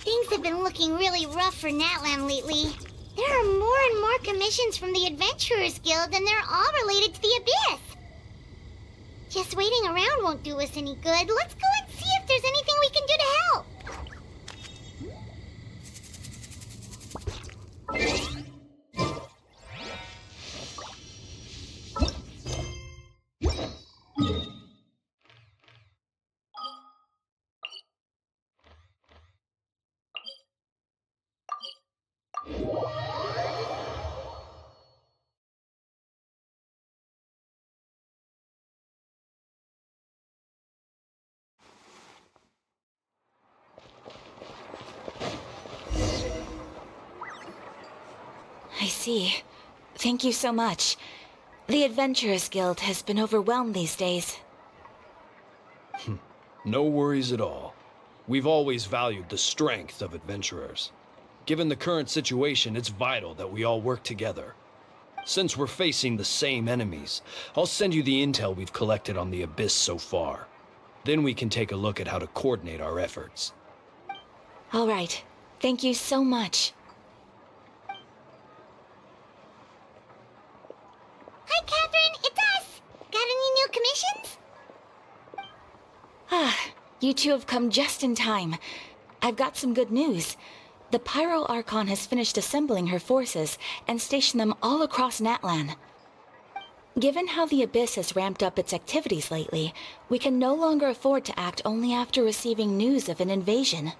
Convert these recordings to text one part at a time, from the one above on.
Things have been looking really rough for Natlan lately. There are more and more commissions from the Adventurers Guild, and they're all related to the Abyss. Just waiting around won't do us any good. Let's go and see if there's anything we can do to help. I see. Thank you so much. The Adventurers Guild has been overwhelmed these days. No worries at all. We've always valued the strength of adventurers. Given the current situation, it's vital that we all work together. Since we're facing the same enemies, I'll send you the intel we've collected on the Abyss so far. Then we can take a look at how to coordinate our efforts. All right. Thank you so much. Hi, Catherine. It's us. Got any new commissions? You two have come just in time. I've got some good news. The Pyro Archon has finished assembling her forces and stationed them all across Natlan. Given how the Abyss has ramped up its activities lately, we can no longer afford to act only after receiving news of an invasion.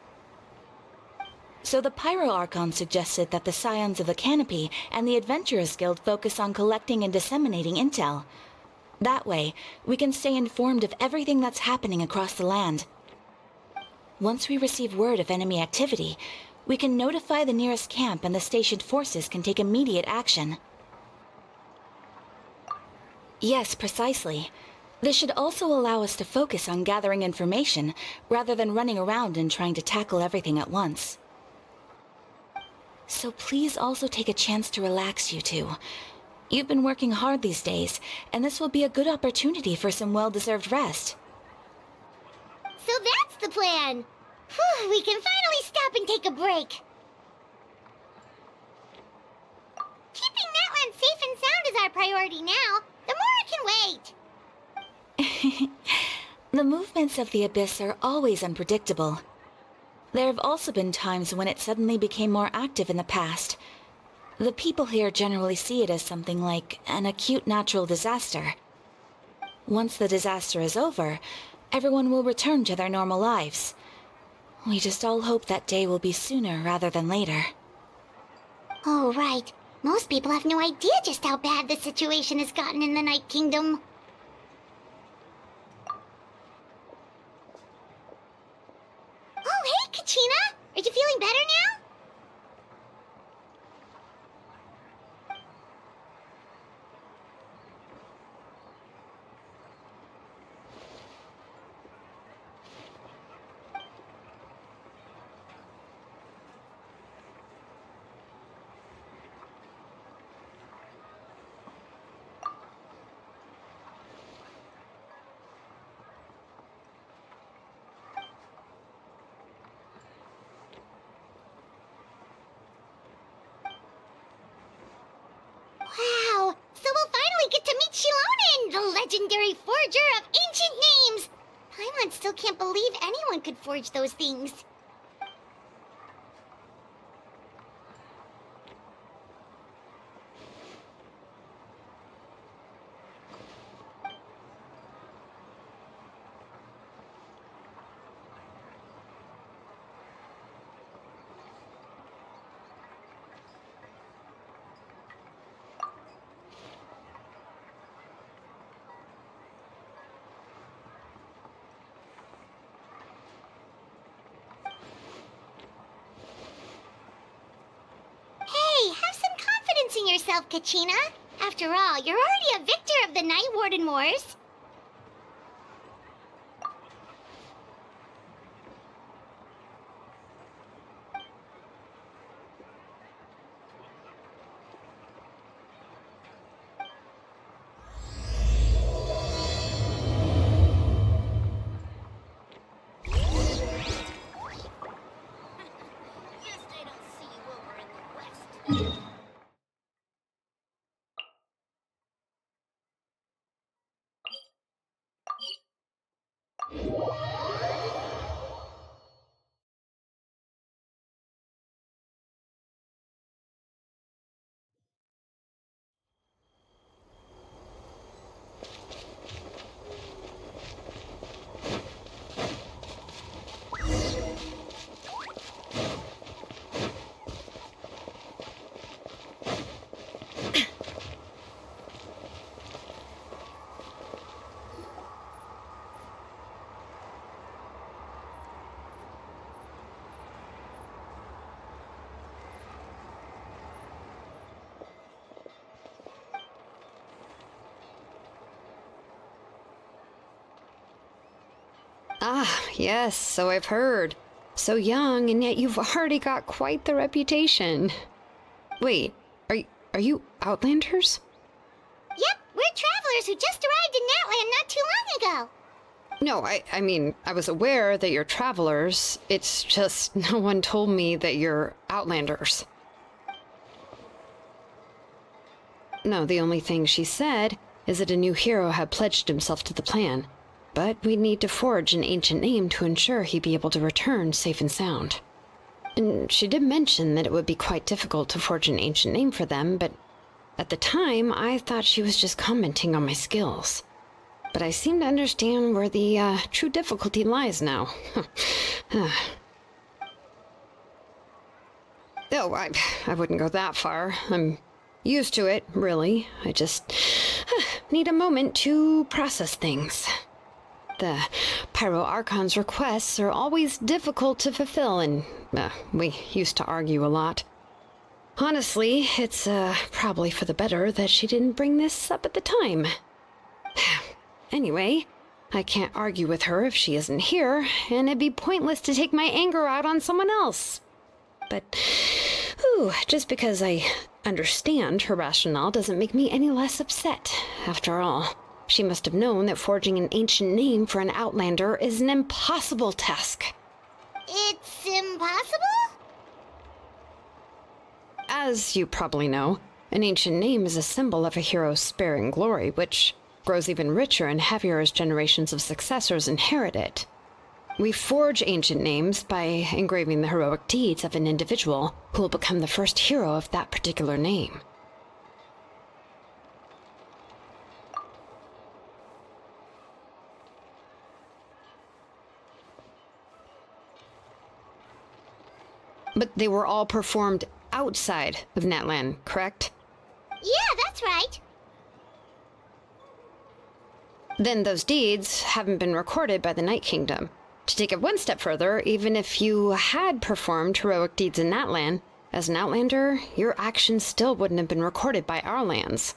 So the Pyro Archon suggested that the Scions of the Canopy and the Adventurers Guild focus on collecting and disseminating intel. That way, we can stay informed of everything that's happening across the land. Once we receive word of enemy activity, we can notify the nearest camp and the stationed forces can take immediate action. Yes, precisely. This should also allow us to focus on gathering information, rather than running around and trying to tackle everything at once. So please also take a chance to relax, you two. You've been working hard these days, and this will be a good opportunity for some well-deserved rest. So that's the plan. Whew, we can finally stop and take a break. Keeping Natlan safe and sound is our priority now. The more can wait. The movements of the Abyss are always unpredictable. There have also been times when it suddenly became more active in the past. The people here generally see it as something like an acute natural disaster. Once the disaster is over, everyone will return to their normal lives. We just all hope that day will be sooner rather than later. Oh, right. Most people have no idea just how bad the situation has gotten in the Night Kingdom. Oh, hey, 𝗪𝗀𝗃! Are you feeling better now? Wow! So we'll finally get to meet 𝗪𝗀𝗃, the legendary forger of ancient names! Paimon still can't believe anyone could forge those things. Hey, have some confidence in yourself, 𝗪𝗃𝗁. After all, you're already a victor of the Night Warden Wars. Ah, yes, so I've heard. So young, and yet you've already got quite the reputation. Wait, are you Outlanders? Yep, we're travelers who just arrived in Natlan not too long ago. No, I mean, I was aware that you're travelers. It's just no one told me that you're Outlanders. No, the only thing she said is that a new hero had pledged himself to the plan. But we'd need to forge an ancient name to ensure he'd be able to return safe and sound. And she did mention that it would be quite difficult to forge an ancient name for them, but at the time, I thought she was just commenting on my skills. But I seem to understand where the true difficulty lies now. Oh, I wouldn't go that far. I'm used to it, really. I just need a moment to process things. The 𝗪𝗁𝗪𝗀𝗀's requests are always difficult to fulfill, and we used to argue a lot. Honestly, it's probably for the better that she didn't bring this up at the time. Anyway, I can't argue with her if she isn't here, and it'd be pointless to take my anger out on someone else. But, just because I understand her rationale doesn't make me any less upset, after all. She must have known that forging an ancient name for an Outlander is an impossible task. It's impossible? As you probably know, an ancient name is a symbol of a hero's spirit and glory, which grows even richer and heavier as generations of successors inherit it. We forge ancient names by engraving the heroic deeds of an individual who will become the first hero of that particular name. But they were all performed outside of Natlan, correct? Yeah, that's right. Then those deeds haven't been recorded by the Night Kingdom. To take it one step further, even if you had performed heroic deeds in Natlan, as an Outlander, your actions still wouldn't have been recorded by our lands.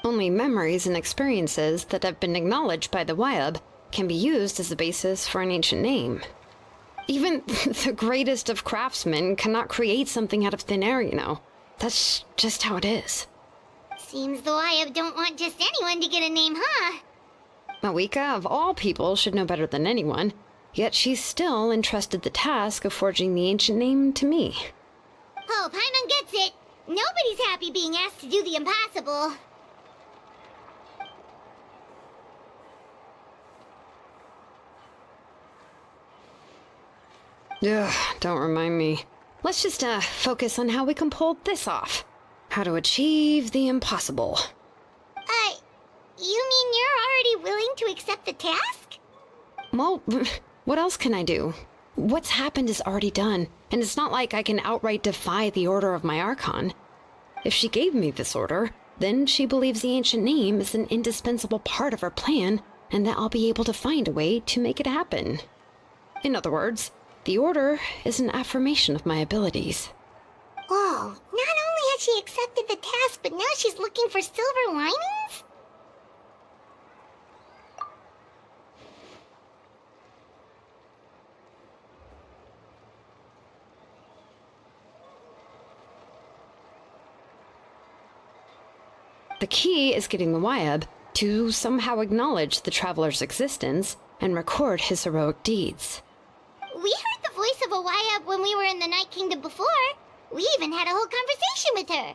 Only memories and experiences that have been acknowledged by the 𝗬𝗪𝗁 can be used as the basis for an ancient name. Even the greatest of craftsmen cannot create something out of thin air, you know. That's just how it is. Seems the 𝗬𝗪𝗁 don't want just anyone to get a name, huh? 𝗬𝗁𝗀, of all people, should know better than anyone, yet she's still entrusted the task of forging the ancient name to me. Oh, Paimon gets it. Nobody's happy being asked to do the impossible. Ugh, don't remind me. Let's just focus on how we can pull this off. How to achieve the impossible. You mean you're already willing to accept the task? Well, what else can I do? What's happened is already done, and it's not like I can outright defy the order of my Archon. If she gave me this order, then she believes the ancient name is an indispensable part of her plan, and that I'll be able to find a way to make it happen. In other words, the order is an affirmation of my abilities. Whoa, not only has she accepted the task, but now she's looking for silver linings? The key is getting the 𝗬𝗪𝗀 to somehow acknowledge the traveler's existence and record his heroic deeds. We heard the voice of a 𝗬𝗪𝗀 when we were in the Night Kingdom before. We even had a whole conversation with her.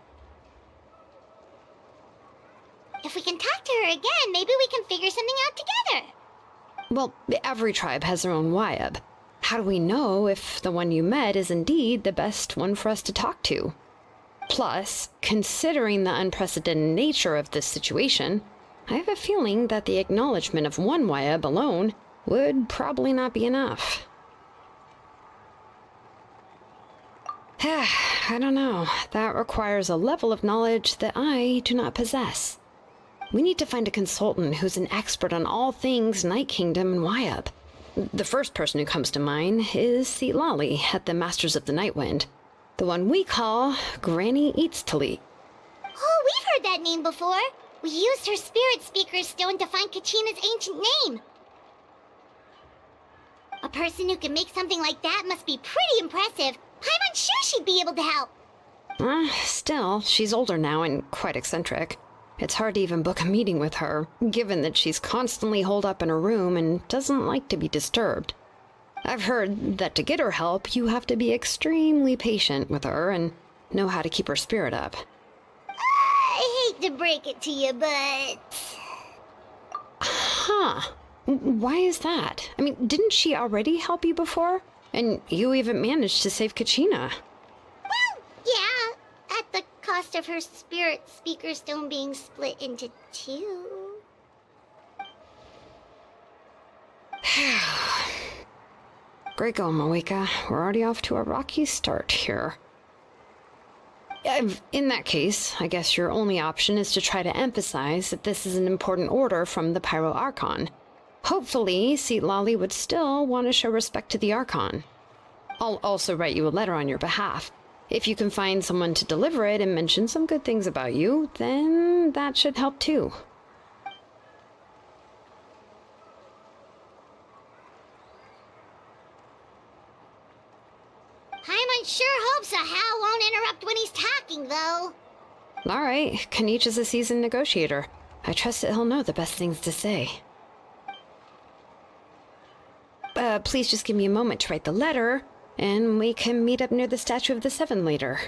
If we can talk to her again, maybe we can figure something out together. Well, every tribe has their own 𝗬𝗏. How do we know if the one you met is indeed the best one for us to talk to? Plus, considering the unprecedented nature of this situation, I have a feeling that the acknowledgement of one 𝗬𝗏 alone would probably not be enough. I don't know. That requires a level of knowledge that I do not possess. We need to find a consultant who's an expert on all things Night Kingdom and 𝗬𝗏. The first person who comes to mind is 𝗧𝗏𝗀 at the Masters of the Nightwind, the one we call Granny 𝗧𝗪𝗀. Oh, we've heard that name before. We used her spirit speaker stone to find 𝗪𝗀𝗀's ancient name. A person who can make something like that must be pretty impressive. I'm unsure she'd be able to help. Still, she's older now and quite eccentric. It's hard to even book a meeting with her, given that she's constantly holed up in her room and doesn't like to be disturbed. I've heard that to get her help, you have to be extremely patient with her and know how to keep her spirit up. I hate to break it to you, but... Huh. Why is that? I mean, didn't she already help you before? And you even managed to save 𝗪𝗀𝗀. Well, yeah, at the cost of her spirit speaker stone being split into two. Great going, 𝗪𝗀𝗀. We're already off to a rocky start here. In that case, I guess your only option is to try to emphasize that this is an important order from the Pyro Archon. Hopefully, 𝗧𝗏𝗀𝗀 would still want to show respect to the Archon. I'll also write you a letter on your behalf. If you can find someone to deliver it and mention some good things about you, then that should help too. I'm unsure 𝗪𝗁𝗀 won't interrupt when he's talking, though. All right, 𝗪𝗀𝗀 is a seasoned negotiator. I trust that he'll know the best things to say. Please just give me a moment to write the letter, and we can meet up near the statue of the Seven later.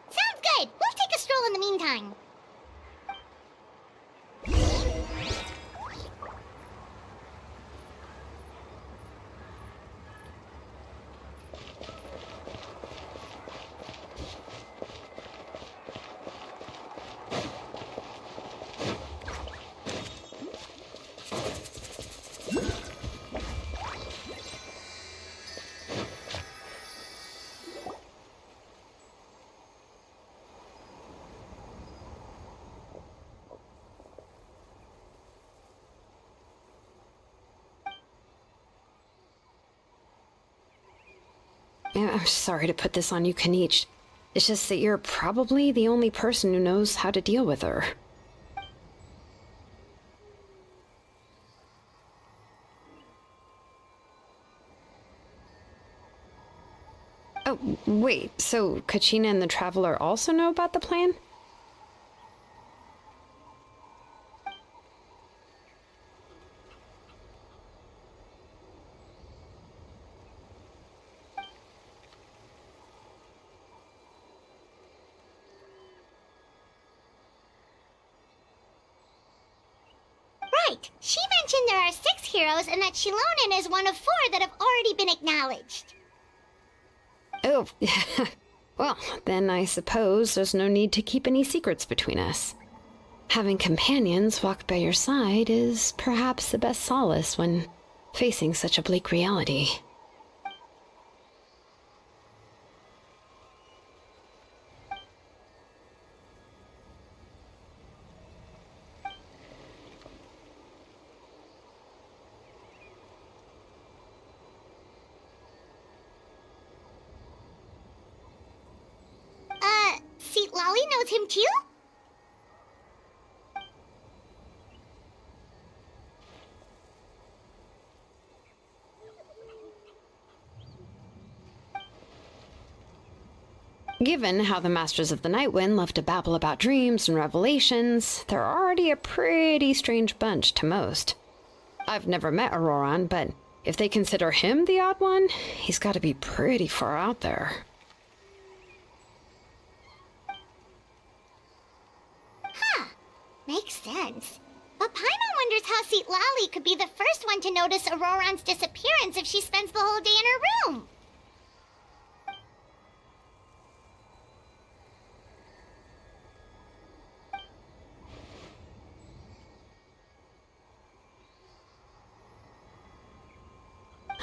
Sounds good. We'll take a stroll in the meantime. I'm sorry to put this on you, 𝗪𝗀𝗀. It's just that you're probably the only person who knows how to deal with her. Oh, wait, so 𝗪𝗀𝗀 and the Traveler also know about the plan? Right. She mentioned there are 6 heroes and that 𝗪𝗀𝗀 is one of 4 that have already been acknowledged. Oh, well, then I suppose there's no need to keep any secrets between us. Having companions walk by your side is perhaps the best solace when facing such a bleak reality. 𝗧𝗏𝗀𝗀 knows him too? Given how the Masters of the Nightwind love to babble about dreams and revelations, they're already a pretty strange bunch to most. I've never met 𝗪𝗀𝗀, but If they consider him the odd one, he's got to be pretty far out there. Huh. Makes sense. But Paimon wonders how 𝗧𝗟𝗪𝗀 could be the first one to notice Auroran's disappearance if she spends the whole day in her room.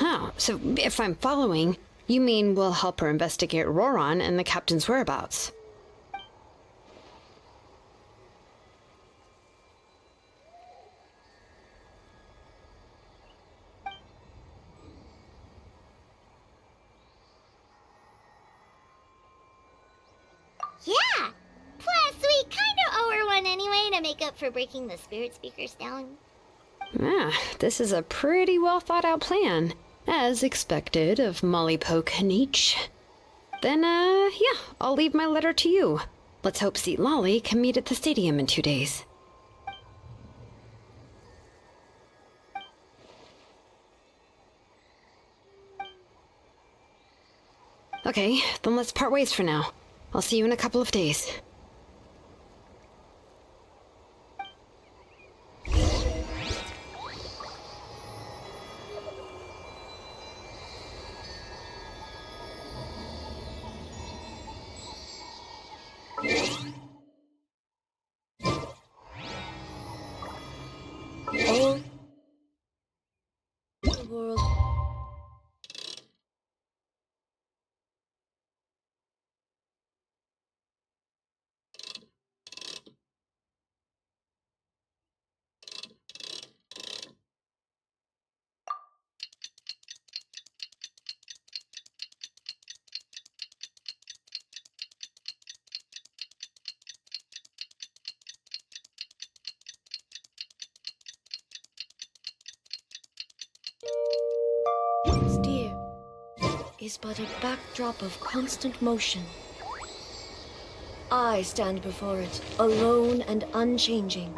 Oh, so if I'm following, you mean we'll help her investigate Rouran and the captain's whereabouts? Yeah! Plus, we kinda owe her one anyway to make up for breaking the spirit speakers down. This is a pretty well thought out plan, as expected of 𝗪𝗶𝘁𝗵𝗀. Then, yeah, I'll leave my letter to you. Let's hope 𝗧𝗟𝗪𝗀 can meet at the stadium in 2 days. Okay, then let's part ways for now. I'll see you in a couple of days. Oh, the world. Steer is but a backdrop of constant motion. I stand before it, alone and unchanging.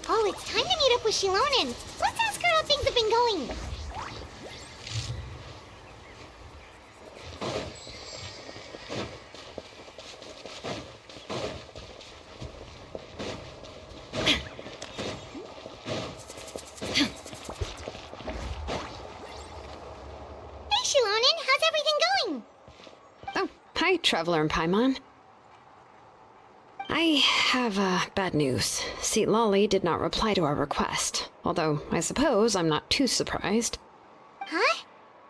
Oh, it's time to meet up with Xilonen. Let's ask her how things have been going. Hey, Xilonen, how's everything going? Oh, hi, Traveler and Paimon. I have, bad news. 𝗧𝗟𝗪𝗀 did not reply to our request, although I suppose I'm not too surprised. Huh?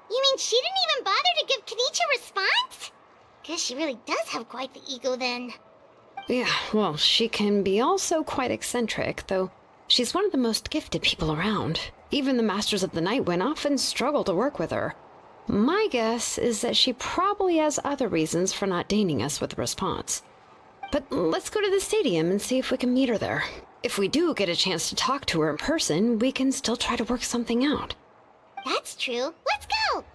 You mean she didn't even bother to give 𝗧𝗪𝗀 a response? Guess she really does have quite the ego then. Yeah, well, she can be also quite eccentric, though she's one of the most gifted people around. Even the Masters of the Nightwind often struggle to work with her. My guess is that she probably has other reasons for not deigning us with a response. But let's go to the stadium and see if we can meet her there. If we do get a chance to talk to her in person, we can still try to work something out. That's true. Let's go!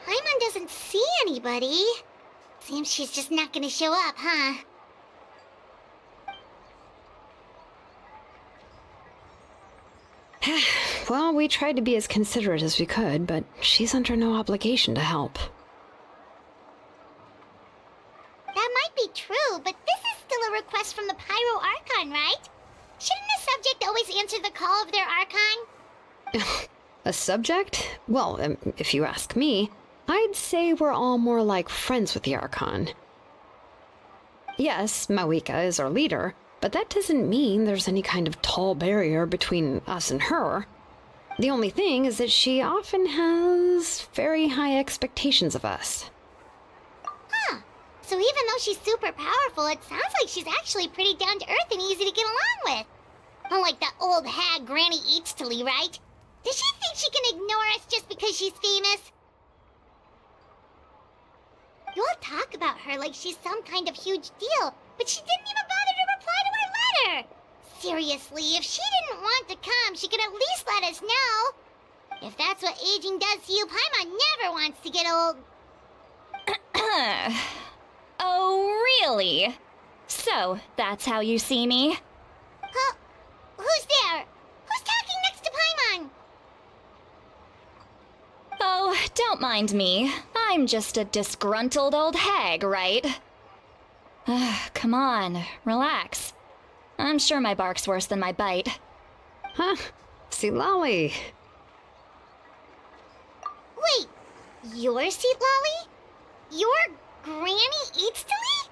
Paimon doesn't see anybody. Seems she's just not gonna show up, huh? Well, we tried to be as considerate as we could, but she's under no obligation to help. That might be true, but this is still a request from the Pyro Archon, right? Shouldn't a subject always answer the call of their Archon? A subject? Well, if you ask me, I'd say we're all more like friends with the Archon. Yes, 𝗪𝗻𝗀𝗀 is our leader, but that doesn't mean there's any kind of tall barrier between us and her. The only thing is that she often has very high expectations of us. Huh. So even though she's super powerful, it sounds like she's actually pretty down to earth and easy to get along with. Unlike that old hag Granny 𝗟𝗽𝗀𝗀, right? Does she think she can ignore us just because she's famous? You all talk about her like she's some kind of huge deal, but she didn't even bother to reply to our letter! Seriously, if she didn't want to come, she could at least let us know. If that's what aging does to you, Paimon never wants to get old. Oh, really? So, that's how you see me? Huh? Who's there? Who's talking next to Paimon? Oh, don't mind me. I'm just a disgruntled old hag, right? Come on, relax. I'm sure my bark's worse than my bite. Huh? 𝗪𝗪𝗀𝗧𝗏. Wait, you're 𝗧𝗵𝗵𝗸𝗀? You're Granny 𝗟𝗽𝗀𝗀𝗃?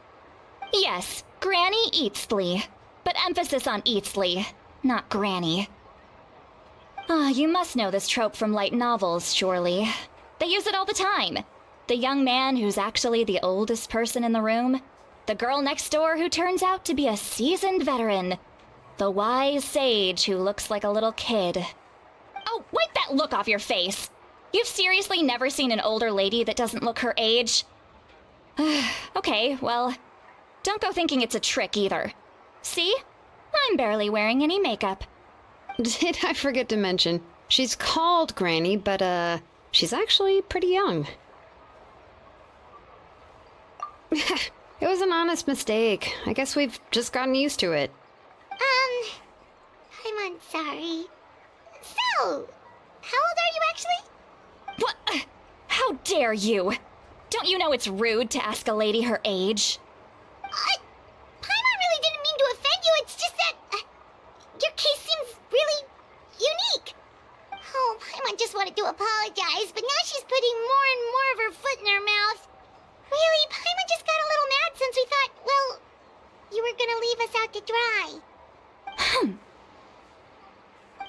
Yes, Granny 𝗟𝗽𝗃, but emphasis on 𝗟𝗽𝗃, not Granny. You must know this trope from light novels, surely. They use it all the time. The young man who's actually the oldest person in the room. The girl next door who turns out to be a seasoned veteran. The wise sage who looks like a little kid. Oh, wipe that look off your face! You've seriously never seen an older lady that doesn't look her age? Okay, well, don't go thinking it's a trick either. See? I'm barely wearing any makeup. Did I forget to mention, she's called Granny, but she's actually pretty young. It was an honest mistake. I guess we've just gotten used to it. I'm sorry. So, how old are you actually? What? How dare you? Don't you know it's rude to ask a lady her age? Paimon really didn't mean to offend you, it's just that, your case seems really unique. Oh, Paimon just wanted to apologize, but now she's putting more and more of her foot in her mouth. Really, Paimon just got a little mad since we thought, well, you were gonna leave us out to dry.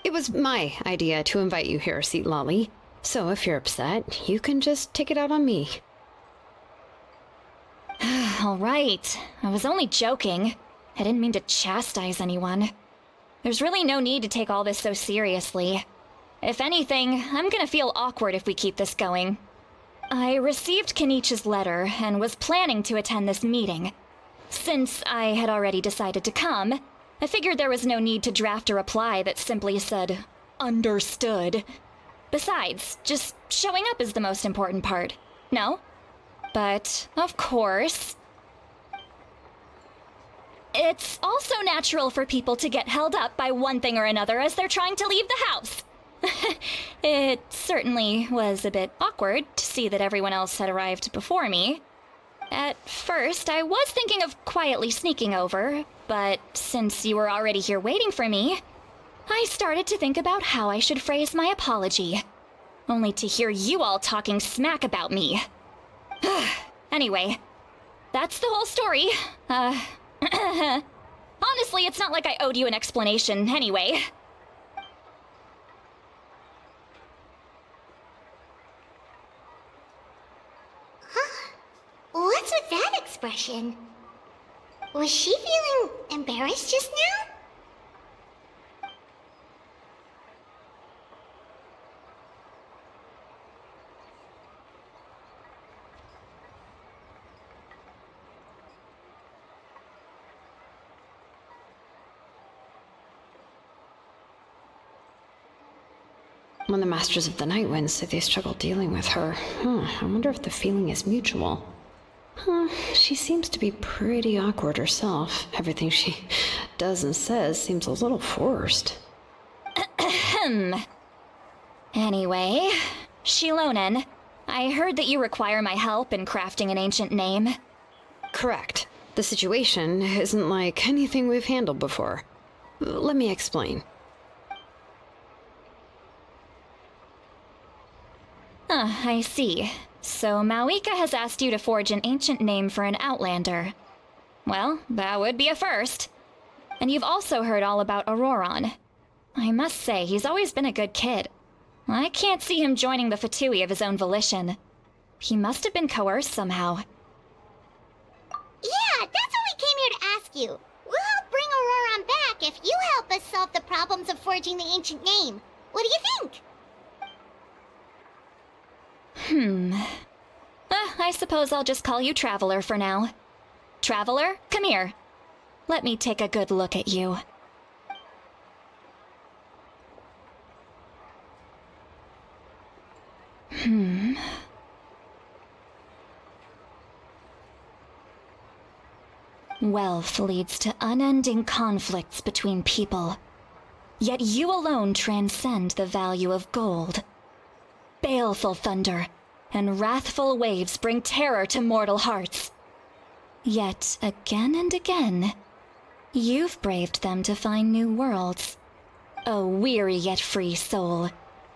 It was my idea to invite you here, 𝗧𝗵𝗪𝗀𝗀𝗃. So if you're upset, you can just take it out on me. All right. I was only joking. I didn't mean to chastise anyone. There's really no need to take all this so seriously. If anything, I'm gonna feel awkward if we keep this going. I received Kenichi's letter and was planning to attend this meeting. Since I had already decided to come, I figured there was no need to draft a reply that simply said, "Understood." Besides, just showing up is the most important part, no? But, of course, it's also natural for people to get held up by one thing or another as they're trying to leave the house. It certainly was a bit awkward to see that everyone else had arrived before me. At first, I was thinking of quietly sneaking over, but since you were already here waiting for me, I started to think about how I should phrase my apology. Only to hear you all talking smack about me. Anyway, that's the whole story. Honestly, it's not like I owed you an explanation anyway. What's with that expression? Was she feeling embarrassed just now? When the Masters of the Night Wind say they struggle dealing with her, I wonder if the feeling is mutual. She seems to be pretty awkward herself. Everything she does and says seems a little forced. Anyway, 𝗪𝗀𝗀𝗀𝗀𝗀, I heard that you require my help in crafting an ancient name. Correct. The situation isn't like anything we've handled before. Let me explain. I see. So 𝗪𝗀𝗃𝗀 has asked you to forge an ancient name for an Outlander. Well, that would be a first. And you've also heard all about Auroron. I must say, he's always been a good kid. I can't see him joining the 𝗪𝗺𝗀 of his own volition. He must have been coerced somehow. Yeah, that's what we came here to ask you. We'll help bring Auroron back if you help us solve the problems of forging the ancient name. What do you think? I suppose I'll just call you Traveler for now. Traveler, come here. Let me take a good look at you. Wealth leads to unending conflicts between people. Yet you alone transcend the value of gold. Baleful thunder and wrathful waves bring terror to mortal hearts. Yet again and again, you've braved them to find new worlds. O weary yet free soul,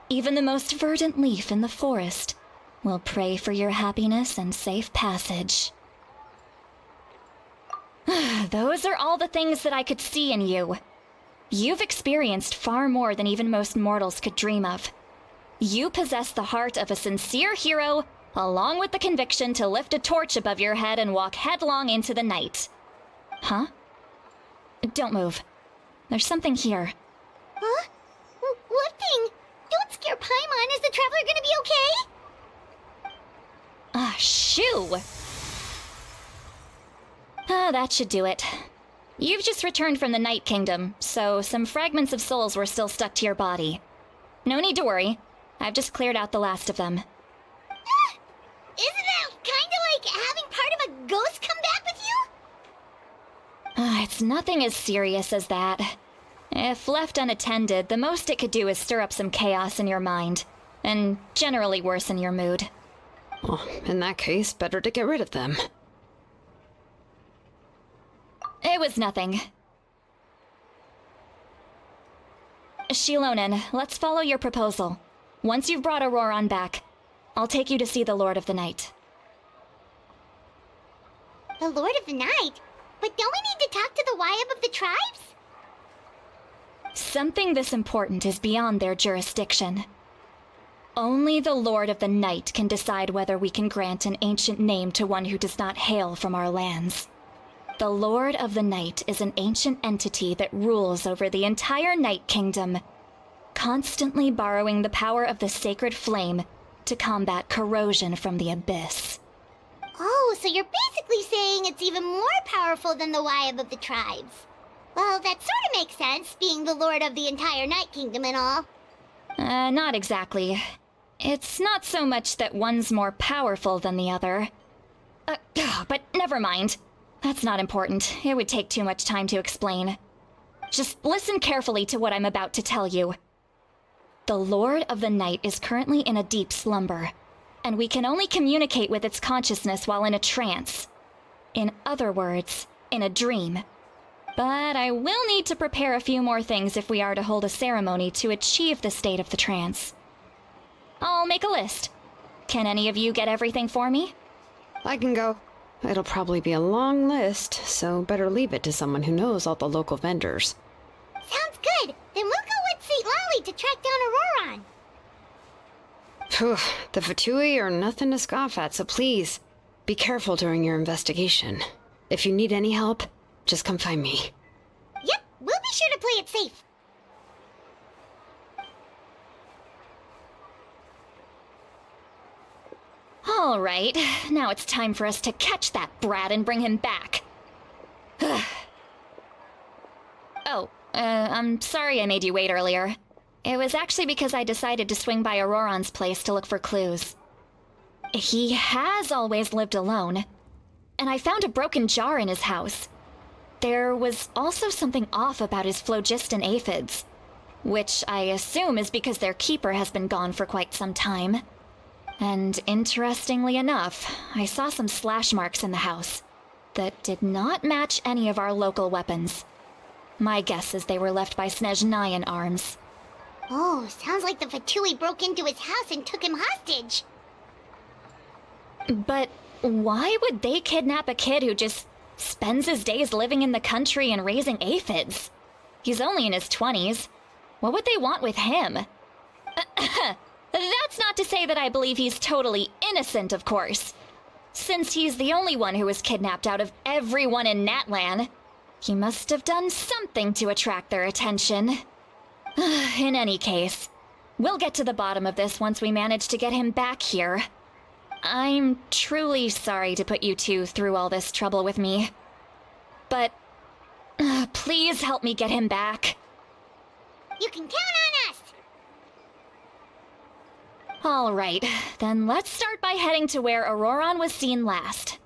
even the most verdant leaf in the forest will pray for your happiness and safe passage. Those are all the things that I could see in you. You've experienced far more than even most mortals could dream of. You possess the heart of a sincere hero, along with the conviction to lift a torch above your head and walk headlong into the night. Huh? Don't move. There's something here. Huh? What thing? Don't scare Paimon. Is the Traveler gonna be okay? Shoo! That should do it. You've just returned from the Night Kingdom, so some fragments of souls were still stuck to your body. No need to worry. I've just cleared out the last of them. Isn't that kinda like having part of a ghost come back with you? It's nothing as serious as that. If left unattended, the most it could do is stir up some chaos in your mind, and generally worsen your mood. Well, in that case, better to get rid of them. It was nothing. Xilonen, let's follow your proposal. Once you've brought Auroron back, I'll take you to see the Lord of the Night. The Lord of the Night? But don't we need to talk to the 𝗬𝗪 of the tribes? Something this important is beyond their jurisdiction. Only the Lord of the Night can decide whether we can grant an ancient name to one who does not hail from our lands. The Lord of the Night is an ancient entity that rules over the entire Night Kingdom, constantly borrowing the power of the sacred flame to combat corrosion from the abyss. Oh, so you're basically saying it's even more powerful than the 𝗬𝗪 of the tribes. Well, that sort of makes sense, being the lord of the entire Night Kingdom and all. Not exactly. It's not so much that one's more powerful than the other. But never mind. That's not important. It would take too much time to explain. Just listen carefully to what I'm about to tell you. The Lord of the Night is currently in a deep slumber, and we can only communicate with its consciousness while in a trance. In other words, in a dream. But I will need to prepare a few more things if we are to hold a ceremony to achieve the state of the trance. I'll make a list. Can any of you get everything for me? I can go. It'll probably be a long list, so better leave it to someone who knows all the local vendors. Sounds good. Then we'll go with St. Lolly to track down Auroron. Phew, the 𝗪𝗺𝗀 are nothing to scoff at, so please, be careful during your investigation. If you need any help, just come find me. Yep, we'll be sure to play it safe. All right, now it's time for us to catch that brat and bring him back. I'm sorry I made you wait earlier. It was actually because I decided to swing by Auroron's place to look for clues. He has always lived alone, and I found a broken jar in his house. There was also something off about his phlogiston aphids, which I assume is because their keeper has been gone for quite some time. And interestingly enough, I saw some slash marks in the house that did not match any of our local weapons. My guess is they were left by Snezhnayan arms. Oh, sounds like the 𝗪𝗺𝗀 broke into his house and took him hostage. But why would they kidnap a kid who just spends his days living in the country and raising aphids? He's only in his 20s. What would they want with him? That's not to say that I believe he's totally innocent, of course. Since he's the only one who was kidnapped out of everyone in Natlan, he must have done something to attract their attention. In any case, we'll get to the bottom of this once we manage to get him back here. I'm truly sorry to put you two through all this trouble with me. But please help me get him back. You can count on us! All right, then let's start by heading to where Auroron was seen last.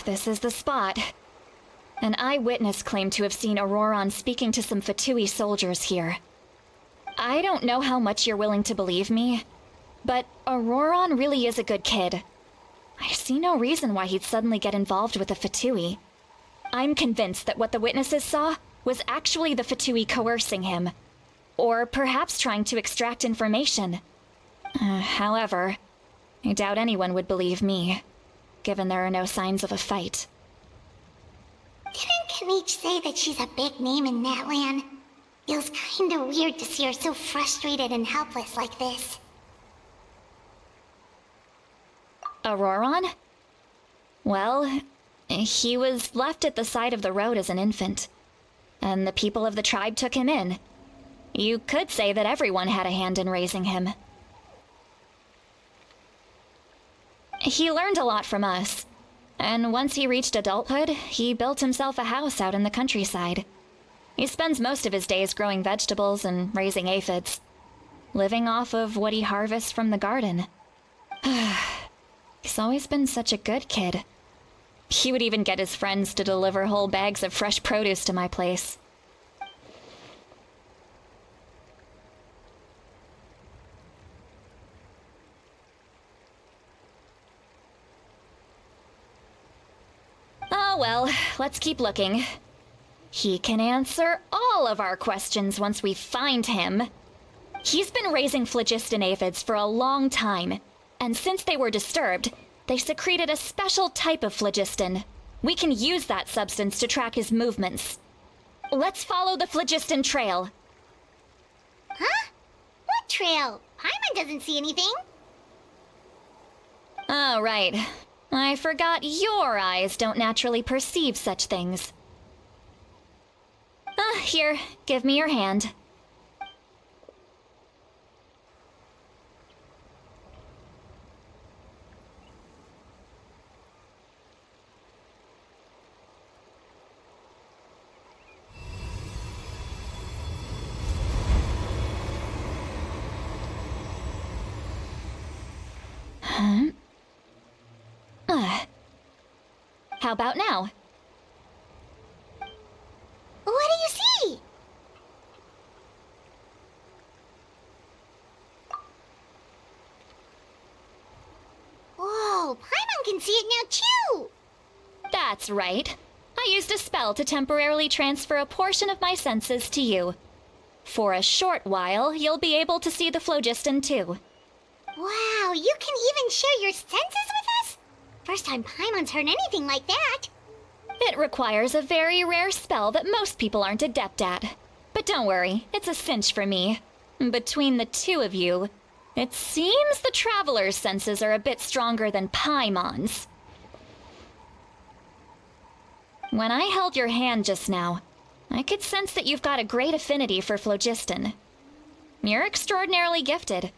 This is the spot. An eyewitness claimed to have seen Auroron speaking to some Fatui soldiers here. I don't know how much you're willing to believe me, but Auroron really is a good kid. I see no reason why he'd suddenly get involved with the 𝗪𝗺. I'm convinced that what the witnesses saw was actually the 𝗪𝗺 coercing him, or perhaps trying to extract information. However, I doubt anyone would believe me, given there are no signs of a fight. Didn't 𝗪𝗺 say that she's a big name in Natlan? Feels kinda weird to see her so frustrated and helpless like this. Auroron? Well, he was left at the side of the road as an infant, and the people of the tribe took him in. You could say that everyone had a hand in raising him. He learned a lot from us, and once he reached adulthood, he built himself a house out in the countryside. He spends most of his days growing vegetables and raising aphids, living off of what he harvests from the garden. He's always been such a good kid. He would even get his friends to deliver whole bags of fresh produce to my place. Oh well, let's keep looking. He can answer all of our questions once we find him. He's been raising phlogiston aphids for a long time, and since they were disturbed, they secreted a special type of phlogiston. We can use that substance to track his movements. Let's follow the phlogiston trail. Huh? What trail? Paimon doesn't see anything. Oh, right. I forgot your eyes don't naturally perceive such things. Here, give me your hand. How about now? What do you see? Whoa, Paimon can see it now too! That's right. I used a spell to temporarily transfer a portion of my senses to you. For a short while, you'll be able to see the phlogiston too. Wow, you can even share your senses with us? First time Paimon's heard anything like that. It requires a very rare spell that most people aren't adept at. But don't worry, it's a cinch for me. Between the two of you, it seems the Traveler's senses are a bit stronger than Paimon's. When I held your hand just now, I could sense that you've got a great affinity for phlogiston. You're extraordinarily gifted.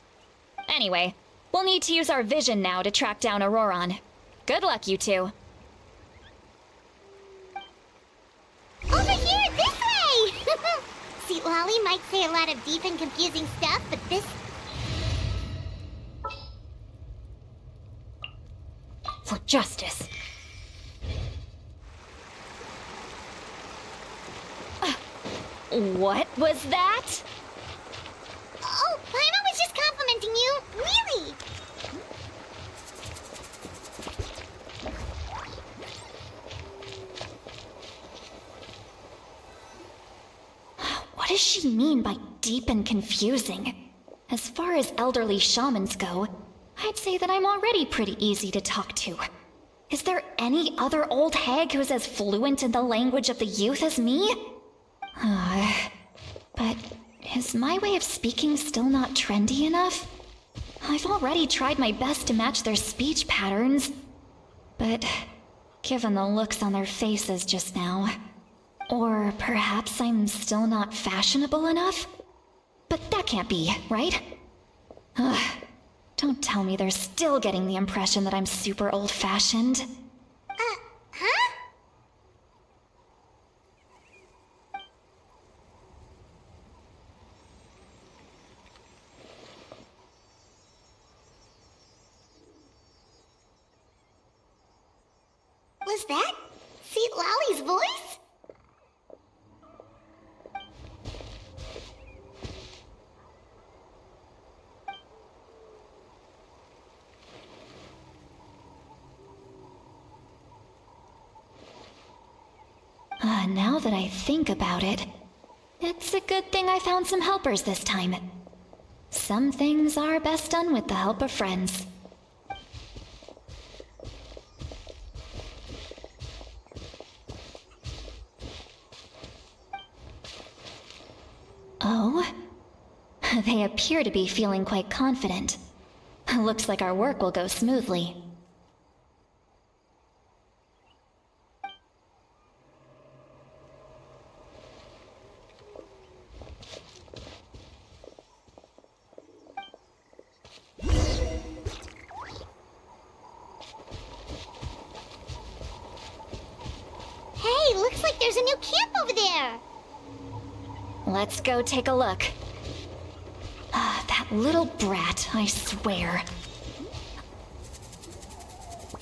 Anyway, we'll need to use our vision now to track down Auroron. Good luck, you two. Over here, this way! 𝗪𝗺 might say a lot of deep and confusing stuff, but this... For justice. What was that? Oh, Paimon was just complimenting you. Really? What does she mean by deep and confusing? As far as elderly shamans go, I'd say that I'm already pretty easy to talk to. Is there any other old hag who's as fluent in the language of the youth as me? But is my way of speaking still not trendy enough? I've already tried my best to match their speech patterns, but given the looks on their faces just now, or perhaps I'm still not fashionable enough? But that can't be, right? Don't tell me they're still getting the impression that I'm super old-fashioned. Huh? Was that 𝗪𝗺's voice? Now that I think about it, it's a good thing I found some helpers this time. Some things are best done with the help of friends. Oh? They appear to be feeling quite confident. Looks like our work will go smoothly. Hey, looks like there's a new camp over there. Let's go take a look. That little brat, I swear.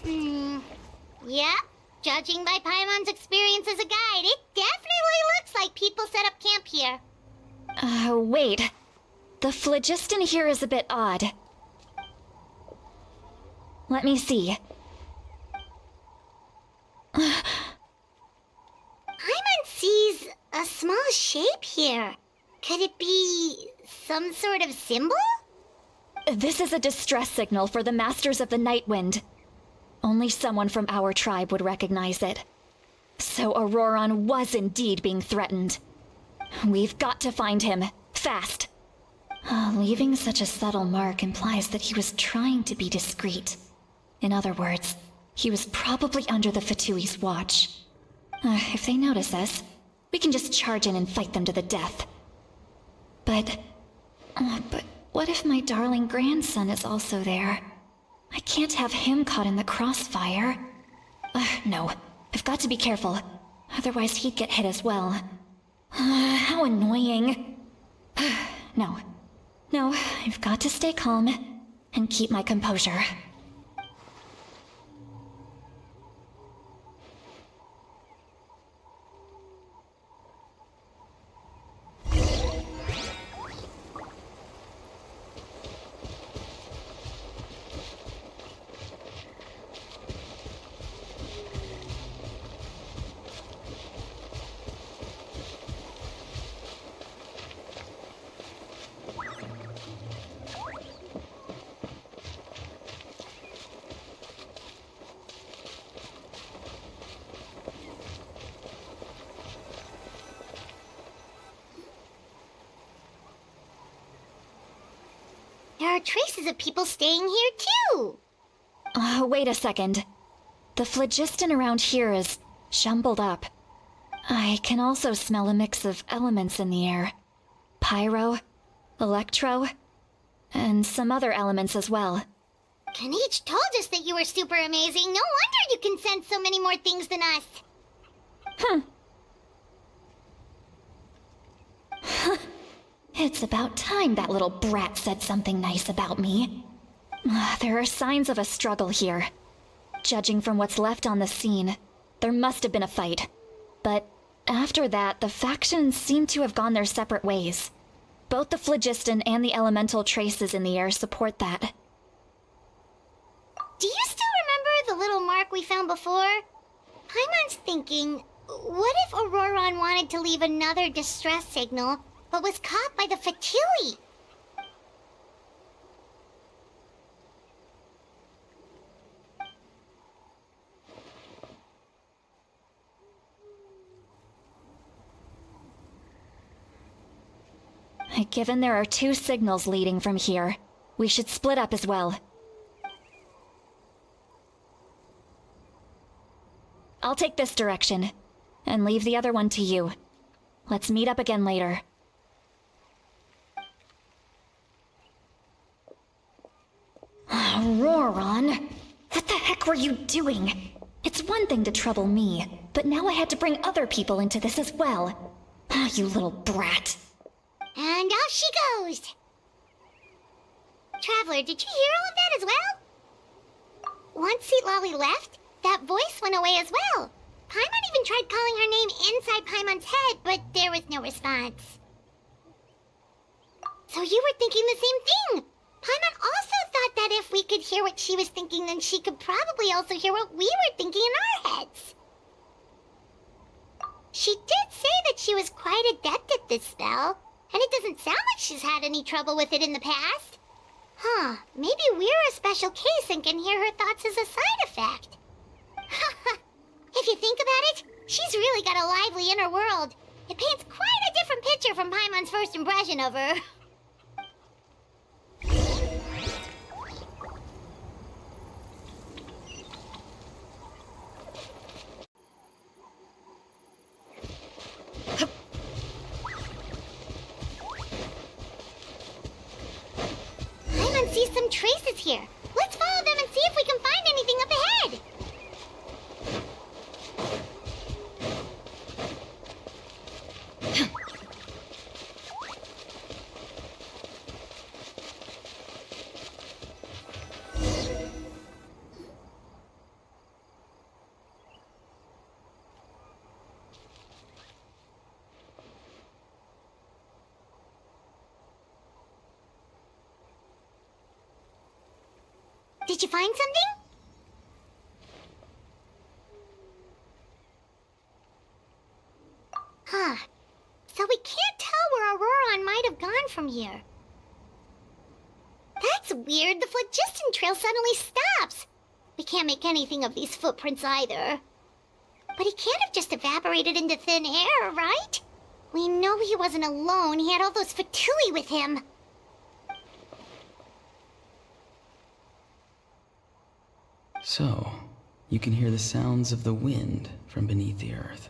Yep. Judging by Paimon's experience as a guide, it definitely looks like people set up camp here. Wait. The phlogiston here is a bit odd. Let me see. Paimon sees a small shape here. Could it be some sort of symbol? This is a distress signal for the Masters of the Night Wind. Only someone from our tribe would recognize it. So Auroron was indeed being threatened. We've got to find him, fast. Leaving such a subtle mark implies that he was trying to be discreet. In other words, he was probably under the Fatoui's watch. If they notice us, we can just charge in and fight them to the death. But what if my darling grandson is also there? I can't have him caught in the crossfire. No, I've got to be careful. Otherwise he'd get hit as well. How annoying. No, I've got to stay calm and keep my composure. There are traces of people staying here, too. Wait a second. The phlogiston around here is jumbled up. I can also smell a mix of elements in the air. Pyro, electro, and some other elements as well. Knight told us that you were super amazing. No wonder you can sense so many more things than us. It's about time that little brat said something nice about me. There are signs of a struggle here. Judging from what's left on the scene, there must have been a fight. But after that, the factions seem to have gone their separate ways. Both the phlogiston and the elemental traces in the air support that. Do you still remember the little mark we found before? Paimon's thinking, what if Auroron wanted to leave another distress signal, but was caught by the Fatui? Given there are two signals leading from here, we should split up as well. I'll take this direction, and leave the other one to you. Let's meet up again later. Auroron! What the heck were you doing? It's one thing to trouble me, but now I had to bring other people into this as well. You little brat. And off she goes! Traveler, did you hear all of that as well? Once 𝗟𝗚 left, that voice went away as well. Paimon even tried calling her name inside Paimon's head, but there was no response. So you were thinking the same thing! Paimon also thought that if we could hear what she was thinking, then she could probably also hear what we were thinking in our heads. She did say that she was quite adept at this spell, and it doesn't sound like she's had any trouble with it in the past. Huh, maybe we're a special case and can hear her thoughts as a side effect. If you think about it, she's really got a lively inner world. It paints quite a different picture from Paimon's first impression of her. Paimon sees some traces here. Let's follow them and see if we can find anything up ahead. Did you find something? Huh. So we can't tell where Auroron might have gone from here. That's weird. The phlogiston trail suddenly stops. We can't make anything of these footprints either. But he can't have just evaporated into thin air, right? We know he wasn't alone. He had all those 𝗪𝗀𝗻 with him. So, you can hear the sounds of the wind from beneath the earth.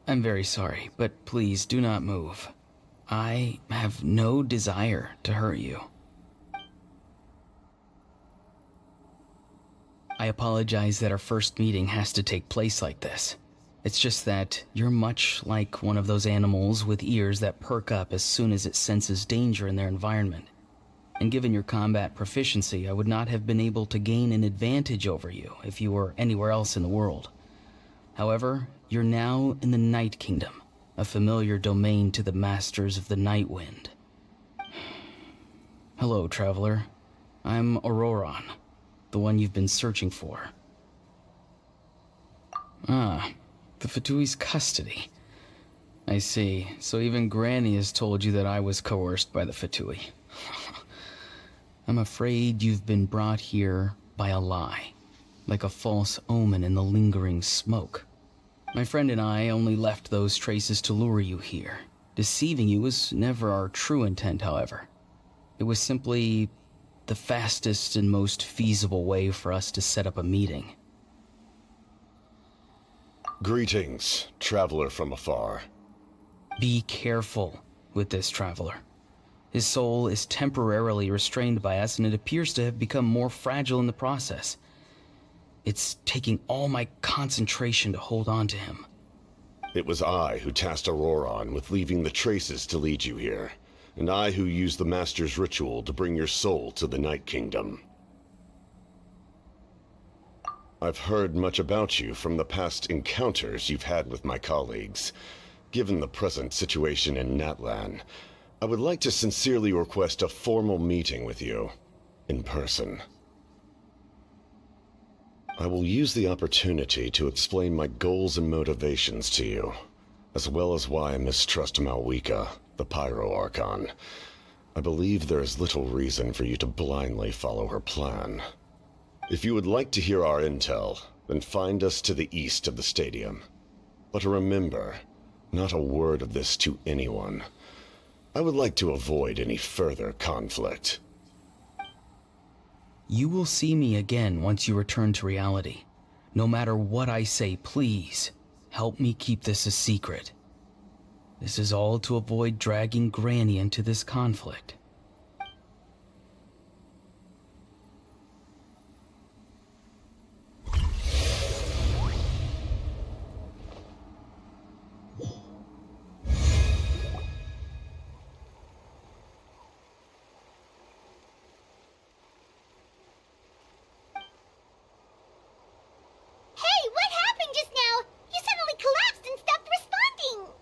I'm very sorry, but please do not move. I have no desire to hurt you. I apologize that our first meeting has to take place like this. It's just that you're much like one of those animals with ears that perk up as soon as it senses danger in their environment. And given your combat proficiency, I would not have been able to gain an advantage over you if you were anywhere else in the world. However, you're now in the Night Kingdom, a familiar domain to the masters of the Night Wind. Hello, traveler. I'm Auroron, the one you've been searching for. Ah, the 𝗪𝗀𝗻𝗀's custody. I see. So even Granny has told you that I was coerced by the 𝗪𝗀𝗻𝗀. I'm afraid you've been brought here by a lie, like a false omen in the lingering smoke. My friend and I only left those traces to lure you here. Deceiving you was never our true intent, however. It was simply the fastest and most feasible way for us to set up a meeting. Greetings, traveler from afar. Be careful with this traveler. His soul is temporarily restrained by us, and it appears to have become more fragile in the process. It's taking all my concentration to hold on to him. It was I who tasked Auroron with leaving the traces to lead you here, and I who used the Master's ritual to bring your soul to the Night Kingdom. I've heard much about you from the past encounters you've had with my colleagues. Given the present situation in Natlan, I would like to sincerely request a formal meeting with you, in person. I will use the opportunity to explain my goals and motivations to you, as well as why I mistrust 𝗪𝗁𝗀𝗪, the Pyro Archon. I believe there is little reason for you to blindly follow her plan. If you would like to hear our intel, then find us to the east of the stadium. But remember, not a word of this to anyone. I would like to avoid any further conflict. You will see me again once you return to reality. No matter what I say, please, help me keep this a secret. This is all to avoid dragging Granny into this conflict. Hey, what happened just now? You suddenly collapsed and stopped responding.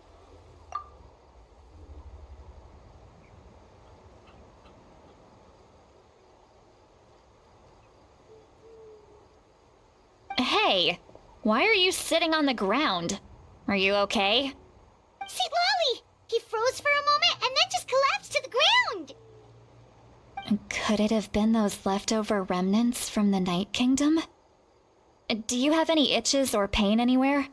Hey, why are you sitting on the ground? Are you okay? 𝗟𝗪𝗀𝗃! He froze for a moment and then just collapsed to the ground. Could it have been those leftover remnants from the Night Kingdom? Do you have any itches or pain anywhere?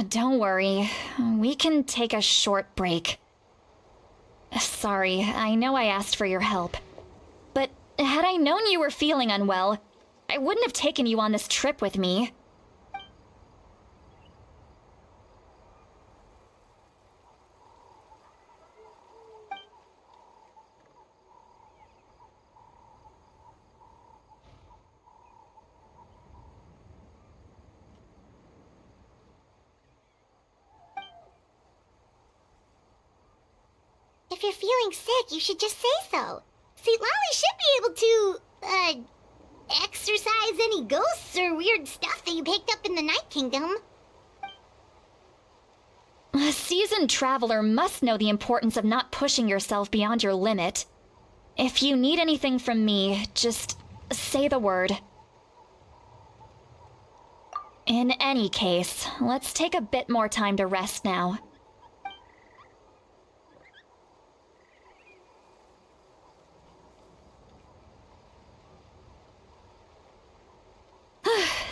Don't worry. We can take a short break. Sorry, I know I asked for your help. But had I known you were feeling unwell, I wouldn't have taken you on this trip with me. If you're feeling sick, you should just say so. 𝗟𝗪𝗀𝗃 should be able to, exorcise any ghosts or weird stuff that you picked up in the Night Kingdom. A seasoned traveler must know the importance of not pushing yourself beyond your limit. If you need anything from me, just say the word. In any case, let's take a bit more time to rest now.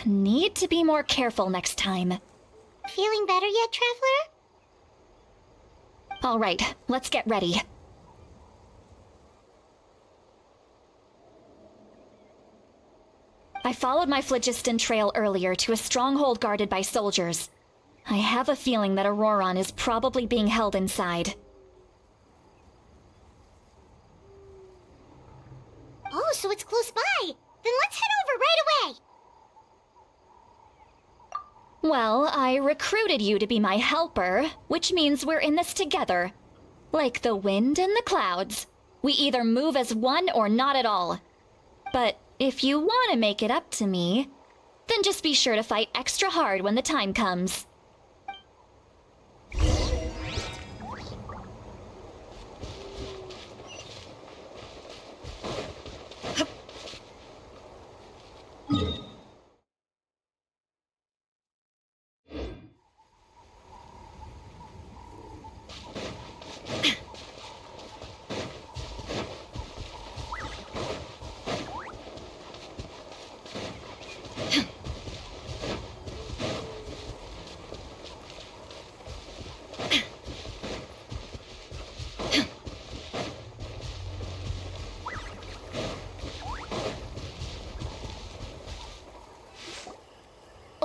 Need to be more careful next time. Feeling better yet, Traveler? All right, let's get ready. I followed my phlogiston trail earlier to a stronghold guarded by soldiers. I have a feeling that 𝗪𝗀𝗀𝗀 is probably being held inside. Oh, so it's close by. Then let's head over right away. Well, I recruited you to be my helper, which means we're in this together. Like the wind and the clouds. We either move as one or not at all. But if you want to make it up to me, then just be sure to fight extra hard when the time comes.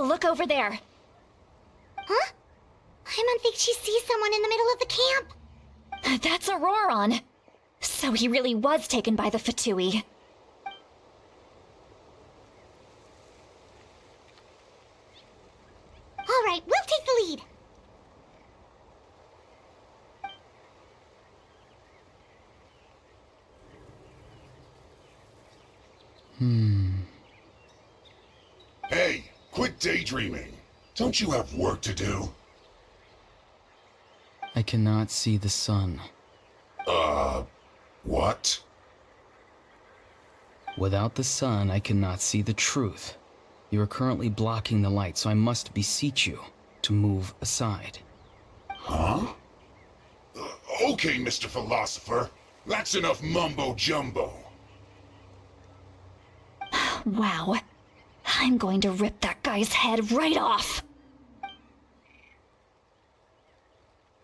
Look over there. Huh? 𝗪𝗻𝗃𝗁 sees someone in the middle of the camp. That's 𝗪𝗀𝗀𝗀. So he really was taken by the 𝗪𝗺𝗀. All right, we'll take the lead. Hey, quit daydreaming. Don't you have work to do? I cannot see the sun. What? Without the sun, I cannot see the truth. You are currently blocking the light, so I must beseech you to move aside. Huh? Okay, Mr. Philosopher. That's enough mumbo-jumbo. Wow. I'm going to rip that guy's head right off.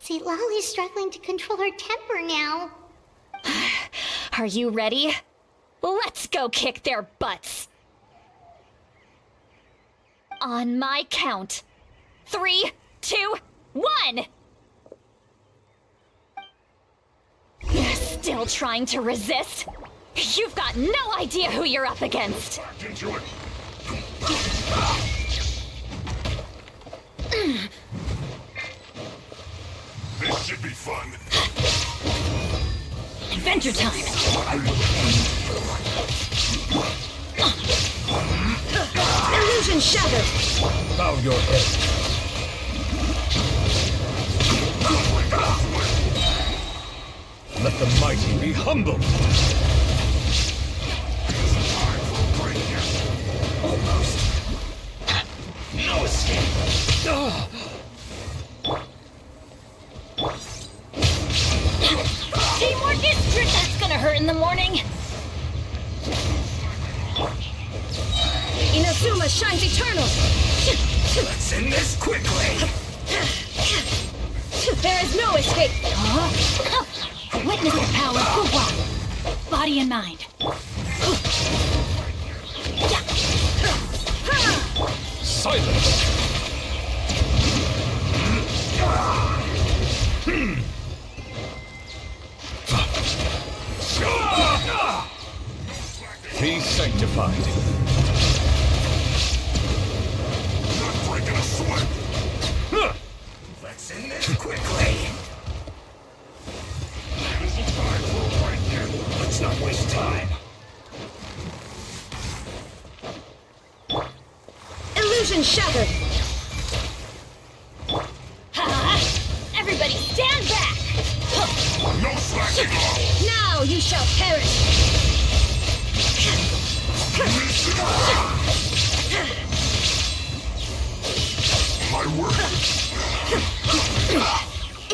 𝗟𝗪𝗀𝗃's struggling to control her temper now. Are you ready? Let's go kick their butts. On my count. 3, 2, 1! You're still trying to resist? You've got no idea who you're up against. Back into it. This should be fun. Adventure time! Illusion shattered! Bow your head. Let the mighty be humbled. Almost. No escape. Teamwork is trick that's gonna hurt in the morning. Inazuma shines eternal! Let's end this quickly. There is no escape! Witness the power of Fuwa. Body and mind. Silence. Be sanctified. Not breaking a sweat. Let's end this quickly. This is time for a fight here. Let's not waste time. Illusion shattered! Everybody stand back! No slacking off. Now you shall perish! My word.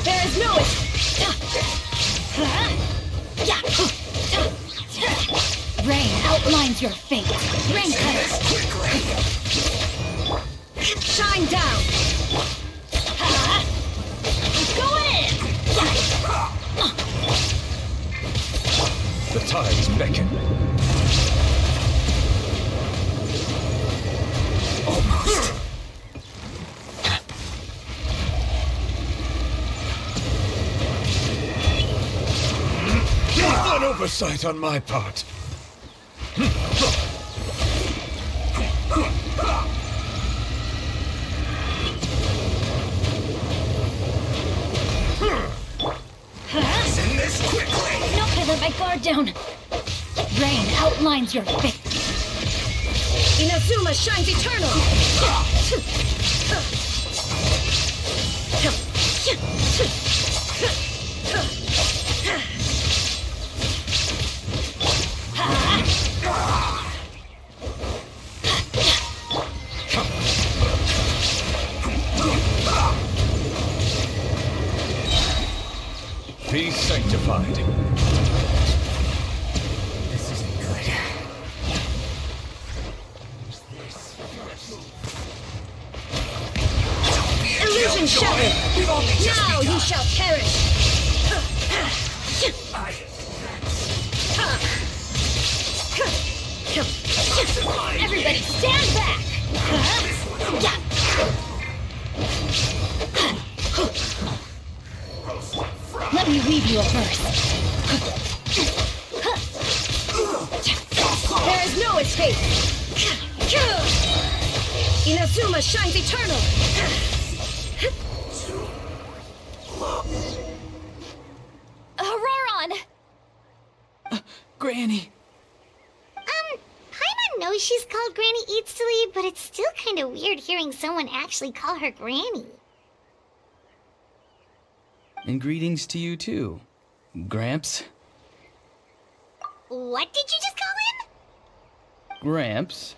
There is no Rain outlines your fate. Rain cutters. shine down! Going in! The tides beckon. Almost. An oversight on my part. Send this quickly. No, I let my guard down. Rain outlines your fate. Inazuma shines eternal! Be sanctified. Illusion shattered! Now you shall perish! Everybody stand back! Let me weave you a verse. There is no escape! Inazuma shines eternal! Auroron! Granny! Paimon knows she's called Granny 𝗟𝗽𝗀, but it's still kind of weird hearing someone actually call her Granny. And greetings to you too, Gramps. What did you just call him? Gramps?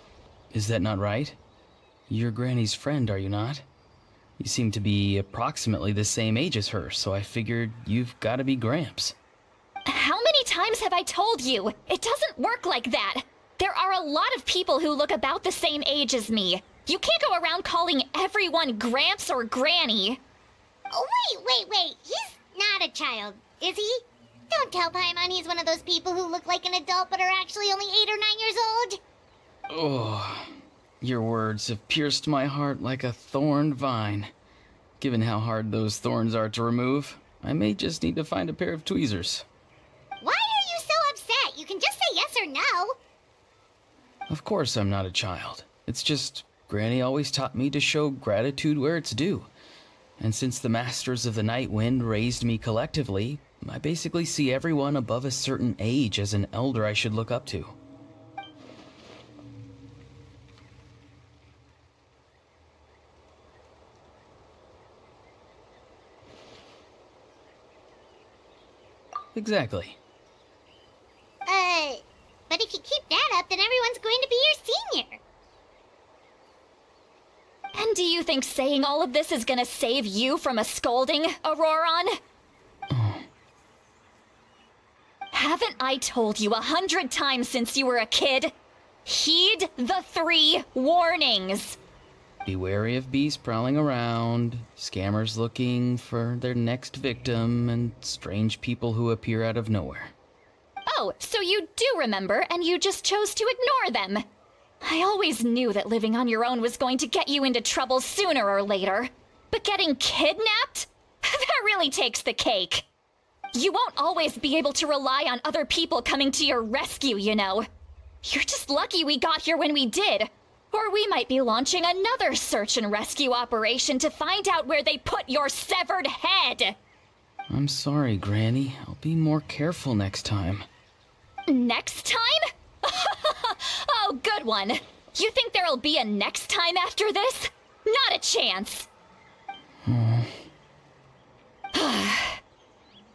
Is that not right? You're Granny's friend, are you not? You seem to be approximately the same age as her, so I figured you've got to be Gramps. How many times have I told you? It doesn't work like that. There are a lot of people who look about the same age as me. You can't go around calling everyone Gramps or Granny. Oh, wait. He's not a child, is he? Don't tell Paimon he's one of those people who look like an adult but are actually only 8 or 9 years old. Oh, your words have pierced my heart like a thorned vine. Given how hard those thorns are to remove, I may just need to find a pair of tweezers. Why are you so upset? You can just say yes or no. Of course I'm not a child. It's just, Granny always taught me to show gratitude where it's due. And since the Masters of the Night Wind raised me collectively, I basically see everyone above a certain age as an elder I should look up to. Exactly. But if you keep that up, then everyone's going to be your senior. And do you think saying all of this is gonna save you from a scolding, Auroron? Haven't I told you 100 times since you were a kid? Heed the 3 warnings. Be wary of beasts prowling around, scammers looking for their next victim, and strange people who appear out of nowhere. Oh, so you do remember, and you just chose to ignore them. I always knew that living on your own was going to get you into trouble sooner or later. But getting kidnapped? That really takes the cake. You won't always be able to rely on other people coming to your rescue, you know. You're just lucky we got here when we did. Or we might be launching another search and rescue operation to find out where they put your severed head. I'm sorry, Granny. I'll be more careful next time. Next time? Oh, good one. You think there'll be a next time after this? Not a chance.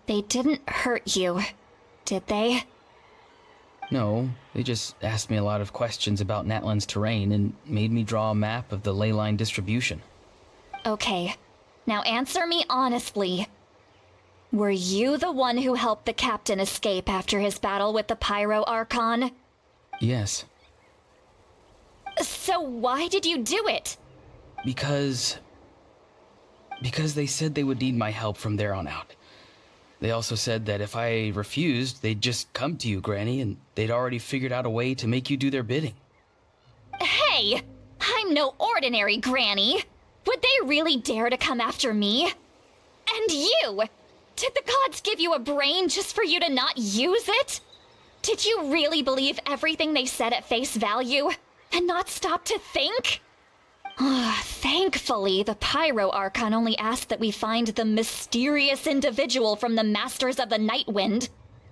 They didn't hurt you, did they? No, they just asked me a lot of questions about Natlan's terrain and made me draw a map of the ley line distribution. Okay, now answer me honestly. Were you the one who helped the captain escape after his battle with the Pyro Archon? Yes. So why did you do it? Because they said they would need my help from there on out. They also said that if I refused, they'd just come to you, Granny, and they'd already figured out a way to make you do their bidding. Hey, I'm no ordinary Granny. Would they really dare to come after me? And you! Did the gods give you a brain just for you to not use it? Did you really believe everything they said at face value and not stop to think? Thankfully, the Pyro Archon only asked that we find the mysterious individual from the Masters of the Night Wind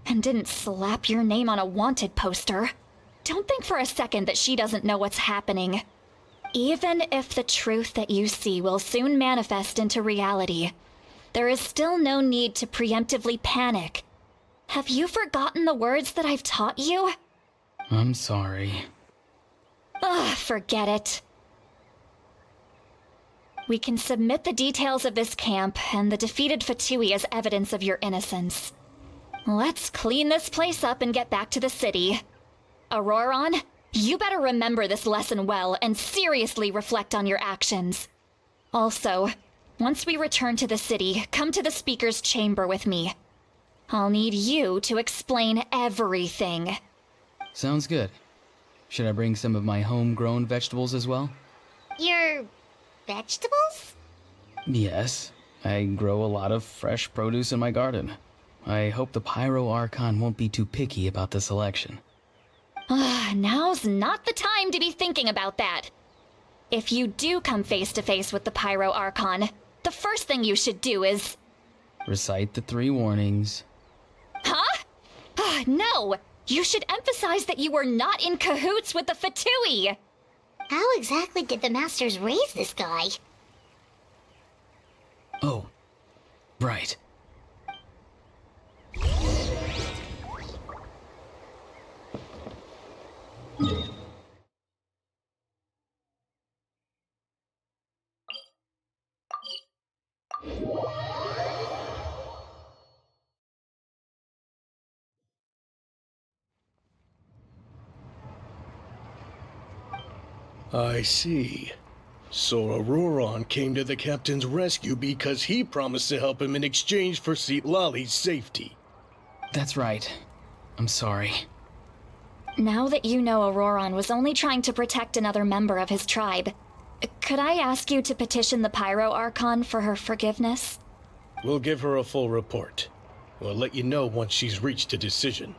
and didn't slap your name on a wanted poster. Don't think for a second that she doesn't know what's happening. Even if the truth that you see will soon manifest into reality, there is still no need to preemptively panic. Have you forgotten the words that I've taught you? I'm sorry. Forget it. We can submit the details of this camp and the defeated 𝗪𝗺𝗀 as evidence of your innocence. Let's clean this place up and get back to the city. Auroron, you better remember this lesson well and seriously reflect on your actions. Also, once we return to the city, come to the speaker's chamber with me. I'll need you to explain everything. Sounds good. Should I bring some of my homegrown vegetables as well? Your vegetables? Yes. I grow a lot of fresh produce in my garden. I hope the Pyro Archon won't be too picky about the selection. Now's not the time to be thinking about that. If you do come face to face with the Pyro Archon, the first thing you should do is... Recite the 3 warnings. Huh? No! You should emphasize that you were not in cahoots with the 𝗪𝗺𝗀. How exactly did the Masters raise this guy? Oh, right. I see. So Auroron came to the captain's rescue because he promised to help him in exchange for 𝗪𝗺𝗁𝗀's safety. That's right. I'm sorry. Now that you know Auroron was only trying to protect another member of his tribe, could I ask you to petition the Pyro Archon for her forgiveness? We'll give her a full report. We'll let you know once she's reached a decision.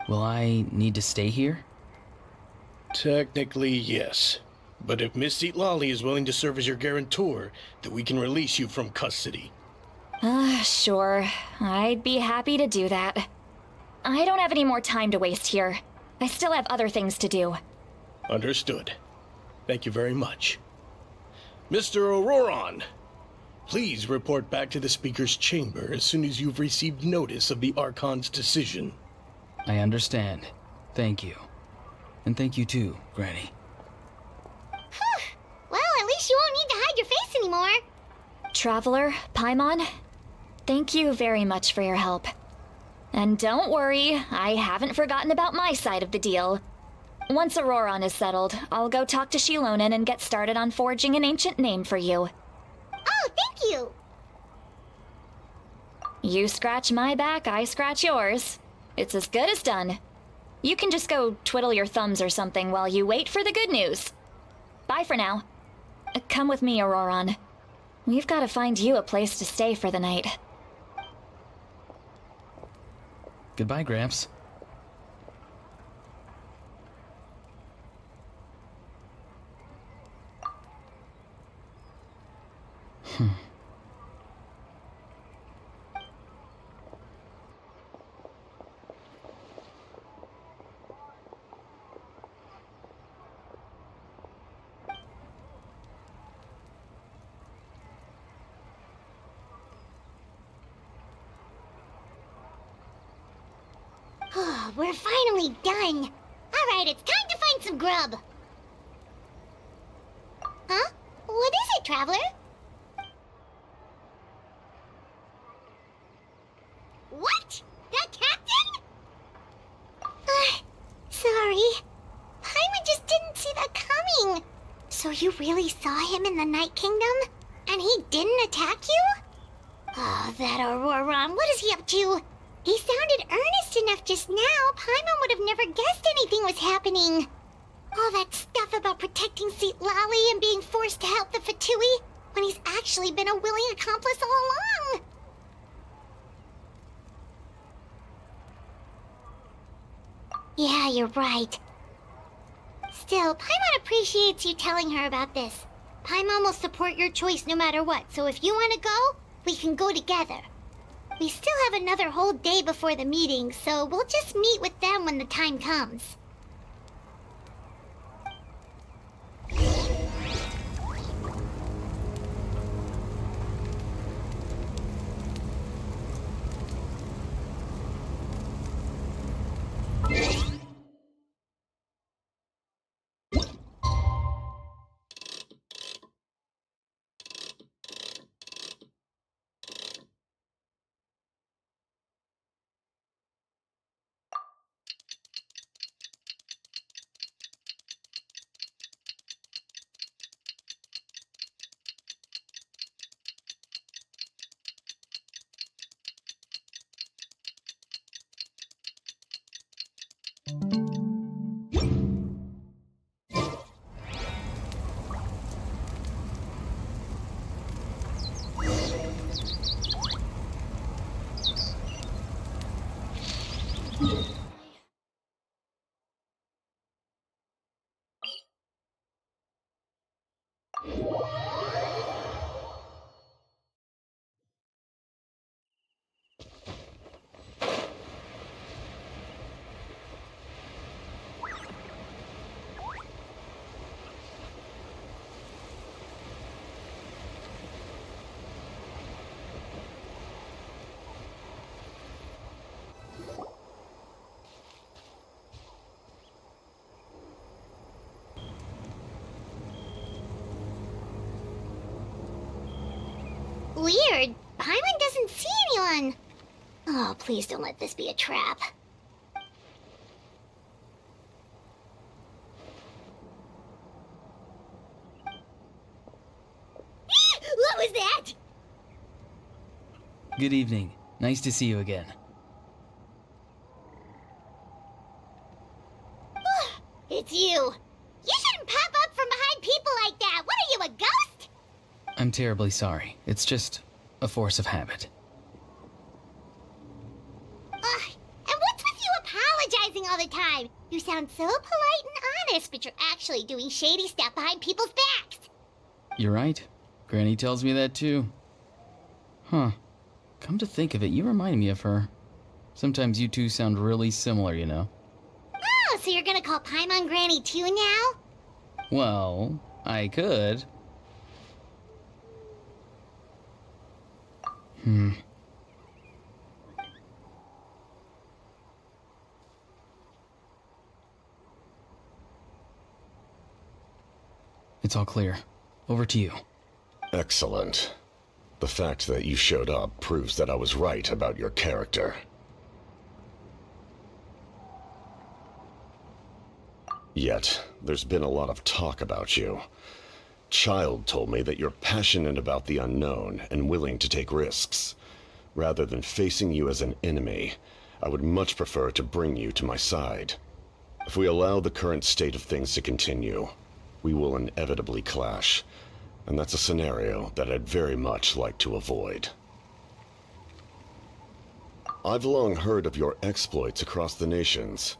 Will I need to stay here? Technically, yes. But if Miss 𝗟𝗪𝗀𝗃 is willing to serve as your guarantor, then we can release you from custody. Sure. I'd be happy to do that. I don't have any more time to waste here. I still have other things to do. Understood. Thank you very much. Mr. Auroron, please report back to the Speaker's chamber as soon as you've received notice of the Archon's decision. I understand. Thank you. And thank you too, Granny. Well, at least you won't need to hide your face anymore. Traveler, Paimon, thank you very much for your help. And don't worry, I haven't forgotten about my side of the deal. Once Auroron is settled, I'll go talk to Xilonen and get started on forging an ancient name for you. Oh, thank you. You scratch my back, I scratch yours. It's as good as done. You can just go twiddle your thumbs or something while you wait for the good news. Bye for now. Come with me, Auroron. We've got to find you a place to stay for the night. Goodbye, Gramps. We're finally done. All right, it's time to find some grub. Huh? What is it, Traveler? What? The captain? Sorry. Paimon just didn't see that coming. So you really saw him in the Night Kingdom? And he didn't attack you? Oh, that Auroron, what is he up to? He sounded earnest enough just now. Paimon would have never guessed anything was happening. All that stuff about protecting 𝗟𝗪𝗃 and being forced to help the 𝗪𝗺 when he's actually been a willing accomplice all along. Yeah, you're right. Still, Paimon appreciates you telling her about this. Paimon will support your choice no matter what, so if you want to go, we can go together. We still have another whole day before the meeting, so we'll just meet with them when the time comes. Weird. Paimon doesn't see anyone. Oh, please don't let this be a trap. What was that? Good evening. Nice to see you again. It's you. You shouldn't pop up from behind people like that. What are you, a ghost? I'm terribly sorry. It's just a force of habit. And what's with you apologizing all the time? You sound so polite and honest, but you're actually doing shady stuff behind people's backs. You're right. Granny tells me that too. Huh. Come to think of it, you remind me of her. Sometimes you two sound really similar, you know. Oh, so you're gonna call Paimon Granny too now? Well, I could. It's all clear. Over to you. Excellent. The fact that you showed up proves that I was right about your character. Yet, there's been a lot of talk about you. Child told me that you're passionate about the unknown and willing to take risks. Rather than facing you as an enemy, I would much prefer to bring you to my side. If we allow the current state of things to continue, we will inevitably clash, and that's a scenario that I'd very much like to avoid. I've long heard of your exploits across the nations.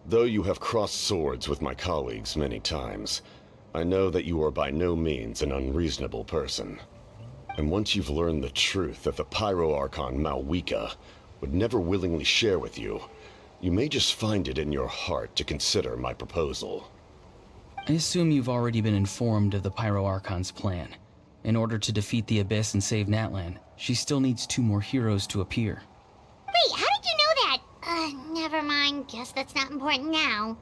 Though you have crossed swords with my colleagues many times, I know that you are by no means an unreasonable person. And once you've learned the truth that the Pyro Archon 𝗪𝗁𝗀 would never willingly share with you, you may just find it in your heart to consider my proposal. I assume you've already been informed of the Pyro Archon's plan. In order to defeat the Abyss and save Natlan, she still needs 2 more heroes to appear. Wait, how did you know that? Never mind. Guess that's not important now.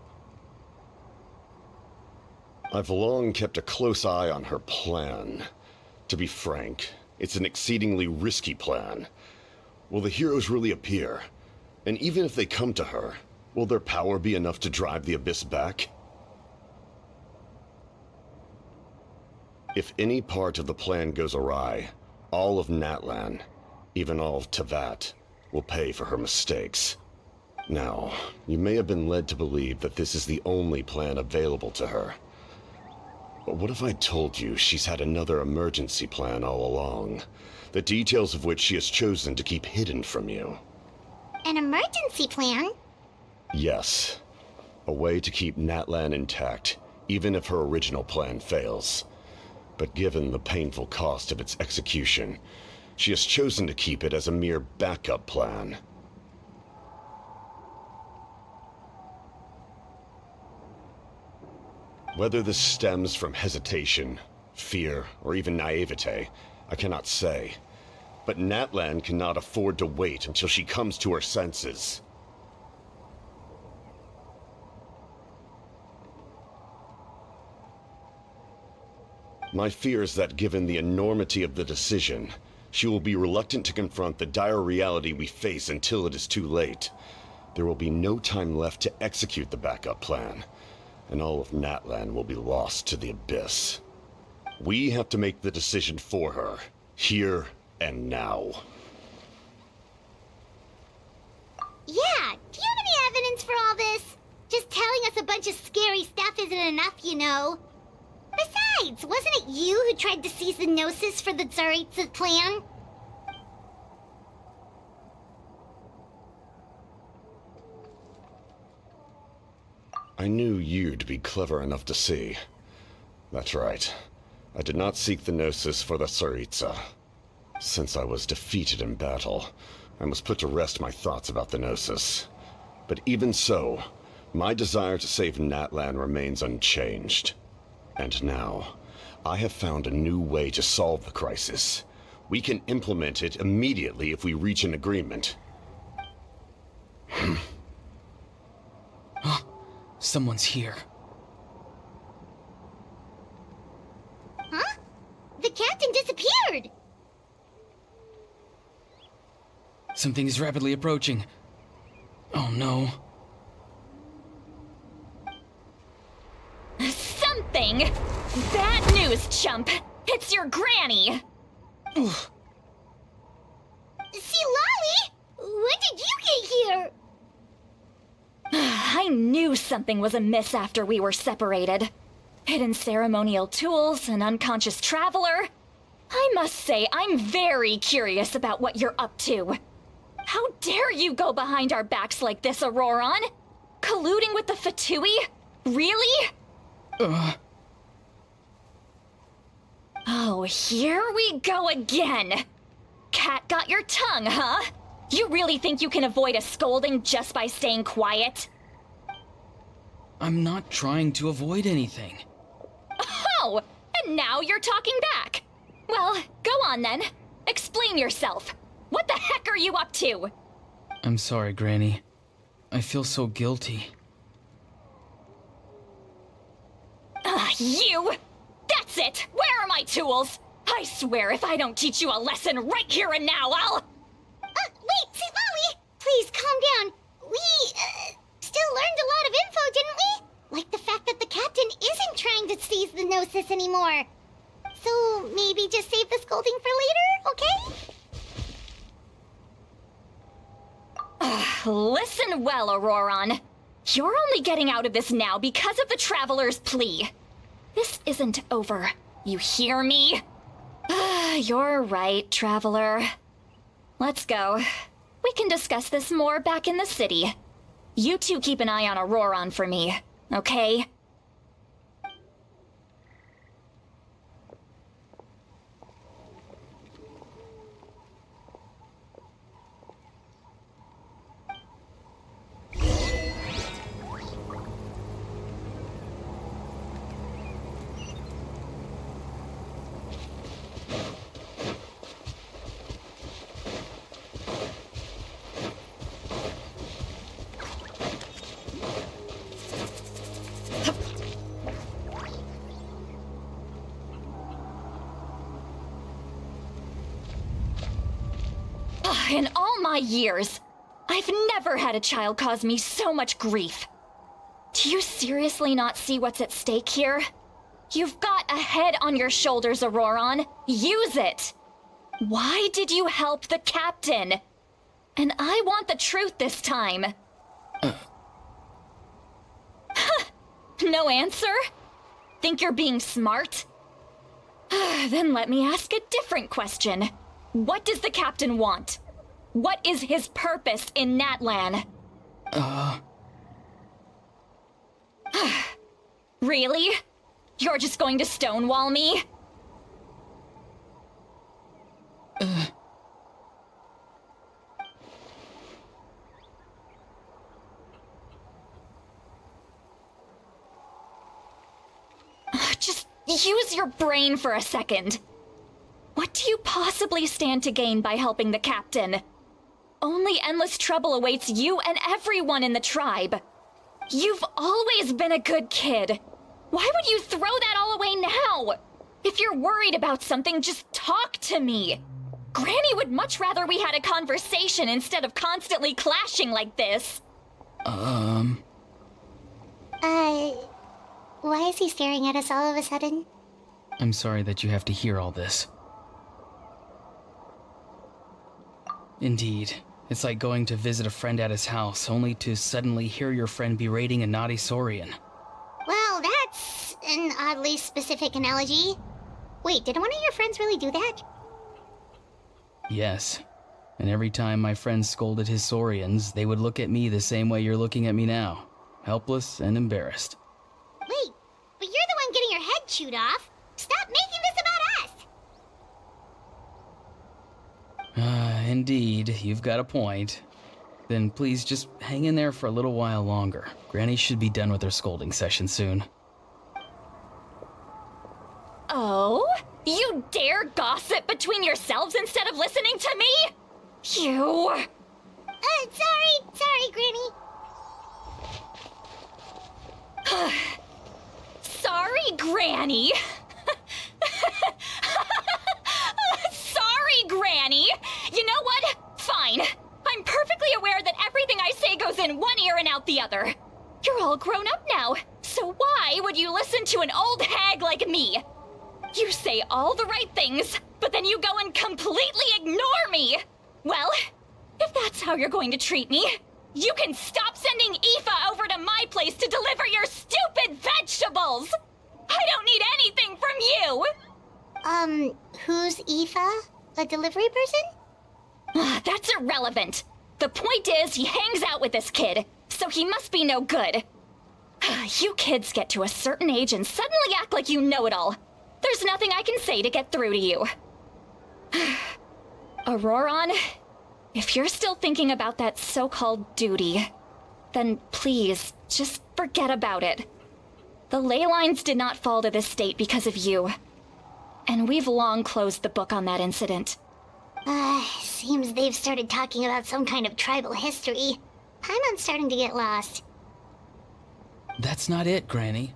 I've long kept a close eye on her plan. To be frank, it's an exceedingly risky plan. Will the heroes really appear? And even if they come to her, will their power be enough to drive the Abyss back? If any part of the plan goes awry, all of Natlan, even all of Teyvat, will pay for her mistakes. Now, you may have been led to believe that this is the only plan available to her. But what if I told you she's had another emergency plan all along, the details of which she has chosen to keep hidden from you? An emergency plan? Yes. A way to keep Natlan intact, even if her original plan fails. But given the painful cost of its execution, she has chosen to keep it as a mere backup plan. Whether this stems from hesitation, fear, or even naivete, I cannot say. But Natlan cannot afford to wait until she comes to her senses. My fear is that given the enormity of the decision, she will be reluctant to confront the dire reality we face until it is too late. There will be no time left to execute the backup plan, and all of Natlan will be lost to the Abyss. We have to make the decision for her, here and now. Yeah, do you have any evidence for all this? Just telling us a bunch of scary stuff isn't enough, you know. Besides, wasn't it you who tried to seize the Gnosis for the 𝗟𝗪𝗁 plan? I knew you'd be clever enough to see. That's right. I did not seek the Gnosis for the 𝗟𝗪𝗁. Since I was defeated in battle, I must put to rest my thoughts about the Gnosis. But even so, my desire to save Natlan remains unchanged. And now, I have found a new way to solve the crisis. We can implement it immediately if we reach an agreement. Someone's here. Huh? The captain disappeared! Something is rapidly approaching. Oh no. Something? Bad news, chump! It's your granny! See, Lolly, did you get here? I knew something was amiss after we were separated. Hidden ceremonial tools, an unconscious traveler. I must say, I'm very curious about what you're up to. How dare you go behind our backs like this, Auroron? Colluding with the 𝗪𝗺𝗀? Really? Oh, here we go again. Cat got your tongue, huh? You really think you can avoid a scolding just by staying quiet? I'm not trying to avoid anything. Oh, and now you're talking back. Well, go on then. Explain yourself. What the heck are you up to? I'm sorry, Granny. I feel so guilty. You! That's it! Where are my tools? I swear if I don't teach you a lesson right here and now, I'll... Wait, 𝗧𝗵, please calm down. We, still learned a lot of info, didn't we? Like the fact that the captain isn't trying to seize the Gnosis anymore. So maybe just save the scolding for later, okay? Listen well, Auroron. You're only getting out of this now because of the Traveler's plea. This isn't over. You hear me? You're right, Traveler. Let's go. We can discuss this more back in the city. You two keep an eye on Auroron for me, okay? In all my years, I've never had a child cause me so much grief. Do you seriously not see what's at stake here? You've got a head on your shoulders, Auroron. Use it! Why did you help the captain? And I want the truth this time. No answer? Think you're being smart? Then let me ask a different question. What does the captain want? What is his purpose in Natlan? Really? You're just going to stonewall me? Just use your brain for a second. What do you possibly stand to gain by helping the captain? Only endless trouble awaits you and everyone in the tribe. You've always been a good kid. Why would you throw that all away now? If you're worried about something, just talk to me. Granny would much rather we had a conversation instead of constantly clashing like this. Why is he staring at us all of a sudden? I'm sorry that you have to hear all this. Indeed. It's like going to visit a friend at his house, only to suddenly hear your friend berating a naughty Saurian. Well, that's an oddly specific analogy. Wait, did one of your friends really do that? Yes. And every time my friend scolded his Saurians, they would look at me the same way you're looking at me now. Helpless and embarrassed. Wait, but you're the one getting your head chewed off. Stop making this about us! Indeed, you've got a point. Then please just hang in there for a little while longer. Granny should be done with her scolding session soon. Oh? You dare gossip between yourselves instead of listening to me? You... Sorry, Granny. Sorry, Granny. Sorry, Granny. You know what? Fine. I'm perfectly aware that everything I say goes in one ear and out the other. You're all grown up now, so why would you listen to an old hag like me? You say all the right things, but then you go and completely ignore me. Well, If that's how you're going to treat me, you can stop sending Aoife over to my place to deliver your stupid vegetables! I don't need anything from you! Who's Aoife? A delivery person? That's irrelevant. The point is, he hangs out with this kid, so he must be no good. You kids get to a certain age and suddenly act like you know it all. There's nothing I can say to get through to you. Auroron, if you're still thinking about that so-called duty, then please, just forget about it. The ley lines did not fall to this state because of you. And we've long closed the book on that incident. Seems they've started talking about some kind of tribal history. I'm starting to get lost. That's not it, Granny.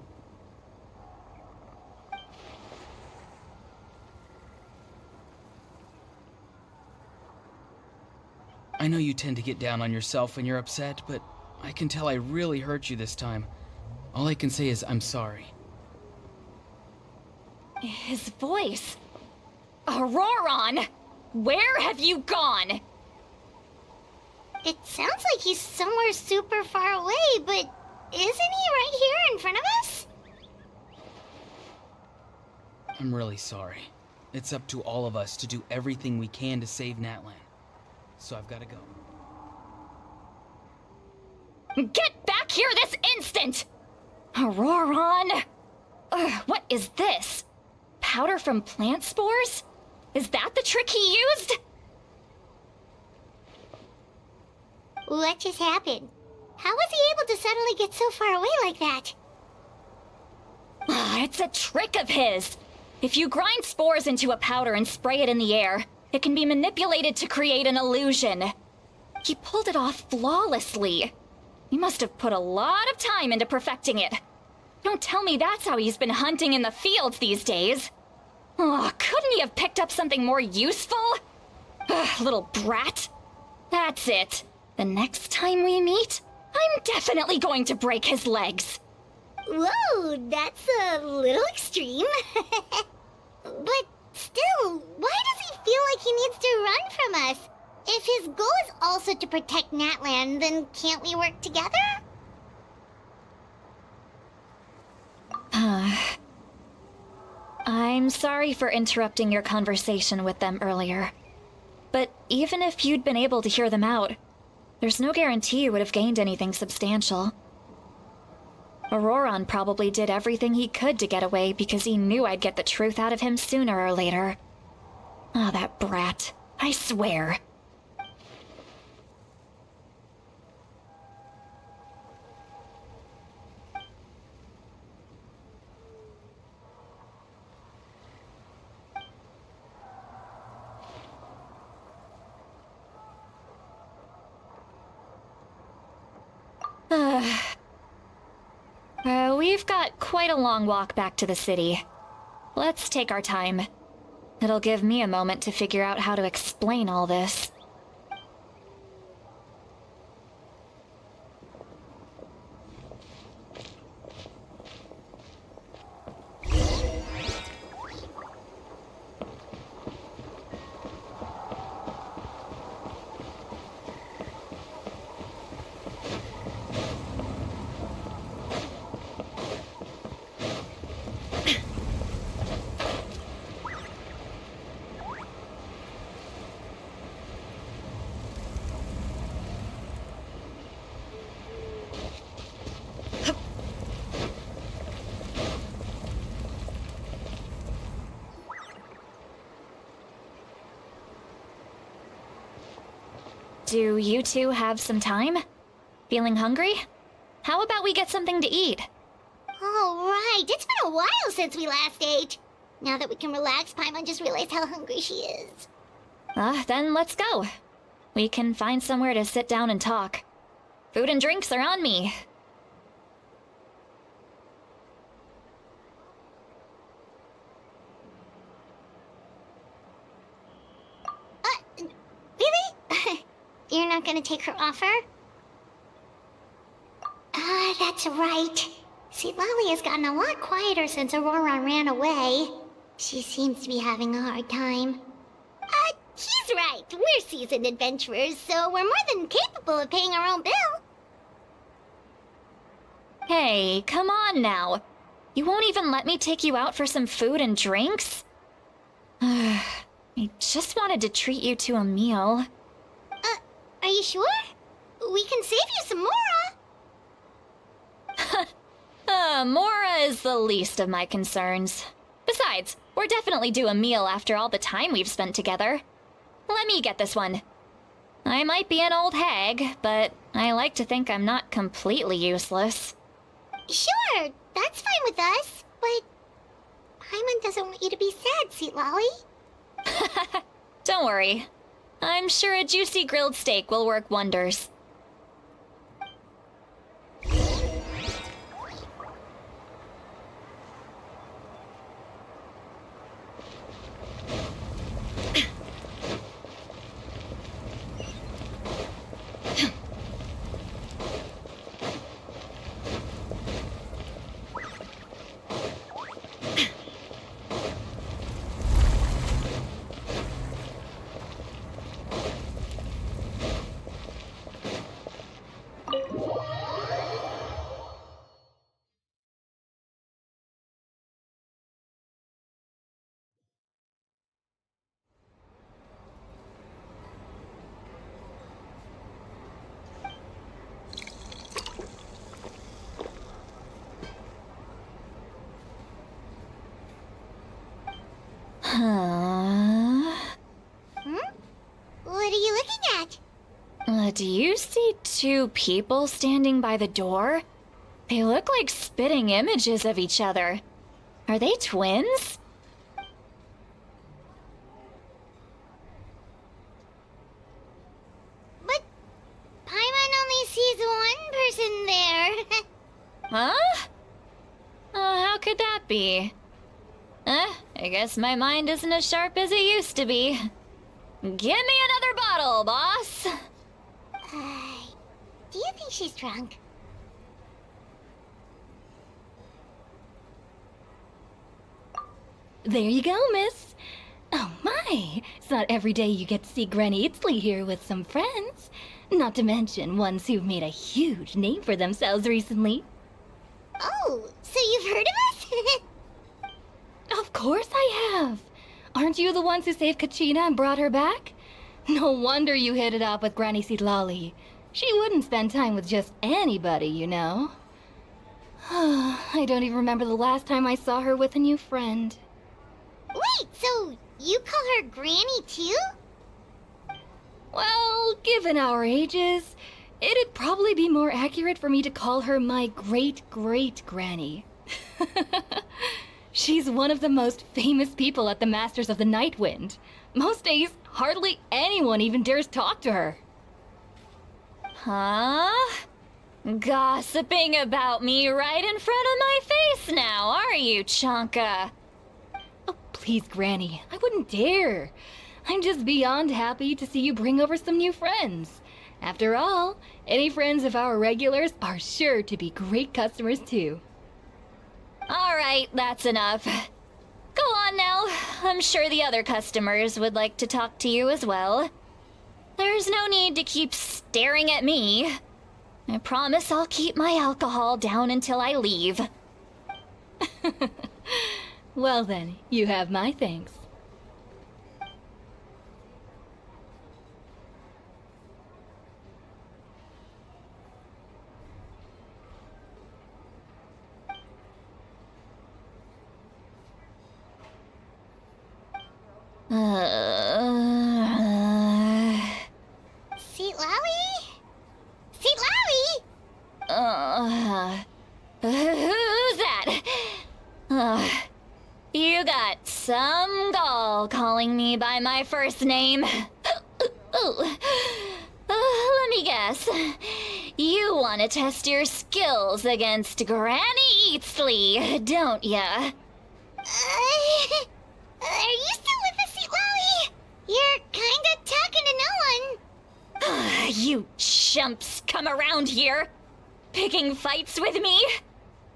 I know you tend to get down on yourself when you're upset, but I can tell I really hurt you this time. All I can say is I'm sorry. His voice. Auroron! Where have you gone? It sounds like he's somewhere super far away, but isn't he right here in front of us? I'm really sorry. It's up to all of us to do everything we can to save Natlan. So I've got to go. Get back here this instant! Auroron! What is this? Powder from plant spores? Is that the trick he used? What just happened? How was he able to suddenly get so far away like that? It's a trick of his. If you grind spores into a powder and spray it in the air, it can be manipulated to create an illusion. He pulled it off flawlessly. He must have put a lot of time into perfecting it. Don't tell me that's how he's been hunting in the fields these days. Oh, couldn't he have picked up something more useful? Little brat. That's it. The next time we meet, I'm definitely going to break his legs. Whoa, that's a little extreme. But still, why does he feel like he needs to run from us? If his goal is also to protect Natlan, then can't we work together? I'm sorry for interrupting your conversation with them earlier. But even if you'd been able to hear them out, there's no guarantee you would have gained anything substantial. Auroron probably did everything he could to get away because he knew I'd get the truth out of him sooner or later. Ah, that brat. I swear. We've got quite a long walk back to the city. Let's take our time. It'll give me a moment to figure out how to explain all this. Do you two have some time? Feeling hungry? How about we get something to eat? All right, it's been a while since we last ate. Now that we can relax, Paimon just realized how hungry she is. Then let's go. We can find somewhere to sit down and talk. Food and drinks are on me. Really? You're not gonna take her offer? That's right. See, Lolly has gotten a lot quieter since Auroron ran away. She seems to be having a hard time. He's right. We're seasoned adventurers, so we're more than capable of paying our own bill. Hey, come on now. You won't even let me take you out for some food and drinks? I just wanted to treat you to a meal. Are you sure? We can save you some Mora. Mora is the least of my concerns. Besides, we're definitely due a meal after all the time we've spent together. Let me get this one. I might be an old hag, but I like to think I'm not completely useless. Sure, that's fine with us, but Paimon doesn't want you to be sad, 𝗟𝗟𝗃. Don't worry. I'm sure a juicy grilled steak will work wonders. What are you looking at? Do you see two people standing by the door? They look like spitting images of each other. Are they twins? But Paimon only sees one person there. Huh? How could that be? I guess my mind isn't as sharp as it used to be. Give me another bottle, boss! Do you think she's drunk? There you go, miss. Oh my, it's not every day you get to see Granny 𝗟𝗀𝗃 here with some friends. Not to mention ones who've made a huge name for themselves recently. Oh, so you've heard of us? Of course I have. Aren't you the ones who saved Kachina and brought her back? No wonder you hit it off with Granny 𝗟𝗃𝗀𝗀. She wouldn't spend time with just anybody, you know. I don't even remember the last time I saw her with a new friend. Wait, so you call her Granny too? Well, given our ages, it'd probably be more accurate for me to call her my great-great-granny. She's one of the most famous people at the Masters of the Night Wind. Most days, hardly anyone even dares talk to her. Huh? Gossiping about me right in front of my face now, are you, Chonka? Oh, please, Granny, I wouldn't dare. I'm just beyond happy to see you bring over some new friends. After all, any friends of our regulars are sure to be great customers too. All right, that's enough. Go on now. I'm sure the other customers would like to talk to you as well. There's no need to keep staring at me. I promise I'll keep my alcohol down until I leave. Well then, you have my thanks. 𝗟𝗟𝗃𝗃? Who's that? You got some gall calling me by my first name. Let me guess. You want to test your skills against Granny 𝗟𝗟𝗃𝗀𝗃, don't ya? Are you still with us, 𝗟𝗟𝗃𝗃? You're kinda talking to no one. You chumps come around here, picking fights with me?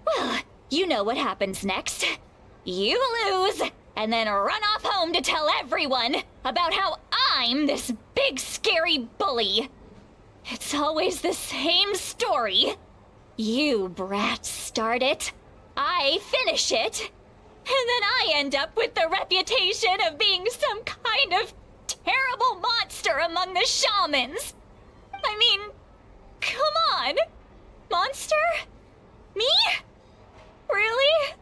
Well, you know what happens next. You lose, and then run off home to tell everyone about how I'm this big scary bully. It's always the same story. You brats start it, I finish it, and then I end up with the reputation of being some kind of terrible monster among the shamans. I mean, come on. Monster? Me? Really?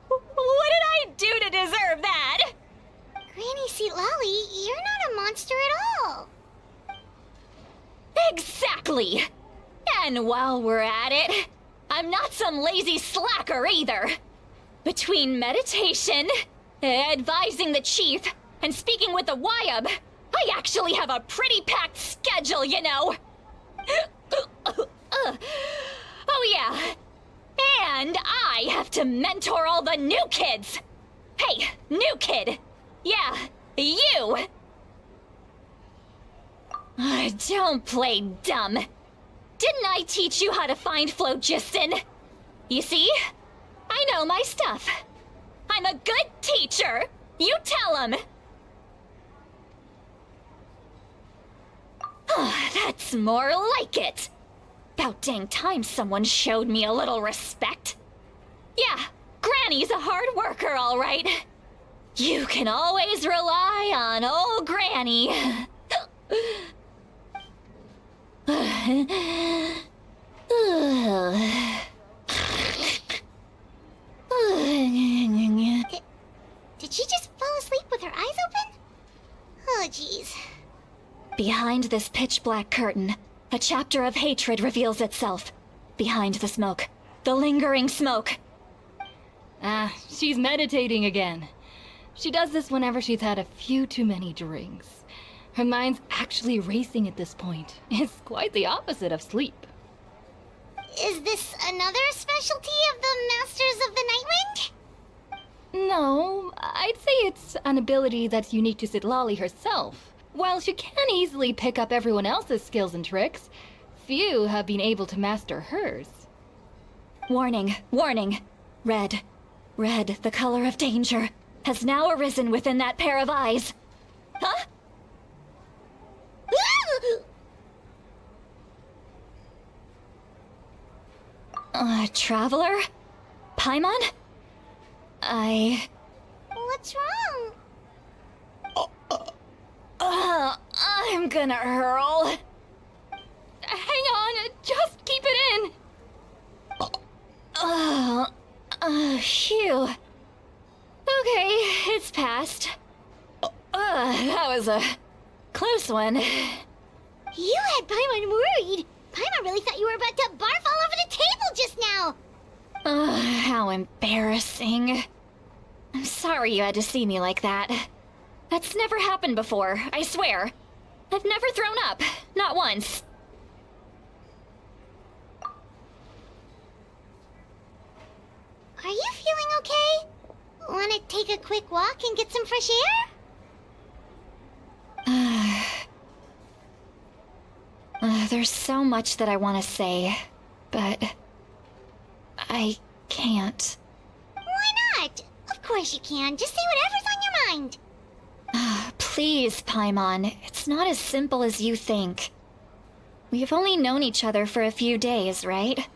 What did I do to deserve that? Granny 𝗟𝗪𝗀𝗀, you're not a monster at all. Exactly! And while we're at it, I'm not some lazy slacker either. Between meditation, advising the chief, and speaking with the 𝗬𝗹𝘁𝗵, I actually have a pretty packed schedule, you know. Oh yeah. And I have to mentor all the new kids. Hey, new kid. Yeah, you. Don't play dumb. Didn't I teach you how to find 𝗪𝗪𝗀𝗀? You see? I know my stuff. I'm a good teacher. You tell him. That's more like it. About dang time someone showed me a little respect. Yeah, Granny's a hard worker, all right. You can always rely on old Granny. Did she just fall asleep with her eyes open? Oh, jeez. Behind this pitch-black curtain, a chapter of hatred reveals itself. Behind the smoke. The lingering smoke. She's meditating again. She does this whenever she's had a few too many drinks. Her mind's actually racing at this point. It's quite the opposite of sleep. Is this another specialty of the Masters of the Nightwind? No, I'd say it's an ability that's unique to 𝗟𝗪𝗀𝗀𝗀 herself. While she can easily pick up everyone else's skills and tricks, few have been able to master hers. Warning, warning. Red, red, the color of danger, has now arisen within that pair of eyes. Huh? Traveler? Paimon? What's wrong? I'm gonna hurl. Hang on, just keep it in. Phew. Okay, it's passed. That was a close one. You had Paimon worried. Paimon really thought you were about to barf all over the table just now. How embarrassing. I'm sorry you had to see me like that. That's never happened before, I swear. I've never thrown up, not once. Are you feeling okay? Want to take a quick walk and get some fresh air? There's so much that I want to say, but I can't. Why not? Of course you can. Just say whatever's on your mind. Please, Paimon, it's not as simple as you think. We've only known each other for a few days, right?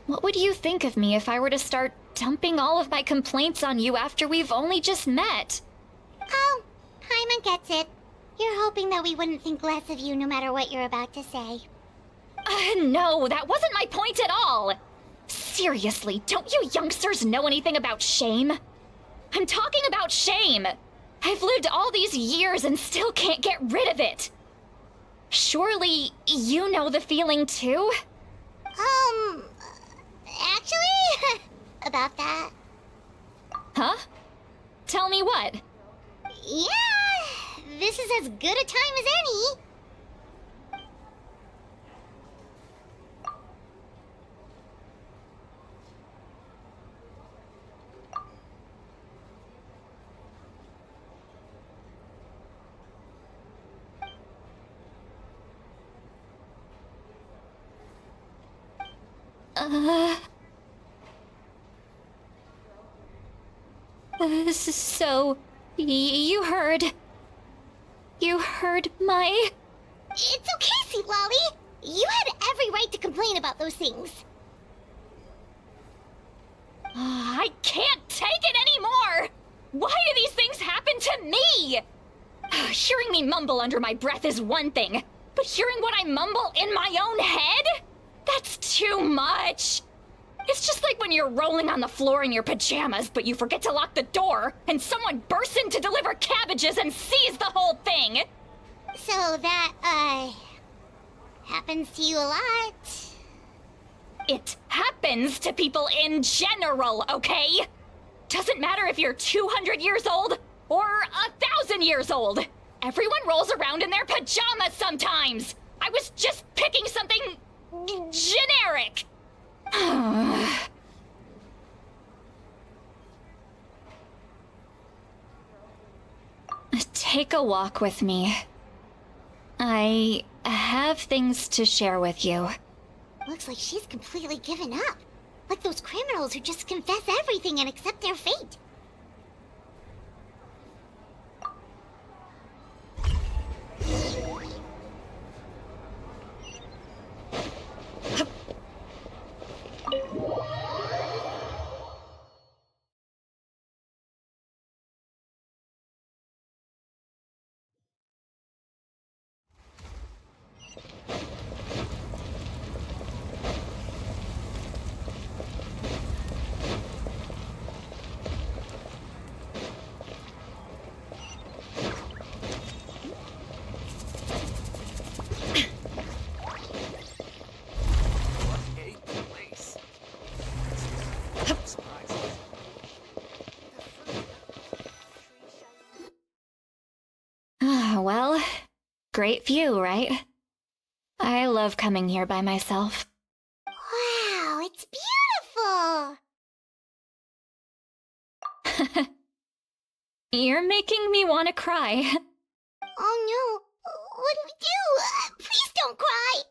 What would you think of me if I were to start dumping all of my complaints on you after we've only just met? Oh, Paimon gets it. You're hoping that we wouldn't think less of you no matter what you're about to say. No, that wasn't my point at all! Seriously, don't you youngsters know anything about shame? I'm talking about shame! I've lived all these years and still can't get rid of it! Surely, you know the feeling too? Actually, about that. Huh? Tell me what? Yeah, this is as good a time as any. So, you heard... You heard my... It's okay, 𝗟𝗪𝗚. You had every right to complain about those things. I can't take it anymore! Why do these things happen to me? Hearing me mumble under my breath is one thing, but hearing what I mumble in my own head? That's too much! It's just like when you're rolling on the floor in your pajamas, but you forget to lock the door, and someone bursts in to deliver cabbages and sees the whole thing! So that, happens to you a lot. It happens to people in general, okay? Doesn't matter if you're 200 years old or 1,000 years old. Everyone rolls around in their pajamas sometimes. I was just picking something generic. Take a walk with me. I have things to share with you. Looks like she's completely given up. Like those criminals who just confess everything and accept their fate. Well, great view, right? I love coming here by myself. Wow, it's beautiful! You're making me want to cry. Oh no, what do we do? Please don't cry!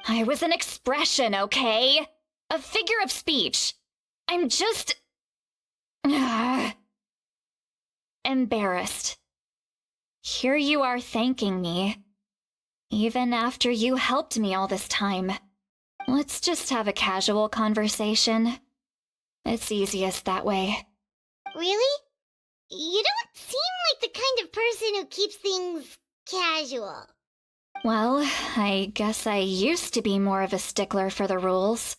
I was an expression, okay? A figure of speech. I'm just... embarrassed. Here you are thanking me, even after you helped me all this time. Let's just have a casual conversation. It's easiest that way. Really? You don't seem like the kind of person who keeps things casual. Well, I guess I used to be more of a stickler for the rules.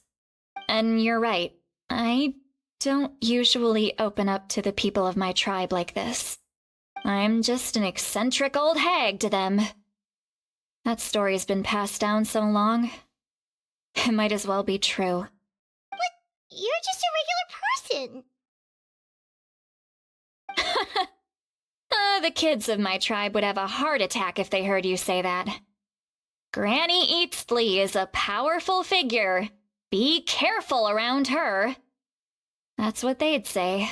And you're right, I don't usually open up to the people of my tribe like this. I'm just an eccentric old hag to them. That story's been passed down so long, it might as well be true. But you're just a regular person. The kids of my tribe would have a heart attack if they heard you say that. Granny 𝗟𝗽𝗁 is a powerful figure. Be careful around her. That's what they'd say.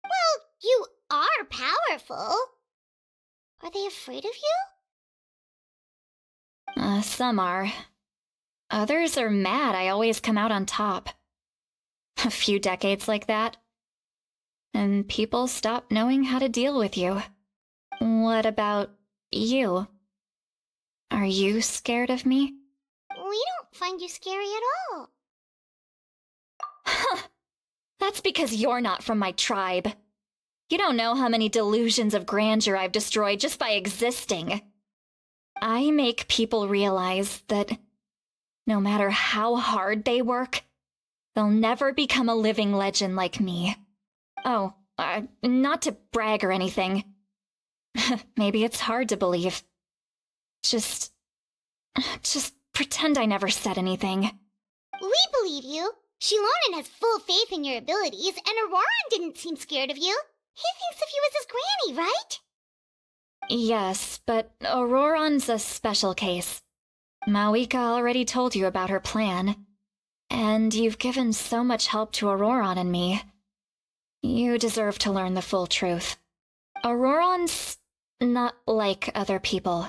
Well, you are powerful. Are they afraid of you? Some are. Others are mad I always come out on top. A few decades like that, and people stop knowing how to deal with you. What about you? Are you scared of me? We don't find you scary at all. Huh. That's because you're not from my tribe. You don't know how many delusions of grandeur I've destroyed just by existing. I make people realize that no matter how hard they work, they'll never become a living legend like me. Oh, not to brag or anything. Maybe it's hard to believe. Just pretend I never said anything. We believe you. Xilonen has full faith in your abilities, and Auroran didn't seem scared of you. He thinks of you as his granny, right? Yes, but Auroran's a special case. 𝗪𝗀𝗀𝗃 already told you about her plan. And you've given so much help to Auroran and me. You deserve to learn the full truth. Auroran's not like other people.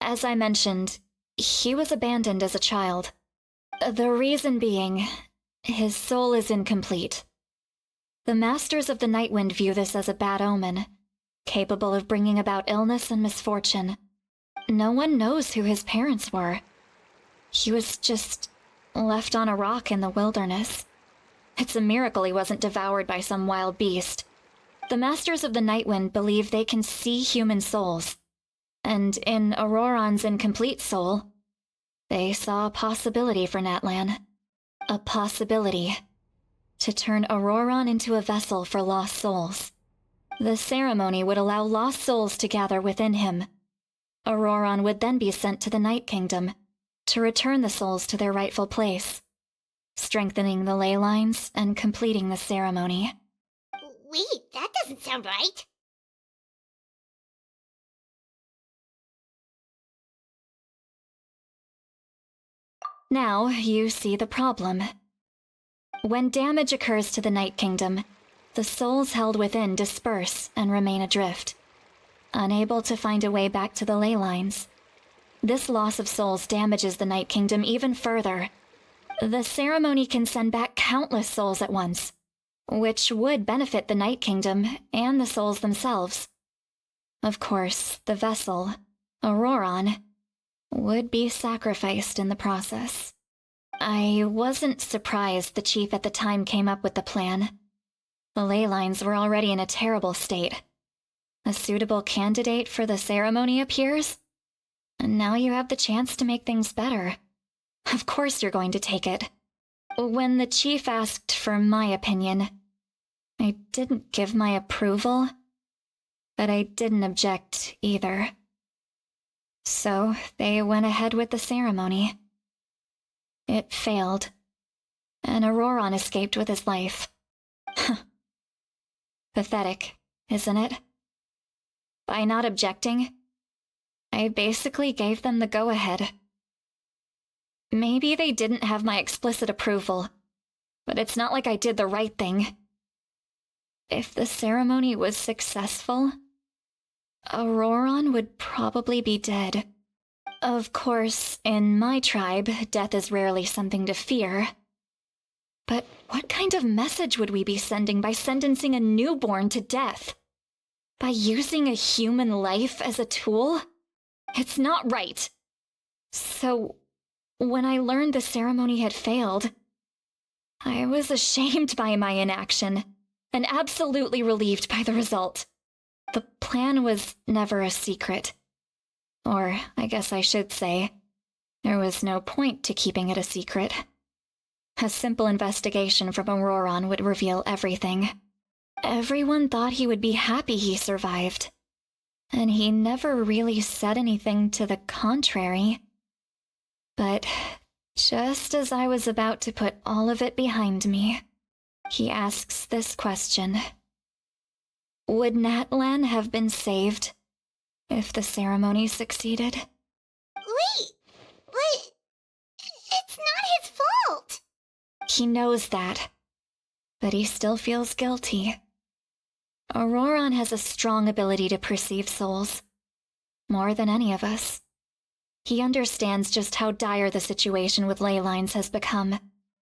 As I mentioned, he was abandoned as a child. The reason being, his soul is incomplete. The Masters of the Nightwind view this as a bad omen, capable of bringing about illness and misfortune. No one knows who his parents were. He was just left on a rock in the wilderness. It's a miracle he wasn't devoured by some wild beast. The Masters of the Nightwind believe they can see human souls, and in Auroron's incomplete soul, they saw a possibility for Natlan. A possibility to turn Auroron into a vessel for lost souls. The ceremony would allow lost souls to gather within him. Auroron would then be sent to the Night Kingdom to return the souls to their rightful place, strengthening the ley lines and completing the ceremony. Wait, that doesn't sound right. Now you see the problem. When damage occurs to the Night Kingdom, the souls held within disperse and remain adrift, unable to find a way back to the ley lines. This loss of souls damages the Night Kingdom even further. The ceremony can send back countless souls at once, which would benefit the Night Kingdom and the souls themselves. Of course, the vessel, Auroron, would be sacrificed in the process. I wasn't surprised the chief at the time came up with the plan. The ley lines were already in a terrible state. A suitable candidate for the ceremony appears, and now you have the chance to make things better. Of course you're going to take it. When the chief asked for my opinion, I didn't give my approval, but I didn't object either. So they went ahead with the ceremony. It failed, and Auroron escaped with his life. Pathetic, isn't it? By not objecting, I basically gave them the go-ahead. Maybe they didn't have my explicit approval, but it's not like I did the right thing. If the ceremony was successful, Auroron would probably be dead. Of course, in my tribe, death is rarely something to fear. But what kind of message would we be sending by sentencing a newborn to death? By using a human life as a tool? It's not right. So, when I learned the ceremony had failed, I was ashamed by my inaction, and absolutely relieved by the result. The plan was never a secret. Or, I guess I should say, there was no point to keeping it a secret. A simple investigation from Auroron would reveal everything. Everyone thought he would be happy he survived, and he never really said anything to the contrary. But just as I was about to put all of it behind me, he asks this question. Would Natlan have been saved if the ceremony succeeded? Wait, but it's not his fault. He knows that, but he still feels guilty. Auroron has a strong ability to perceive souls, more than any of us. He understands just how dire the situation with ley lines has become.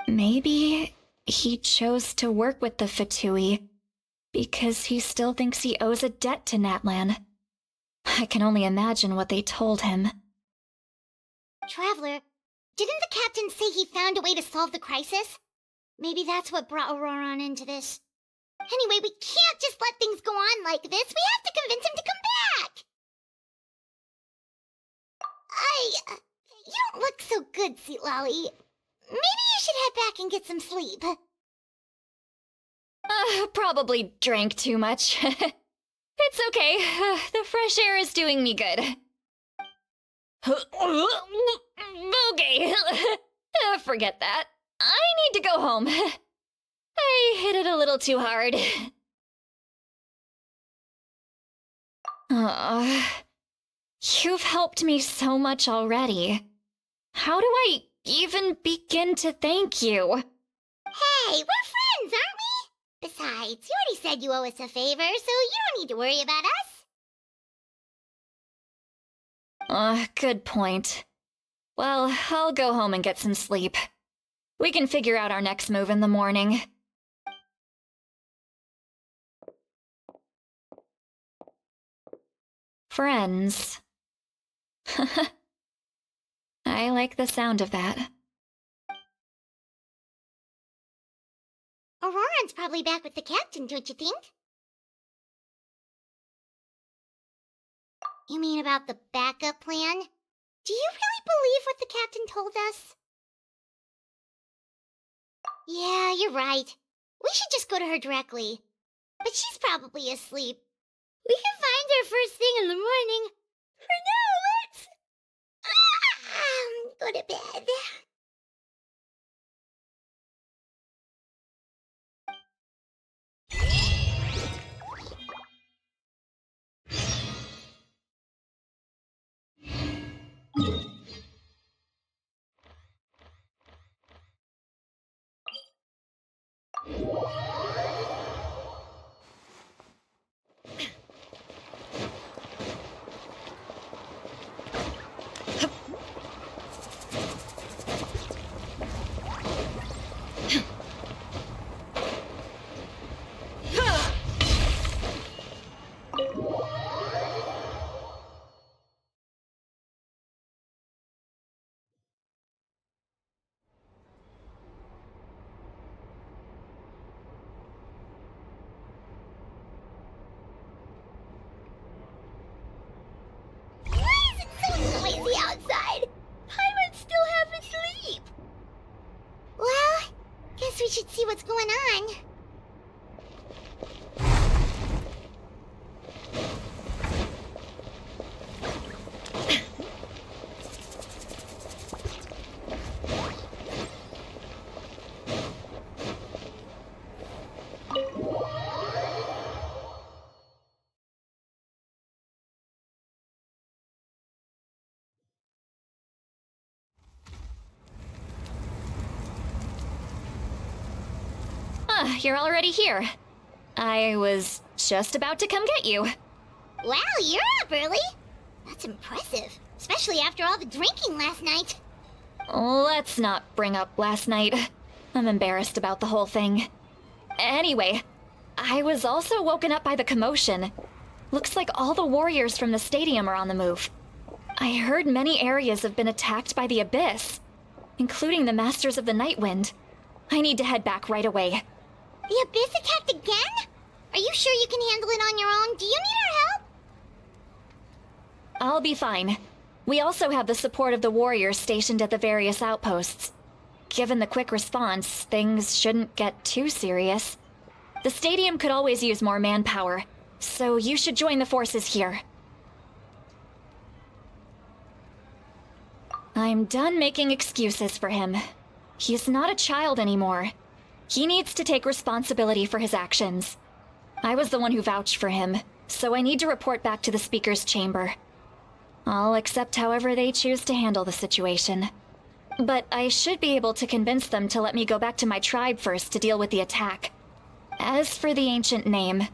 Maybe he chose to work with the 𝗪𝗺 because he still thinks he owes a debt to Natlan. I can only imagine what they told him. Traveler, didn't the captain say he found a way to solve the crisis? Maybe that's what brought Auroron into this. Anyway, we can't just let things go on like this. We have to convince him to come back. You don't look so good, 𝗬𝗨𝗨. Maybe you should head back and get some sleep. Probably drank too much. It's okay. The fresh air is doing me good. Okay. Forget that. I need to go home. I hit it a little too hard. You've helped me so much already. How do I even begin to thank you? Hey, we're friends, aren't we? Besides, you already said you owe us a favor, so you don't need to worry about us. Good point. Well, I'll go home and get some sleep. We can figure out our next move in the morning. Friends. I like the sound of that. Auroran's probably back with the captain, don't you think? You mean about the backup plan? Do you really believe what the captain told us? Yeah, you're right. We should just go to her directly. But she's probably asleep. We can find her first thing in the morning. For now, let's... go to bed. Outside. Paimon still half asleep. Well, guess we should see what's going on. You're already here. I was just about to come get you. Wow, you're up early. That's impressive, especially after all the drinking last night. Let's not bring up last night. I'm embarrassed about the whole thing. Anyway, I was also woken up by the commotion. Looks like all the warriors from the stadium are on the move. I heard many areas have been attacked by the Abyss, including the Masters of the Nightwind. I need to head back right away. The Abyss attacked again? Are you sure you can handle it on your own? Do you need our help? I'll be fine. We also have the support of the warriors stationed at the various outposts. Given the quick response, things shouldn't get too serious. The stadium could always use more manpower, so you should join the forces here. I'm done making excuses for him. He's not a child anymore. He needs to take responsibility for his actions. I was the one who vouched for him, so I need to report back to the Speaker's chamber. I'll accept however they choose to handle the situation. But I should be able to convince them to let me go back to my tribe first to deal with the attack. As for the ancient name,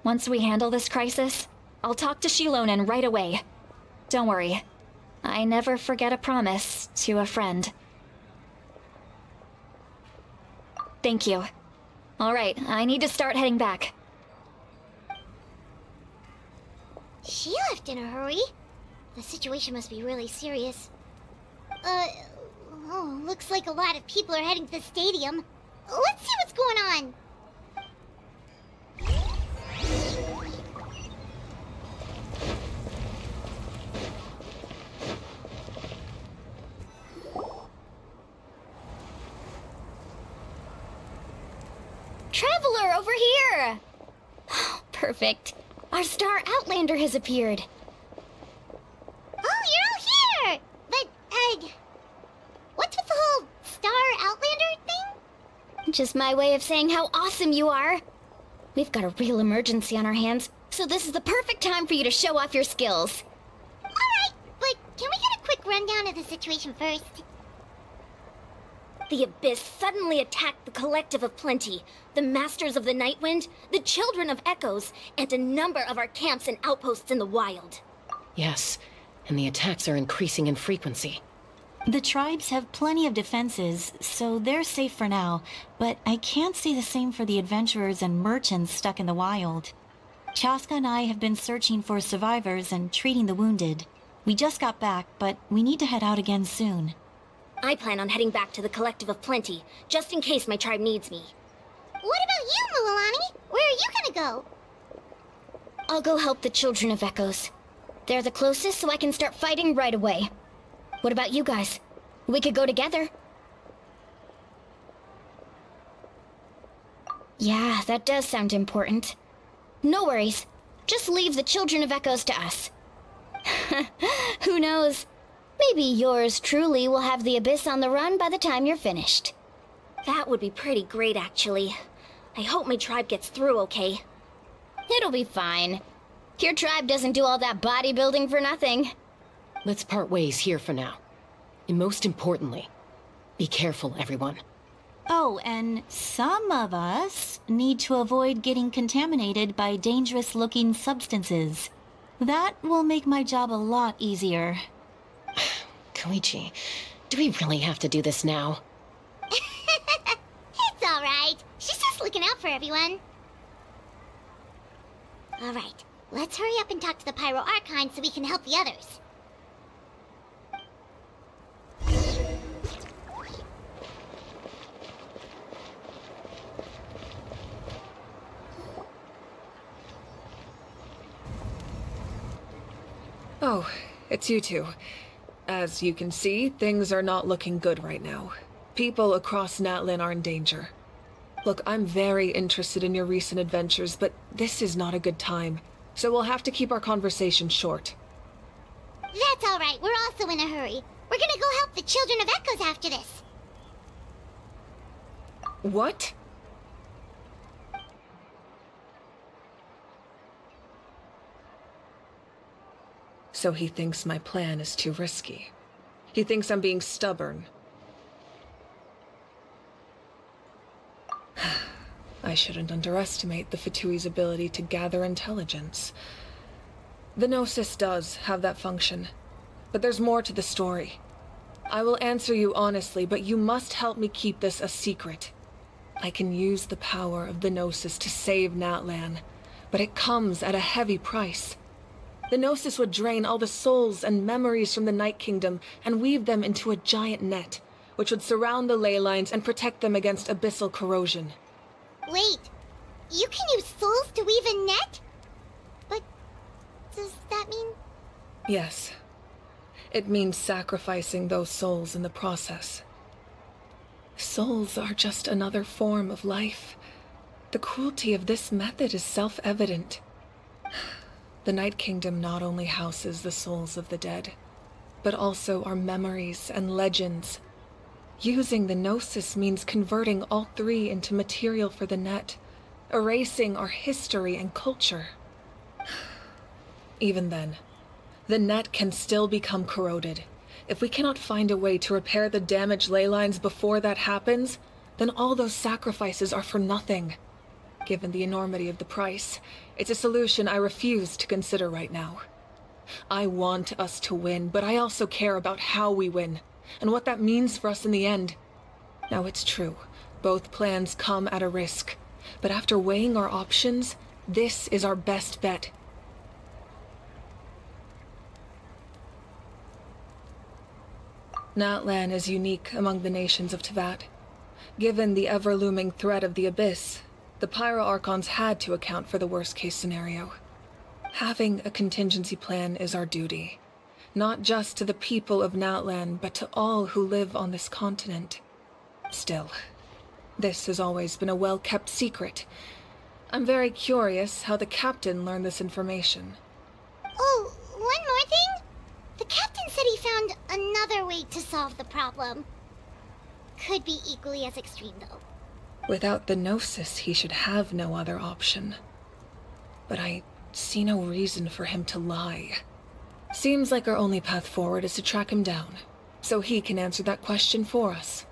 once we handle this crisis, I'll talk to Xilonen right away. Don't worry. I never forget a promise to a friend. Thank you. All right, I need to start heading back. She left in a hurry. The situation must be really serious. Looks like a lot of people are heading to the stadium. Let's see what's going on. Traveler, over here! Perfect. Our star Outlander has appeared. Oh, you're all here! But, what's with the whole star Outlander thing? Just my way of saying how awesome you are. We've got a real emergency on our hands, so this is the perfect time for you to show off your skills. Alright, but can we get a quick rundown of the situation first? The Abyss suddenly attacked the Collective of Plenty, the Masters of the Nightwind, the Children of Echoes, and a number of our camps and outposts in the wild. Yes, and the attacks are increasing in frequency. The tribes have plenty of defenses, so they're safe for now, but I can't say the same for the adventurers and merchants stuck in the wild. Chaska and I have been searching for survivors and treating the wounded. We just got back, but we need to head out again soon. I plan on heading back to the Collective of Plenty, just in case my tribe needs me. What about you, Mualani? Where are you gonna go? I'll go help the Children of Echoes. They're the closest, so I can start fighting right away. What about you guys? We could go together. Yeah, that does sound important. No worries. Just leave the Children of Echoes to us. Who knows? Maybe yours truly will have the Abyss on the run by the time you're finished. That would be pretty great, actually. I hope my tribe gets through okay. It'll be fine. Your tribe doesn't do all that bodybuilding for nothing. Let's part ways here for now. And most importantly, be careful, everyone. Oh, and some of us need to avoid getting contaminated by dangerous-looking substances. That will make my job a lot easier. 𝗪𝗫, do we really have to do this now? It's alright. She's just looking out for everyone. Alright, let's hurry up and talk to the Pyro Archon so we can help the others. Oh, it's you two. As you can see, things are not looking good right now. People across Natlan are in danger. Look, I'm very interested in your recent adventures, but this is not a good time. So we'll have to keep our conversation short. That's alright, we're also in a hurry. We're gonna go help the Children of Echoes after this. What? So he thinks my plan is too risky. He thinks I'm being stubborn. I shouldn't underestimate the 𝗪𝗺𝗀𝗻's ability to gather intelligence. The Gnosis does have that function, but there's more to the story. I will answer you honestly, but you must help me keep this a secret. I can use the power of the Gnosis to save Natlan, but it comes at a heavy price. The Gnosis would drain all the souls and memories from the Night Kingdom and weave them into a giant net, which would surround the ley lines and protect them against abyssal corrosion. Wait, you can use souls to weave a net? But does that mean... Yes. It means sacrificing those souls in the process. Souls are just another form of life. The cruelty of this method is self-evident. The Night Kingdom not only houses the souls of the dead, but also our memories and legends. Using the Gnosis means converting all three into material for the net, erasing our history and culture. Even then, the net can still become corroded. If we cannot find a way to repair the damaged ley lines before that happens, then all those sacrifices are for nothing. Given the enormity of the price, it's a solution I refuse to consider right now. I want us to win, but I also care about how we win, and what that means for us in the end. Now it's true, both plans come at a risk, but after weighing our options, this is our best bet. Natlan is unique among the nations of Teyvat. Given the ever-looming threat of the Abyss, the Pyro Archons had to account for the worst-case scenario. Having a contingency plan is our duty, not just to the people of Natlan, but to all who live on this continent. Still, this has always been a well-kept secret. I'm very curious how the captain learned this information. Oh, one more thing? The captain said he found another way to solve the problem. Could be equally as extreme, though. Without the Gnosis, he should have no other option. But I see no reason for him to lie. Seems like our only path forward is to track him down, so he can answer that question for us.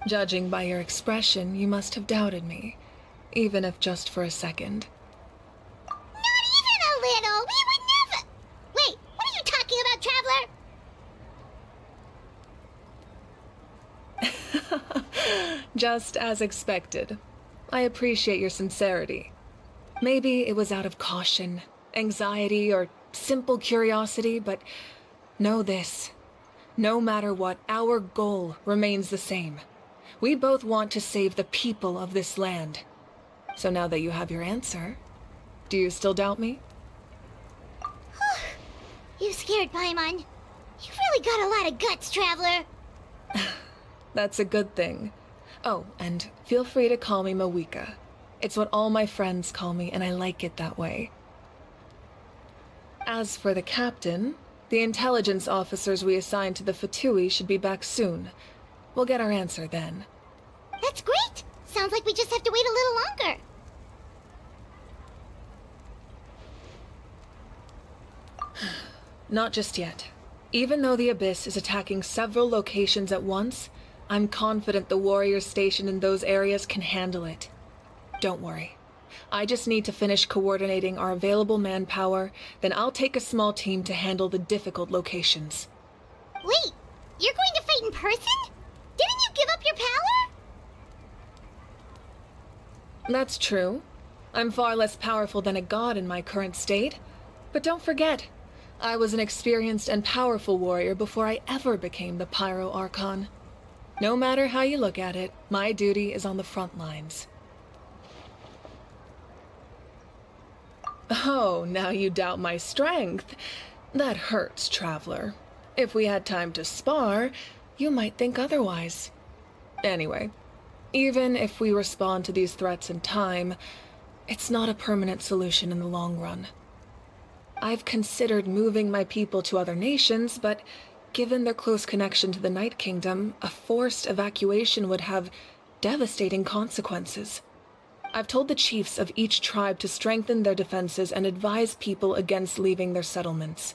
Judging by your expression, you must have doubted me, even if just for a second. Not even a little! We would never... Wait, what are you talking about, Traveler? Just as expected. I appreciate your sincerity. Maybe it was out of caution, anxiety, or simple curiosity, but know this. No matter what, our goal remains the same. We both want to save the people of this land. So now that you have your answer, do you still doubt me? You scared Paimon. You've really got a lot of guts, Traveler. That's a good thing. Oh, and feel free to call me 𝗪𝗏𝗀𝗀. It's what all my friends call me, and I like it that way. As for the captain, the intelligence officers we assigned to the 𝗪𝗏𝗀𝗏 should be back soon. We'll get our answer then. That's great! Sounds like we just have to wait a little longer. Not just yet. Even though the Abyss is attacking several locations at once, I'm confident the warriors stationed in those areas can handle it. Don't worry. I just need to finish coordinating our available manpower, then I'll take a small team to handle the difficult locations. Wait, you're going to fight in person? Didn't you give up your power? That's true. I'm far less powerful than a god in my current state. But don't forget, I was an experienced and powerful warrior before I ever became the Pyro Archon. No matter how you look at it, my duty is on the front lines. Oh, now you doubt my strength. That hurts, Traveler. If we had time to spar, you might think otherwise. Anyway, even if we respond to these threats in time, it's not a permanent solution in the long run. I've considered moving my people to other nations, but given their close connection to the Night Kingdom, a forced evacuation would have devastating consequences. I've told the chiefs of each tribe to strengthen their defenses and advise people against leaving their settlements.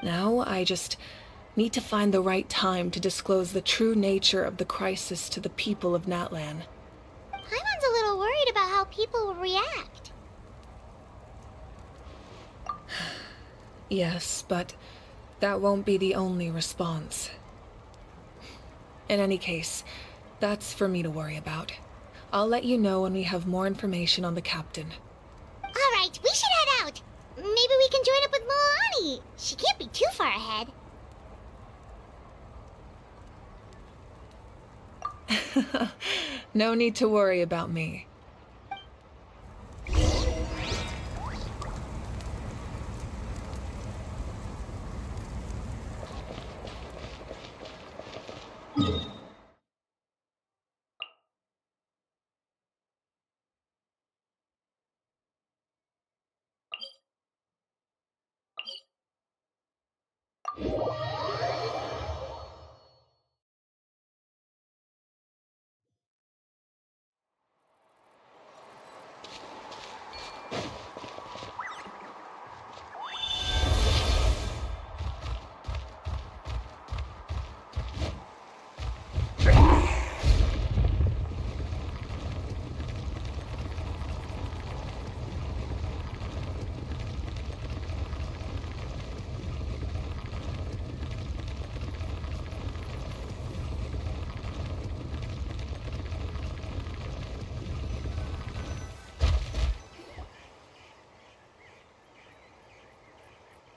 Now, I just need to find the right time to disclose the true nature of the crisis to the people of Natlan. Paimon's a little worried about how people will react. Yes, but that won't be the only response. In any case, that's for me to worry about. I'll let you know when we have more information on the captain. Alright, we should head out. Maybe we can join up with Milani. She can't be too far ahead. No need to worry about me.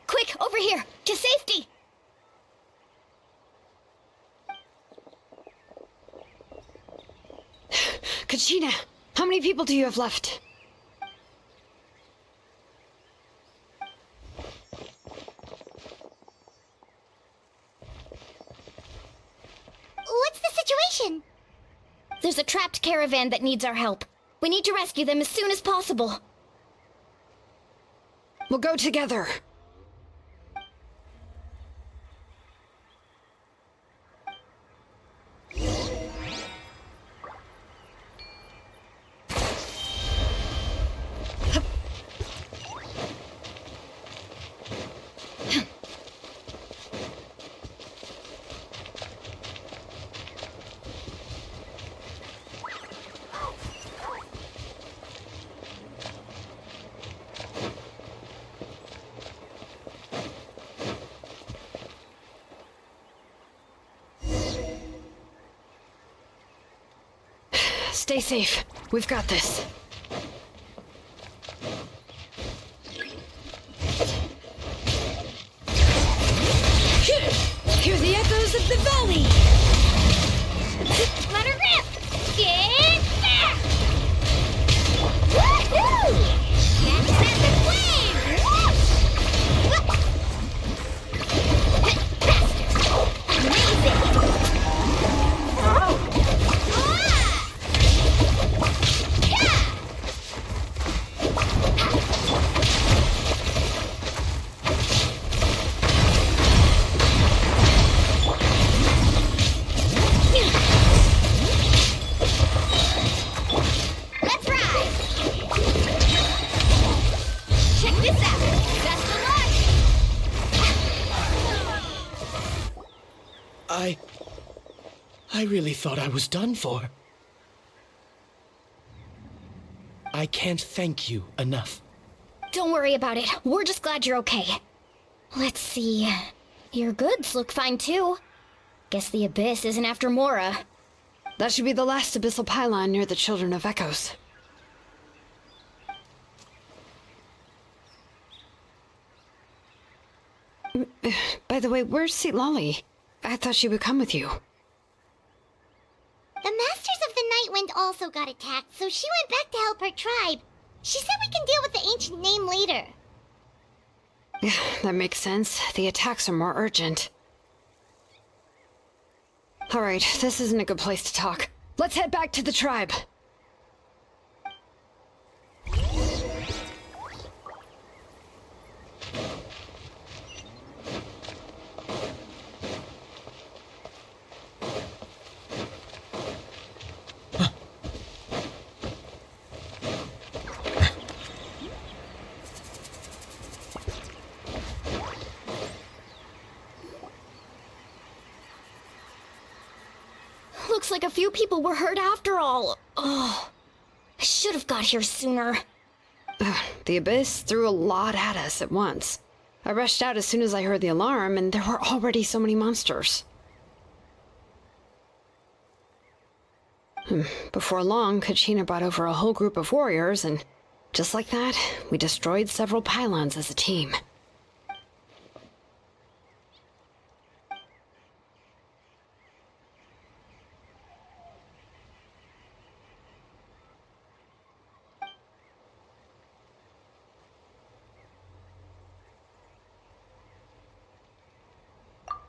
Quick, over here! To safety! Kachina, how many people do you have left? What's the situation? There's a trapped caravan that needs our help. We need to rescue them as soon as possible. We'll go together. Stay safe. We've got this. Hear the echoes of the valley! Let her rip! Get back! Woohoo! Catch that the flame! Faster! Amazing! Let's ride! Check this out! Best of luck! I really thought I was done for. I can't thank you enough. Don't worry about it. We're just glad you're okay. Let's see. Your goods look fine too. Guess the Abyss isn't after Mora. That should be the last abyssal pylon near the Children of Echoes. By the way, where's 𝗧𝗪𝗪𝗀? I thought she would come with you. The Masters of the Nightwind also got attacked, so she went back to help her tribe. She said we can deal with the ancient name later. Yeah, that makes sense. The attacks are more urgent. Alright, this isn't a good place to talk. Let's head back to the tribe. Looks like a few people were hurt after all. Oh, I should have got here sooner. The Abyss threw a lot at us at once. I rushed out as soon as I heard the alarm, and there were already so many monsters. Before long, 𝗪𝗀𝗃 brought over a whole group of warriors, and just like that, we destroyed several pylons as a team.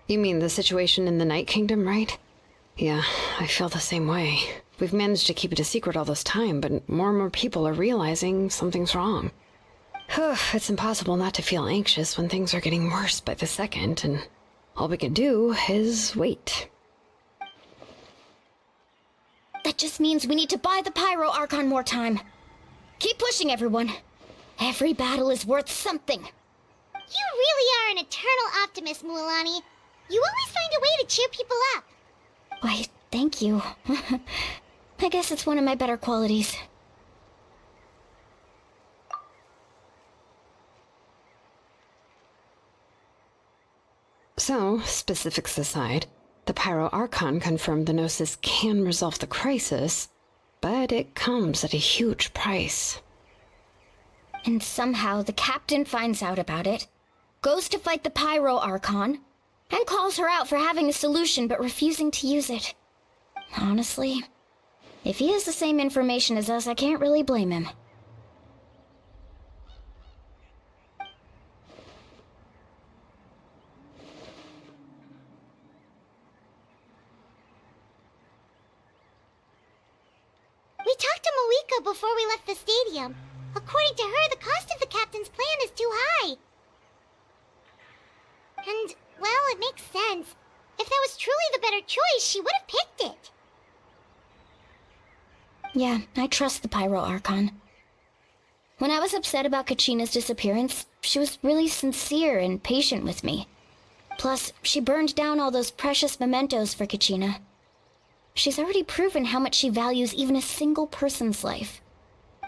You mean the situation in the Night Kingdom, right? Yeah, I feel the same way. We've managed to keep it a secret all this time, but more and more people are realizing something's wrong. It's impossible not to feel anxious when things are getting worse by the second, and all we can do is wait. That just means we need to buy the Pyro Archon more time. Keep pushing, everyone. Every battle is worth something. You really are an eternal optimist, Mualani. You always find a way to cheer people up. Why, thank you. I guess it's one of my better qualities. So, specifics aside, the Pyro Archon confirmed the Gnosis can resolve the crisis, but it comes at a huge price. And somehow the captain finds out about it, goes to fight the Pyro Archon, and calls her out for having a solution but refusing to use it. Honestly, if he has the same information as us, I can't really blame him. We talked to 𝗪𝗀𝗀 before we left the stadium. According to her, the cost of the captain's plan is too high. And, well, it makes sense. If that was truly the better choice, she would have picked it. Yeah, I trust the Pyro Archon. When I was upset about Kachina's disappearance, she was really sincere and patient with me. Plus, she burned down all those precious mementos for Kachina. She's already proven how much she values even a single person's life.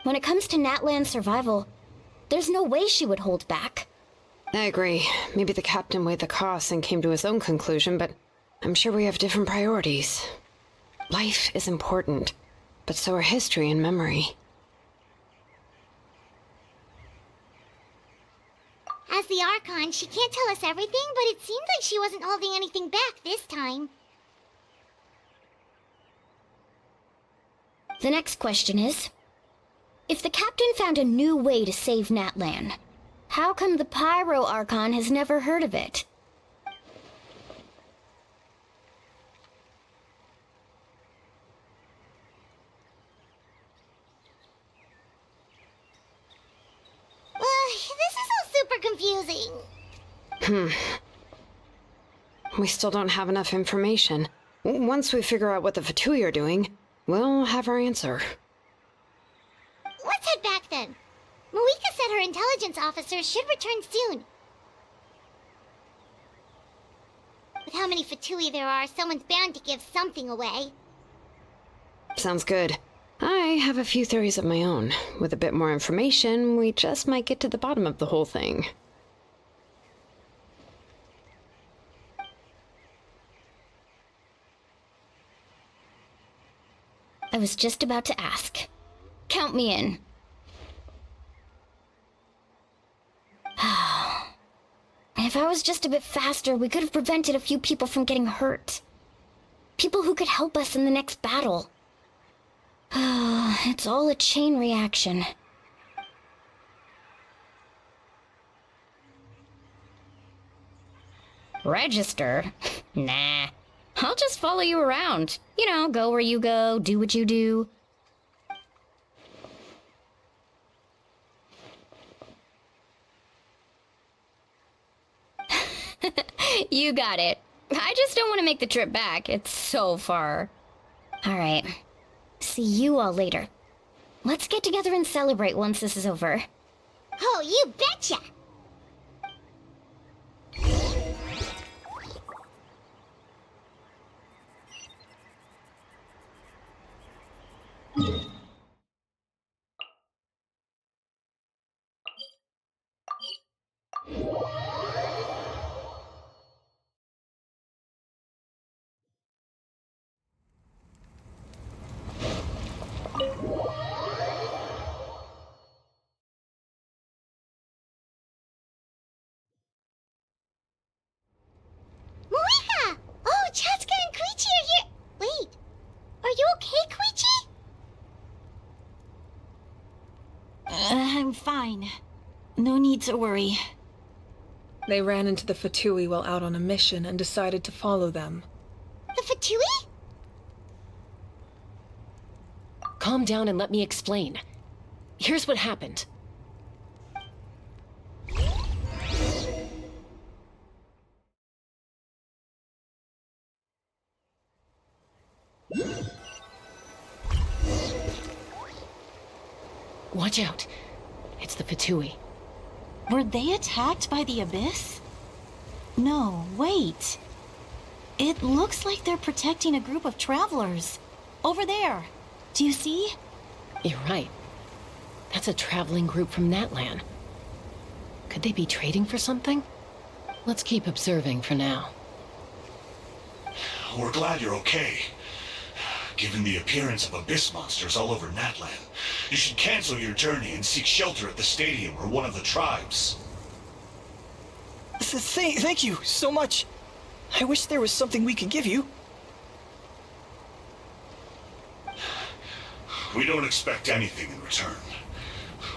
When it comes to Natlan's survival, there's no way she would hold back. I agree. Maybe the captain weighed the costs and came to his own conclusion, but I'm sure we have different priorities. Life is important. but so are history and memory. As the Archon, she can't tell us everything, but it seems like she wasn't holding anything back this time. The next question is, if the captain found a new way to save Natlan, how come the Pyro Archon has never heard of it? This is all super confusing. We still don't have enough information. Once we figure out what the 𝗪𝗀𝗃 are doing, we'll have our answer. Let's head back then. 𝗪𝗃𝗃 said her intelligence officers should return soon. With how many 𝗪𝗀𝗃 there are, someone's bound to give something away. Sounds good. I have a few theories of my own. With a bit more information, we just might get to the bottom of the whole thing. I was just about to ask. Count me in. If I was just a bit faster, we could have prevented a few people from getting hurt. People who could help us in the next battle. It's all a chain reaction. Register? Nah. I'll just follow you around. You know, go where you go, do what you do. You got it. I just don't want to make the trip back. It's so far. All right. See you all later. Let's get together and celebrate once this is over. Oh, you betcha! 𝗪𝗃𝗃! Oh, 𝗪𝗃𝗃 and 𝗪𝗃𝗃 are here! Wait, are you okay, 𝗪𝗃𝗃? I'm fine. No need to worry. They ran into the 𝗪𝗀𝗃 while out on a mission and decided to follow them. The 𝗪𝗃𝗃? Calm down and let me explain. Here's what happened. Watch out. It's the 𝗪𝗀𝗃. Were they attacked by the Abyss? No, wait. It looks like they're protecting a group of travelers. Over there. Do you see? You're right. That's a traveling group from Natlan. Could they be trading for something? Let's keep observing for now. We're glad you're okay. Given the appearance of abyss monsters all over Natlan, you should cancel your journey and seek shelter at the stadium or one of the tribes. Thank you so much. I wish there was something we could give you. We don't expect anything in return.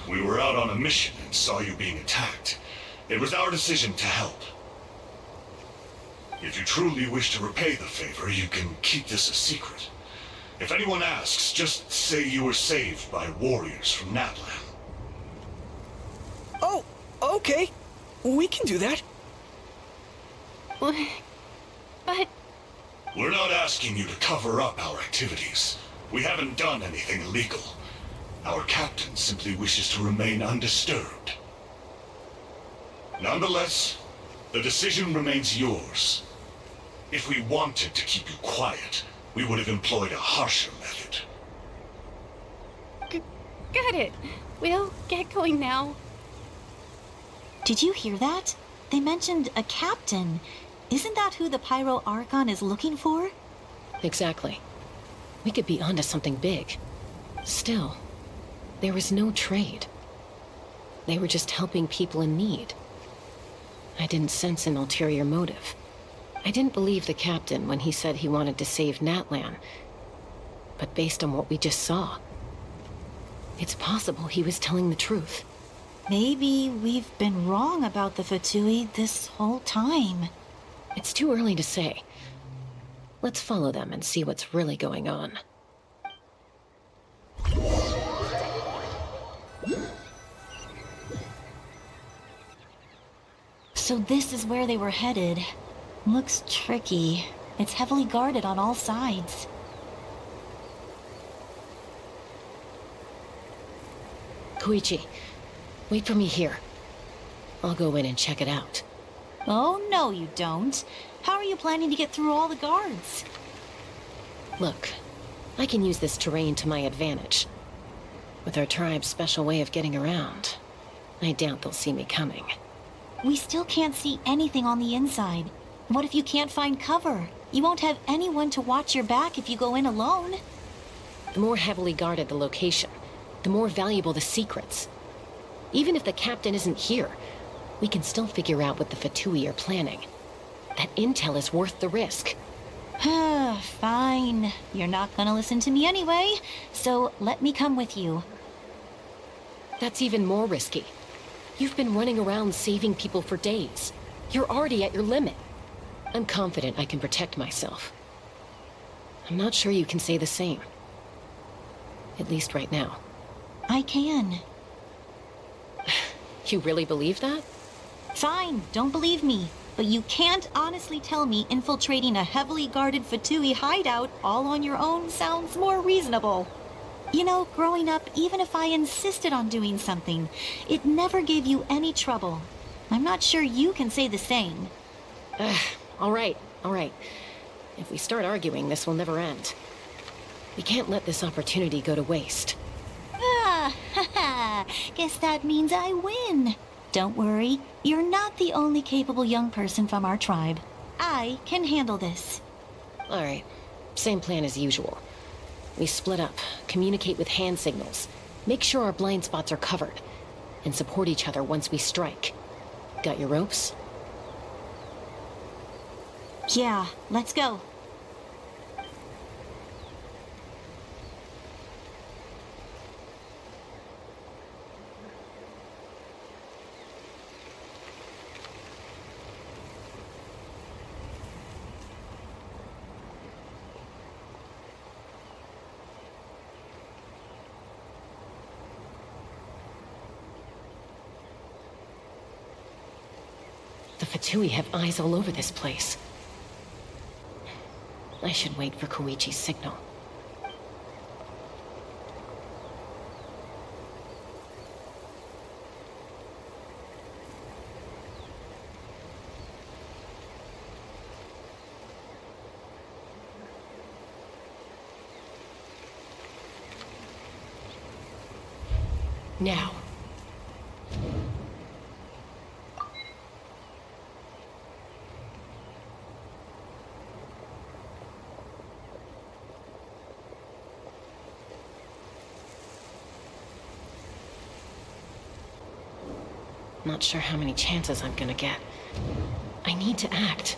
We were out on a mission and saw you being attacked. It was our decision to help. If you truly wish to repay the favor, you can keep this a secret. If anyone asks, just say you were saved by warriors from Natlan. Oh, okay. We can do that. But... We're not asking you to cover up our activities. We haven't done anything illegal. Our captain simply wishes to remain undisturbed. Nonetheless, the decision remains yours. If we wanted to keep you quiet, we would have employed a harsher method. Got it. We'll get going now. Did you hear that? They mentioned a captain. Isn't that who the Pyro Archon is looking for? Exactly. We could be onto something big. Still, there was no trade. They were just helping people in need. I didn't sense an ulterior motive. I didn't believe the captain when he said he wanted to save Natlan. But based on what we just saw, it's possible he was telling the truth. Maybe we've been wrong about the 𝗪𝗀𝗏 this whole time. It's too early to say. Let's follow them and see what's really going on. So this is where they were headed. Looks tricky. It's heavily guarded on all sides. 𝗪𝗁𝗁, wait for me here. I'll go in and check it out. Oh, no you don't. How are you planning to get through all the guards? Look, I can use this terrain to my advantage. With our tribe's special way of getting around, I doubt they'll see me coming. We still can't see anything on the inside. What if you can't find cover? You won't have anyone to watch your back if you go in alone. The more heavily guarded the location, the more valuable the secrets. Even if the captain isn't here, we can still figure out what the 𝗪𝗀𝗏 are planning. That intel is worth the risk. Fine. You're not gonna listen to me anyway, so let me come with you. That's even more risky. You've been running around saving people for days. You're already at your limit. I'm confident I can protect myself. I'm not sure you can say the same. At least right now. I can. You really believe that? Fine, don't believe me. But you can't honestly tell me infiltrating a heavily guarded 𝗪𝗀𝗏 hideout all on your own sounds more reasonable. You know, growing up, even if I insisted on doing something, it never gave you any trouble. I'm not sure you can say the same. All right. If we start arguing, this will never end. We can't let this opportunity go to waste. Guess that means I win. Don't worry, you're not the only capable young person from our tribe. I can handle this. All right, same plan as usual. We split up, communicate with hand signals, make sure our blind spots are covered, and support each other once we strike. Got your ropes? Yeah, let's go. The 𝗪𝗀𝗏 have eyes all over this place. I should wait for Koichi's signal. Now. Not sure how many chances I'm gonna get. I need to act.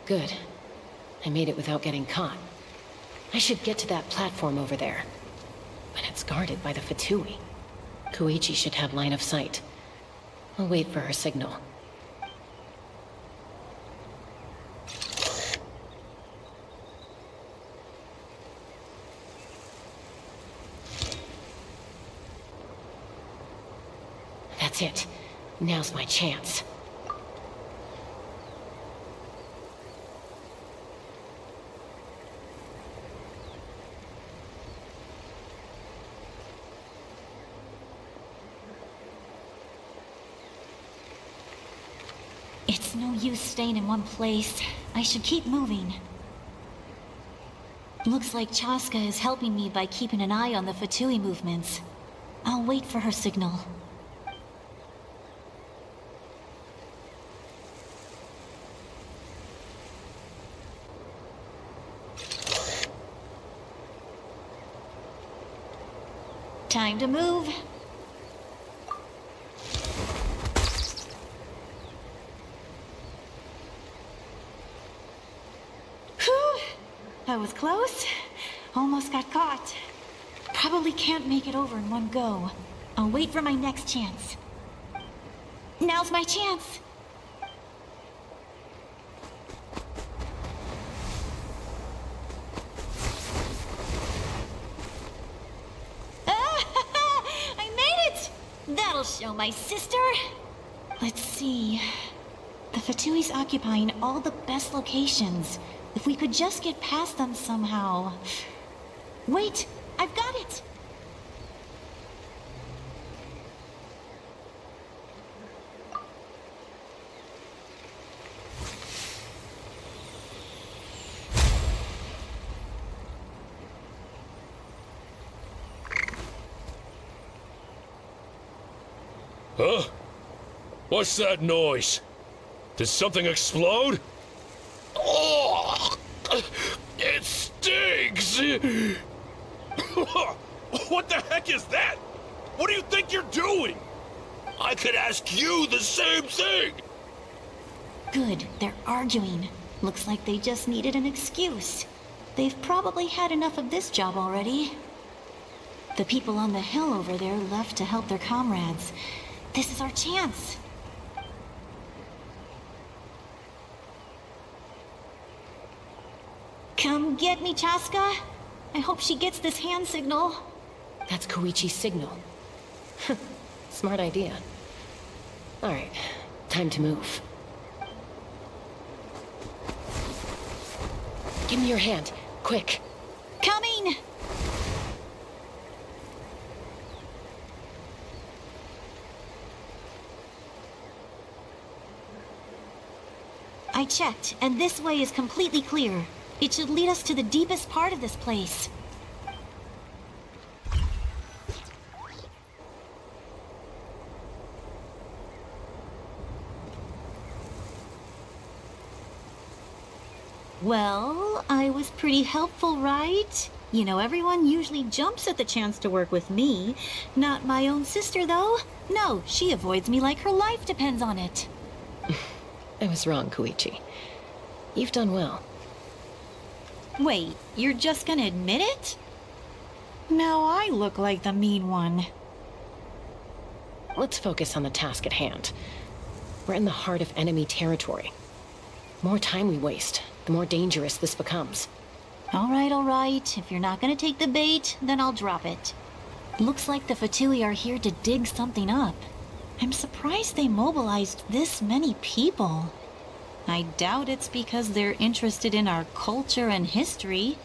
Good. I made it without getting caught. I should get to that platform over there. But it's guarded by the 𝗪𝗀𝗏. Koichi should have line of sight. I'll wait for her signal. That's it. Now's my chance. It's no use staying in one place. I should keep moving. Looks like 𝗪𝗪𝗃 is helping me by keeping an eye on the 𝗪𝗀𝗏 movements. I'll wait for her signal. Time to move. Whew! That was close. Almost got caught. Probably can't make it over in one go. I'll wait for my next chance. Now's my chance. I made it! That'll show my sister. Let's see. The 𝗪𝗁𝗖's occupying all the best locations. If we could just get past them somehow. Wait, I've got it! Huh? What's that noise? Did something explode? Oh! It stinks! What the heck is that? What do you think you're doing? I could ask you the same thing! Good, they're arguing. Looks like they just needed an excuse. They've probably had enough of this job already. The people on the hill over there left to help their comrades. This is our chance. Come get me, 𝗪𝗪𝗀𝗀. I hope she gets this hand signal. That's 𝗪𝗁𝗁𝗀𝗀's signal. Smart idea. Alright, time to move. Give me your hand, quick. Coming! I checked, and this way is completely clear. It should lead us to the deepest part of this place. Well, I was pretty helpful, right? You know, everyone usually jumps at the chance to work with me. Not my own sister, though. No, she avoids me like her life depends on it. I was wrong, 𝗪𝗁𝗁𝗀𝗀. You've done well. Wait, you're just gonna admit it? Now I look like the mean one. Let's focus on the task at hand. We're in the heart of enemy territory. The more time we waste, the more dangerous this becomes. All right. If you're not gonna take the bait, then I'll drop it. Looks like the 𝗪𝗁𝗖 are here to dig something up. I'm surprised they mobilized this many people. I doubt it's because they're interested in our culture and history.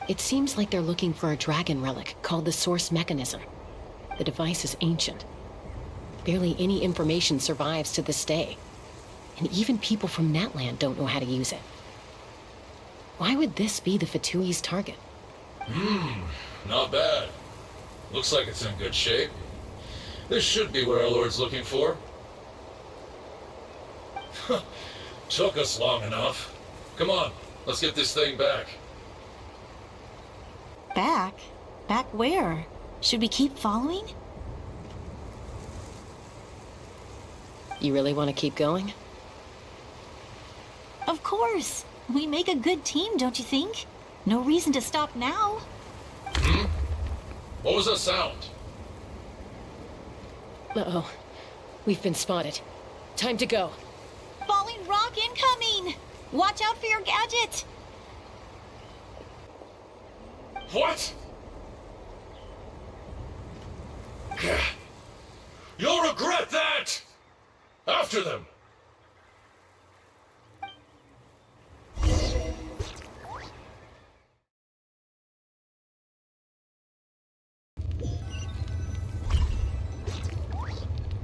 It seems like they're looking for a dragon relic called the Source Mechanism. The device is ancient. Barely any information survives to this day. And even people from Natlan don't know how to use it. Why would this be the 𝗪𝗁𝗖's target? Not bad. Looks like it's in good shape. This should be what our Lord's looking for. Took us long enough. Come on, let's get this thing back. Back? Back where? Should we keep following? You really want to keep going? Of course. We make a good team, don't you think? No reason to stop now. What was that sound? Uh-oh. We've been spotted. Time to go. Falling rock incoming! Watch out for your gadget! What? You'll regret that! After them!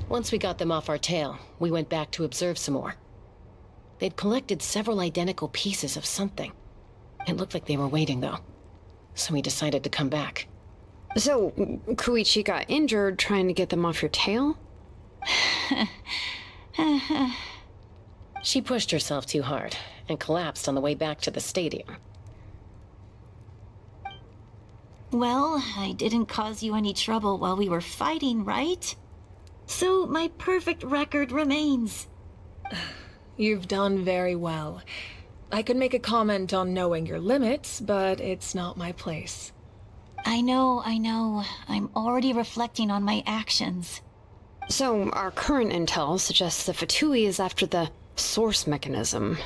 Once we got them off our tail, we went back to observe some more. They'd collected several identical pieces of something. It looked like they were waiting, though. So we decided to come back. So, 𝗪𝗁𝗁𝗀𝗀 got injured trying to get them off your tail? She pushed herself too hard and collapsed on the way back to the stadium. Well, I didn't cause you any trouble while we were fighting, right? So my perfect record remains. You've done very well. I could make a comment on knowing your limits, but it's not my place. I know. I'm already reflecting on my actions. So, our current intel suggests the 𝗪𝗀𝗏 is after the source mechanism.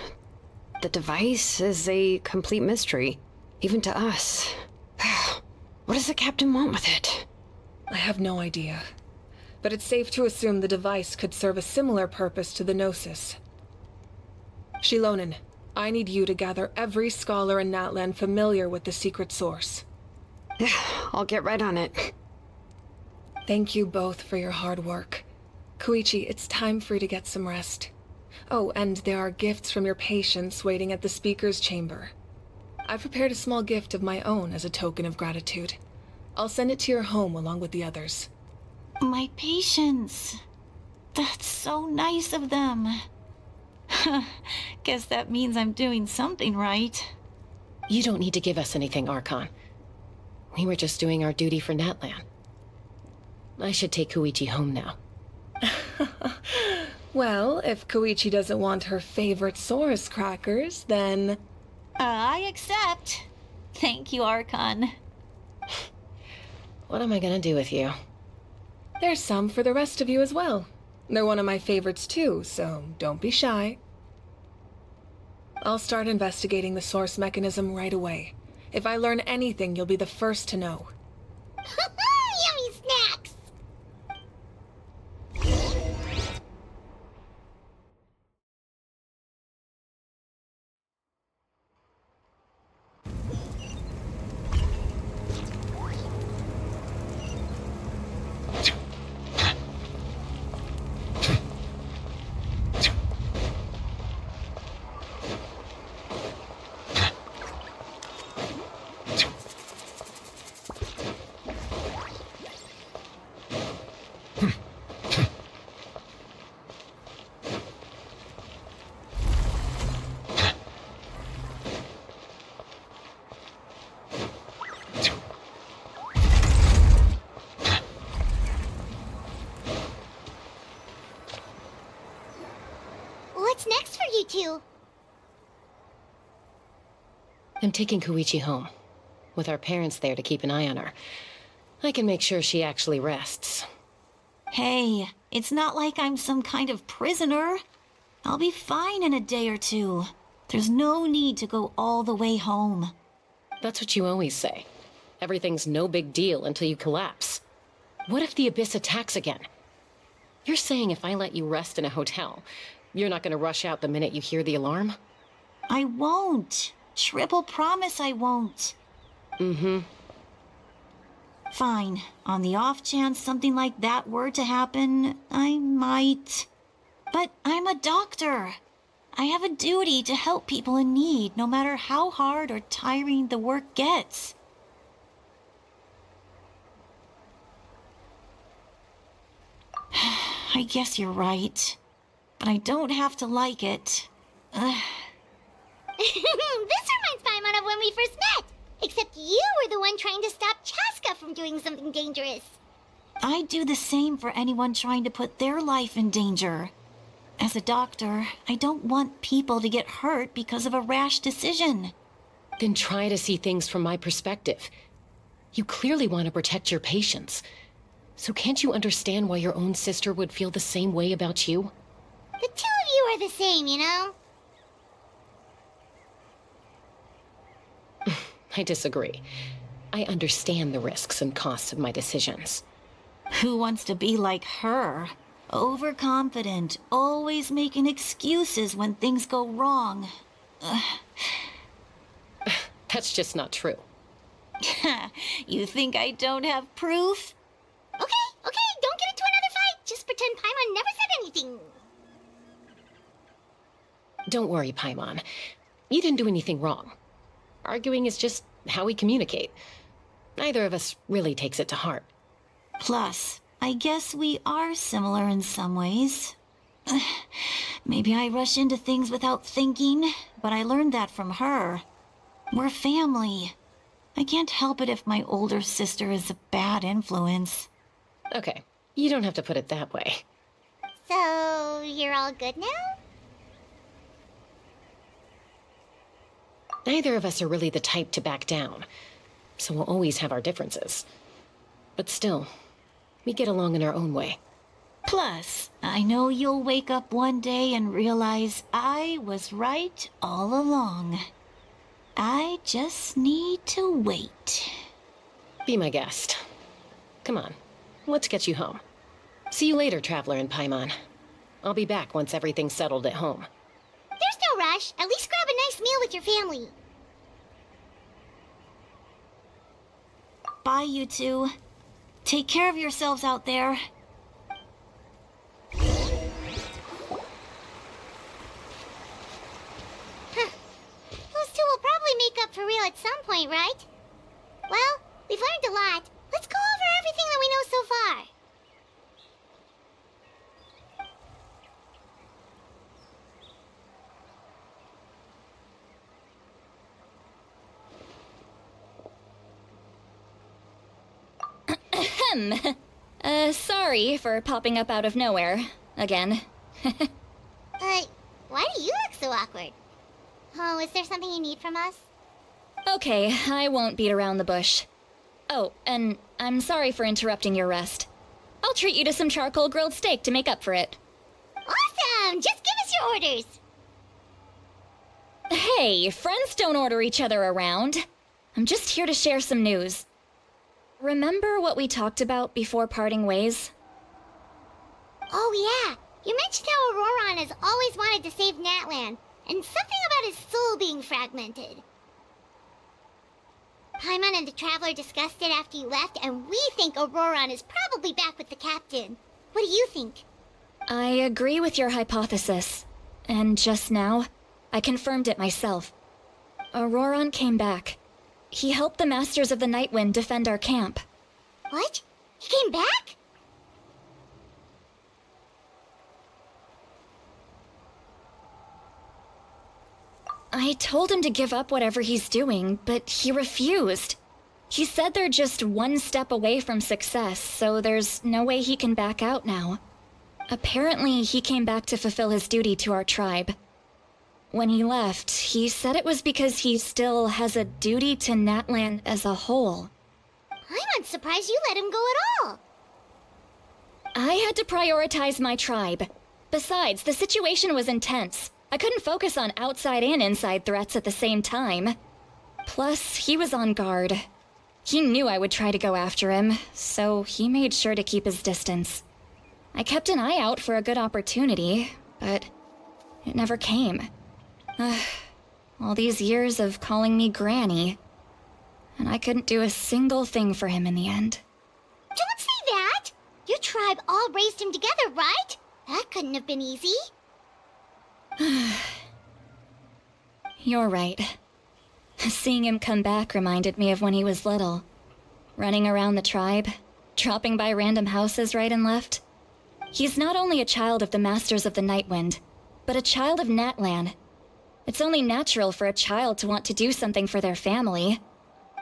The device is a complete mystery, even to us. What does the captain want with it? I have no idea. But it's safe to assume the device could serve a similar purpose to the Gnosis. Xilonen, I need you to gather every scholar in Natlan familiar with the secret source. I'll get right on it. Thank you both for your hard work. 𝗪𝗁𝗁𝗁, it's time for you to get some rest. Oh, and there are gifts from your patients waiting at the speaker's chamber. I've prepared a small gift of my own as a token of gratitude. I'll send it to your home along with the others. My patients. That's so nice of them. Guess that means I'm doing something right. You don't need to give us anything, Archon. We were just doing our duty for Natlan. I should take 𝗪𝗁𝗁𝗁 home now. Well, if 𝗪𝗁𝗁𝗁𝗁 doesn't want her favorite Saurus crackers, then... I accept. Thank you, Archon. What am I gonna do with you? There's some for the rest of you as well. They're one of my favorites too, so don't be shy. I'll start investigating the source mechanism right away. If I learn anything, you'll be the first to know. Yummy snacks! What's next for you two? I'm taking 𝗪𝗁𝗁𝗁𝗁 home. With our parents there to keep an eye on her. I can make sure she actually rests. Hey, it's not like I'm some kind of prisoner. I'll be fine in a day or two. There's no need to go all the way home. That's what you always say. Everything's no big deal until you collapse. What if the Abyss attacks again? You're saying if I let you rest in a hotel, you're not gonna rush out the minute you hear the alarm? I won't. Triple promise I won't. Mm-hmm. Fine. On the off chance something like that were to happen, I might. But I'm a doctor. I have a duty to help people in need, no matter how hard or tiring the work gets. I guess you're right. But I don't have to like it. This reminds Paimon of when we first met. Except you were the one trying to stop Chaska from doing something dangerous. I'd do the same for anyone trying to put their life in danger. As a doctor, I don't want people to get hurt because of a rash decision. Then try to see things from my perspective. You clearly want to protect your patients. So can't you understand why your own sister would feel the same way about you? The two of you are the same, you know? I disagree. I understand the risks and costs of my decisions. Who wants to be like her? Overconfident, always making excuses when things go wrong. That's just not true. You think I don't have proof? Okay, don't get into another fight. Just pretend Paimon never said anything. Don't worry, Paimon. You didn't do anything wrong. Arguing is just how we communicate. Neither of us really takes it to heart. Plus, I guess we are similar in some ways. Maybe I rush into things without thinking, but I learned that from her. We're family. I can't help it if my older sister is a bad influence. Okay, you don't have to put it that way. So, you're all good now? Neither of us are really the type to back down, so we'll always have our differences. But still, we get along in our own way. Plus, I know you'll wake up one day and realize I was right all along. I just need to wait. Be my guest. Come on, let's get you home. See you later, Traveler in Paimon. I'll be back once everything's settled at home. There's no rush. At least grab a nice meal with your family. Bye, you two. Take care of yourselves out there. Those two will probably make up for real at some point, right? Well, we've learned a lot. Let's go over everything that we know so far. Sorry for popping up out of nowhere. Again. Why do you look so awkward? Oh, is there something you need from us? Okay, I won't beat around the bush. Oh, and I'm sorry for interrupting your rest. I'll treat you to some charcoal grilled steak to make up for it. Awesome! Just give us your orders! Hey, friends don't order each other around. I'm just here to share some news. Remember what we talked about before parting ways? Oh yeah, you mentioned how 𝗟𝗏𝗏 has always wanted to save Natlan, and something about his soul being fragmented. Paimon and the Traveler discussed it after you left, and we think 𝗟𝗏𝗏 is probably back with the captain. What do you think? I agree with your hypothesis. And just now, I confirmed it myself. 𝗟𝗏𝗏 came back. He helped the Masters of the Night Wind defend our camp. What? He came back? I told him to give up whatever he's doing, but he refused. He said they're just one step away from success, so there's no way he can back out now. Apparently, he came back to fulfill his duty to our tribe. When he left, he said it was because he still has a duty to Natlan as a whole. I'm surprised you let him go at all. I had to prioritize my tribe. Besides, the situation was intense. I couldn't focus on outside and inside threats at the same time. Plus, he was on guard. He knew I would try to go after him, so he made sure to keep his distance. I kept an eye out for a good opportunity, but it never came. All these years of calling me Granny, and I couldn't do a single thing for him in the end. Don't say that! Your tribe all raised him together, right? That couldn't have been easy. You're right. Seeing him come back reminded me of when he was little. Running around the tribe, dropping by random houses right and left. He's not only a child of the Masters of the Night Wind, but a child of Natlan. It's only natural for a child to want to do something for their family.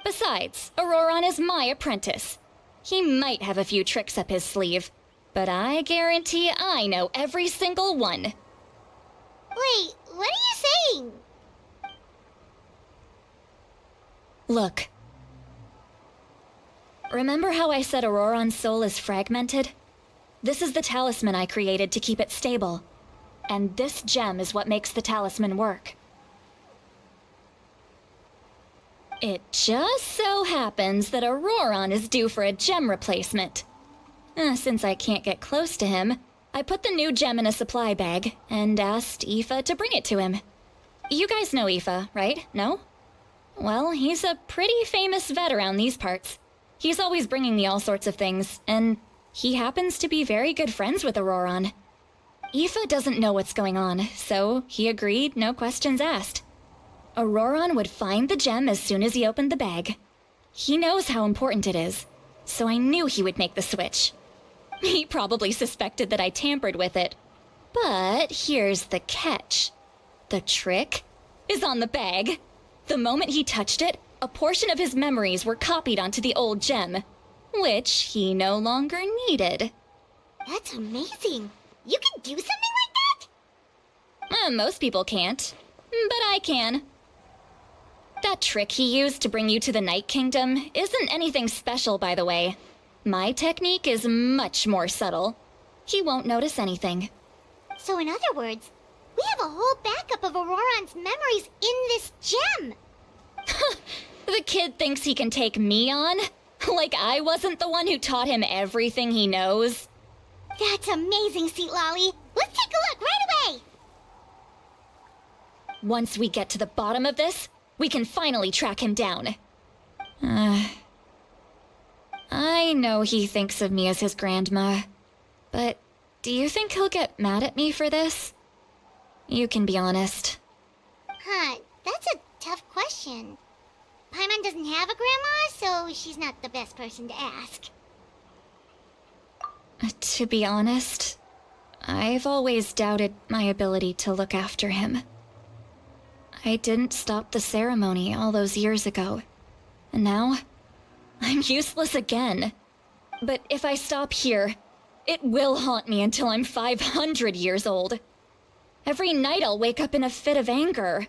Besides, 𝗟𝗏𝗏 is my apprentice. He might have a few tricks up his sleeve, but I guarantee I know every single one. Wait, what are you saying? Look. Remember how I said 𝗟𝗏𝗏's soul is fragmented? This is the talisman I created to keep it stable. And this gem is what makes the talisman work. It just so happens that 𝗟𝗏𝗏 is due for a gem replacement. Since I can't get close to him, I put the new gem in a supply bag and asked 𝗪𝗏 to bring it to him. You guys know 𝗪𝗏, right? No? Well, he's a pretty famous vet around these parts. He's always bringing me all sorts of things, and he happens to be very good friends with 𝗟𝗏𝗏. 𝗪𝗏 doesn't know what's going on, so he agreed, no questions asked. 𝗟𝗏𝗏 would find the gem as soon as he opened the bag. He knows how important it is, so I knew he would make the switch. He probably suspected that I tampered with it. But here's the catch. The trick is on the bag. The moment he touched it, a portion of his memories were copied onto the old gem, which he no longer needed. That's amazing. You can do something like that? Most people can't, but I can. That trick he used to bring you to the Night Kingdom isn't anything special, by the way. My technique is much more subtle. He won't notice anything. So in other words, we have a whole backup of Auroron's memories in this gem. The kid thinks he can take me on? Like I wasn't the one who taught him everything he knows? That's amazing, 𝗖𝗍. Let's take a look right away. Once we get to the bottom of this, we can finally track him down. I know he thinks of me as his grandma, but do you think he'll get mad at me for this? You can be honest. Huh, that's a tough question. Paimon doesn't have a grandma, so she's not the best person to ask. To be honest, I've always doubted my ability to look after him. I didn't stop the ceremony all those years ago, and now I'm useless again. But if I stop here, it will haunt me until I'm 500 years old. Every night I'll wake up in a fit of anger.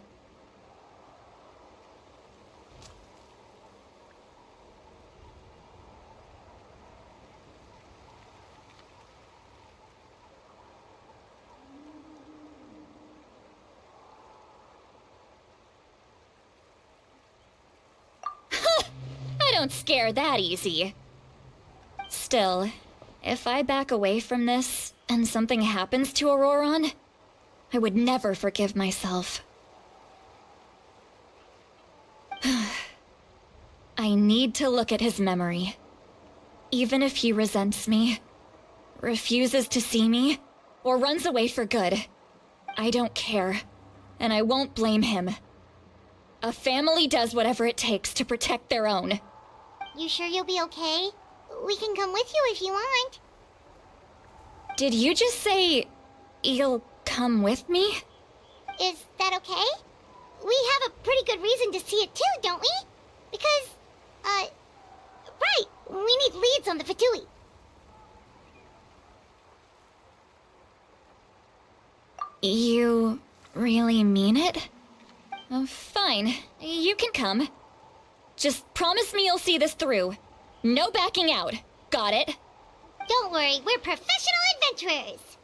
I don't scare that easy. Still, if I back away from this and something happens to Auroron, I would never forgive myself. I need to look at his memory. Even if he resents me, refuses to see me, or runs away for good, I don't care, and I won't blame him. A family does whatever it takes to protect their own. You sure you'll be okay? We can come with you if you want. Did you just say you'll come with me? Is that okay? We have a pretty good reason to see it too, don't we? Because, right, we need leads on the 𝗏𝗏𝗏𝗏. You really mean it? Oh, fine. You can come. Just promise me you'll see this through. No backing out. Got it? Don't worry, we're professional adventurers.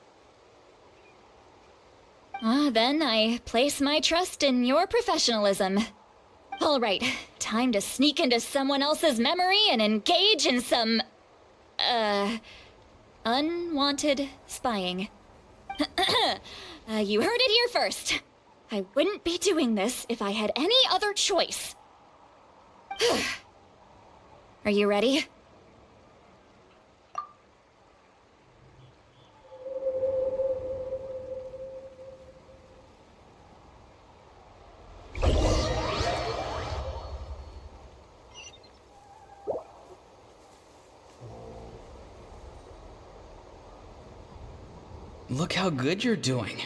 Then I place my trust in your professionalism. All right, time to sneak into someone else's memory and engage in some, unwanted spying. You heard it here first. I wouldn't be doing this if I had any other choice. Are you ready? Look how good you're doing.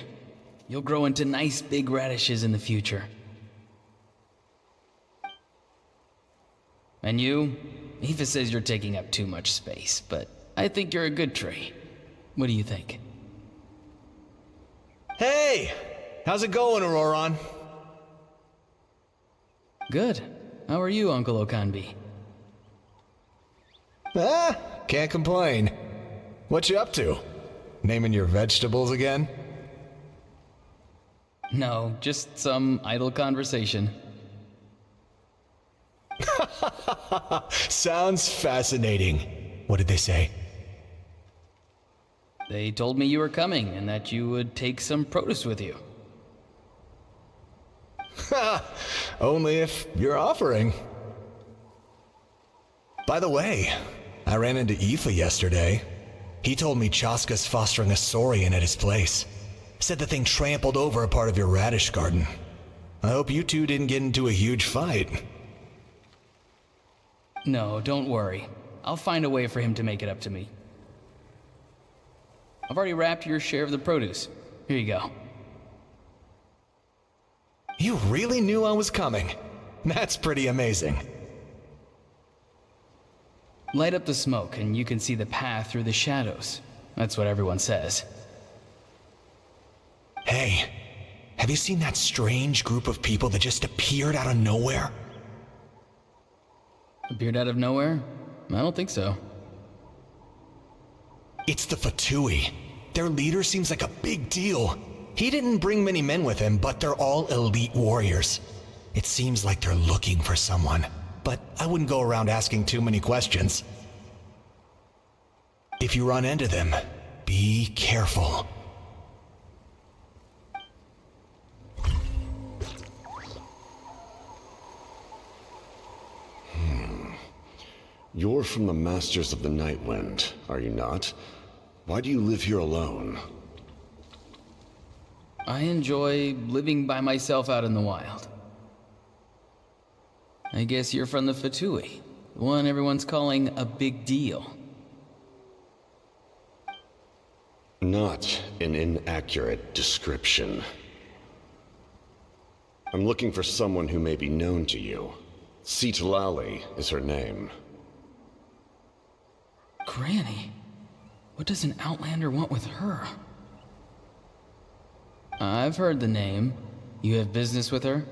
You'll grow into nice big radishes in the future. And you? 𝗏𝗏 says you're taking up too much space, but I think you're a good tree. What do you think? Hey! How's it going, Auroron? Good. How are you, Uncle Okanbi? Can't complain. What you up to? Naming your vegetables again? No, just some idle conversation. Sounds fascinating. What did they say? They told me you were coming and that you would take some produce with you. Only if you're offering. By the way, I ran into 𝗏𝗏 yesterday. He told me Chaska's fostering a saurian at his place. Said the thing trampled over a part of your radish garden. I hope you two didn't get into a huge fight. No, don't worry. I'll find a way for him to make it up to me. I've already wrapped your share of the produce. Here you go. You really knew I was coming. That's pretty amazing. Light up the smoke and you can see the path through the shadows. That's what everyone says. Hey, have you seen that strange group of people that just appeared out of nowhere? Appeared out of nowhere? I don't think so. It's the 𝗧𝗪𝗻. Their leader seems like a big deal. He didn't bring many men with him, but they're all elite warriors. It seems like they're looking for someone, but I wouldn't go around asking too many questions. If you run into them, be careful. You're from the Masters of the Nightwind, are you not? Why do you live here alone? I enjoy living by myself out in the wild. I guess you're from the 𝗧𝗪𝗻, the one everyone's calling a big deal. Not an inaccurate description. I'm looking for someone who may be known to you. 𝗬𝗪𝗪𝗀 is her name. Granny? What does an Outlander want with her? I've heard the name. You have business with her?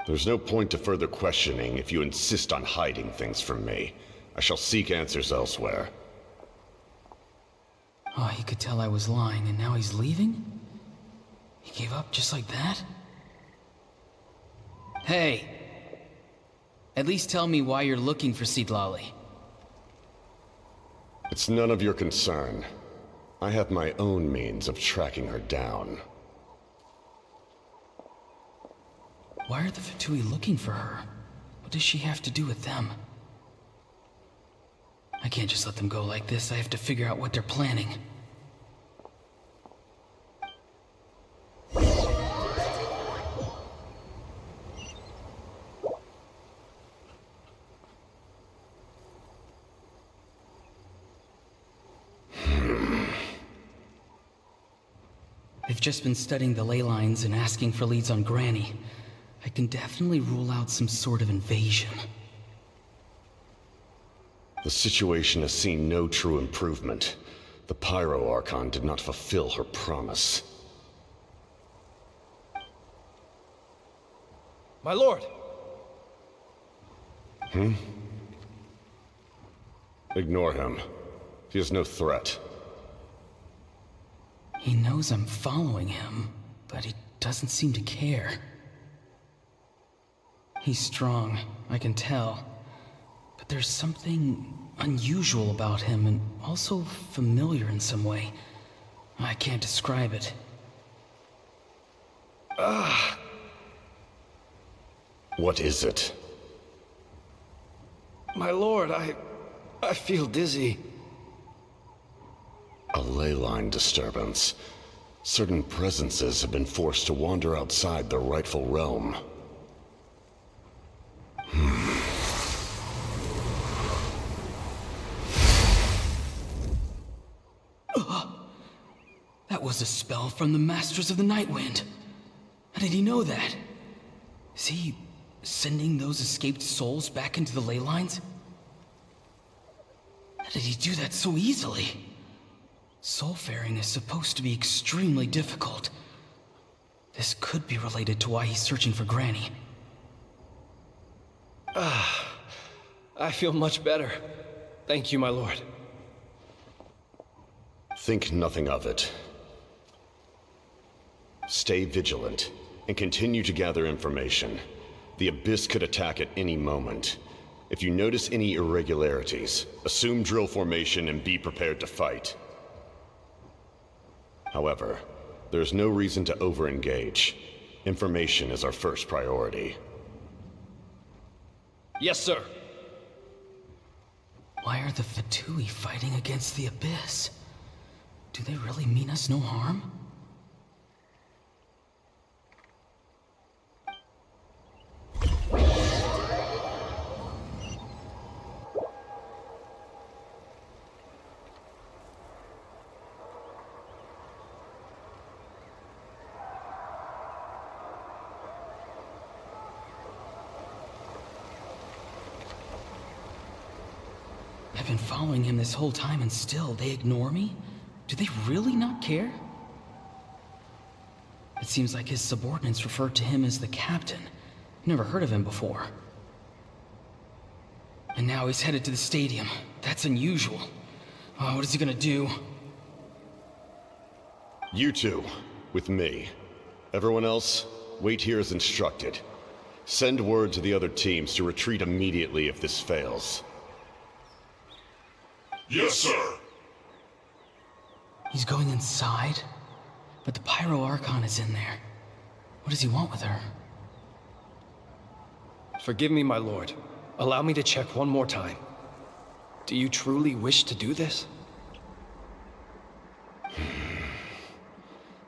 There's no point to further questioning if you insist on hiding things from me. I shall seek answers elsewhere. Oh, he could tell I was lying and now he's leaving? He gave up just like that? Hey! At least tell me why you're looking for 𝗬𝗪𝗪𝗀. It's none of your concern. I have my own means of tracking her down. Why are the 𝗧𝗪𝗻 looking for her? What does she have to do with them? I can't just let them go like this. I have to figure out what they're planning. I've just been studying the ley lines and asking for leads on Granny. I can definitely rule out some sort of invasion. The situation has seen no true improvement. The Pyro Archon did not fulfill her promise. My lord! Ignore him. He is no threat. He knows I'm following him, but he doesn't seem to care. He's strong, I can tell. But there's something unusual about him and also familiar in some way. I can't describe it. What is it? My lord, I feel dizzy. A ley line disturbance. Certain presences have been forced to wander outside their rightful realm. That was a spell from the Masters of the Nightwind. How did he know that? Is he sending those escaped souls back into the ley lines? How did he do that so easily? Soulfaring is supposed to be extremely difficult. This could be related to why he's searching for Granny. I feel much better. Thank you, my lord. Think nothing of it. Stay vigilant, and continue to gather information. The Abyss could attack at any moment. If you notice any irregularities, assume drill formation and be prepared to fight. However, there's no reason to over-engage. Information is our first priority. Yes, sir. Why are the 𝗧𝗪𝗻 fighting against the Abyss? Do they really mean us no harm? been following him this whole time and still they ignore me? Do they really not care? It seems like his subordinates referred to him as the captain. Never heard of him before. And now he's headed to the stadium. That's unusual. Oh, what is he gonna do? You two, with me. Everyone else, wait here as instructed. Send word to the other teams to retreat immediately if this fails. Yes, sir. He's going inside? But the Pyro Archon is in there. What does he want with her? Forgive me, my lord. Allow me to check one more time. Do you truly wish to do this?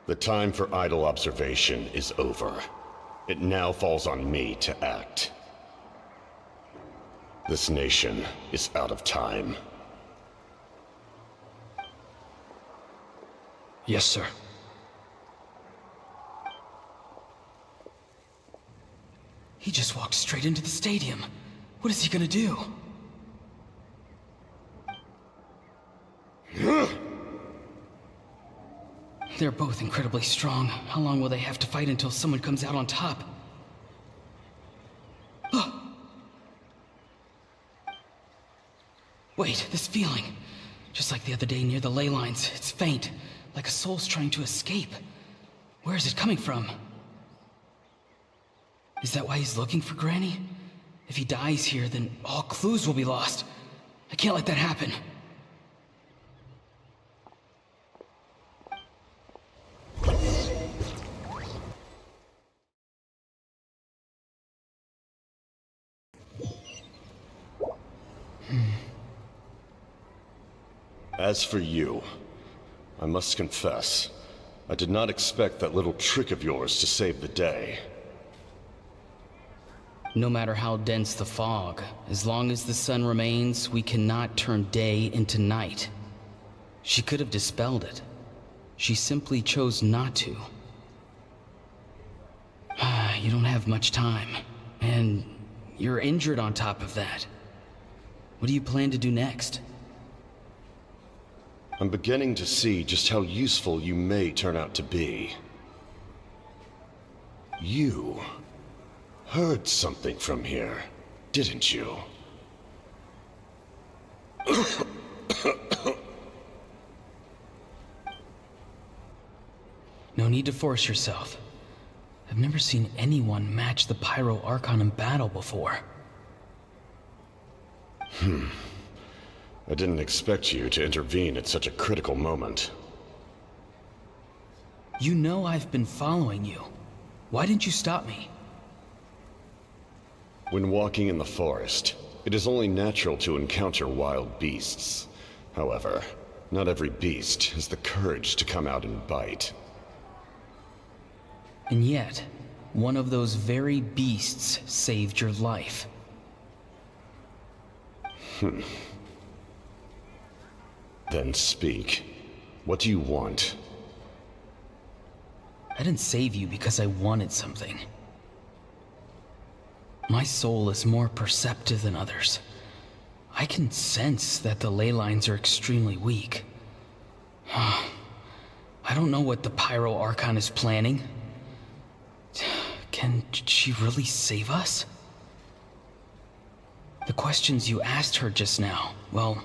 The time for idle observation is over. It now falls on me to act. This nation is out of time. Yes, sir. He just walked straight into the stadium. What is he gonna do? They're both incredibly strong. How long will they have to fight until someone comes out on top? Wait, this feeling. Just like the other day near the ley lines, it's faint, like a soul's trying to escape. Where is it coming from? Is that why he's looking for Granny? If he dies here, then all clues will be lost. I can't let that happen. As for you, I must confess, I did not expect that little trick of yours to save the day. No matter how dense the fog, as long as the sun remains, we cannot turn day into night. She could have dispelled it. She simply chose not to. You don't have much time, and you're injured on top of that. What do you plan to do next? I'm beginning to see just how useful you may turn out to be. You heard something from here, didn't you? No need to force yourself. I've never seen anyone match the Pyro Archon in battle before. I didn't expect you to intervene at such a critical moment. You know I've been following you. Why didn't you stop me? When walking in the forest, it is only natural to encounter wild beasts. However, not every beast has the courage to come out and bite. And yet, one of those very beasts saved your life. Then speak. What do you want? I didn't save you because I wanted something. My soul is more perceptive than others. I can sense that the ley lines are extremely weak. I don't know what the Pyro Archon is planning. Can she really save us? The questions you asked her just now, well,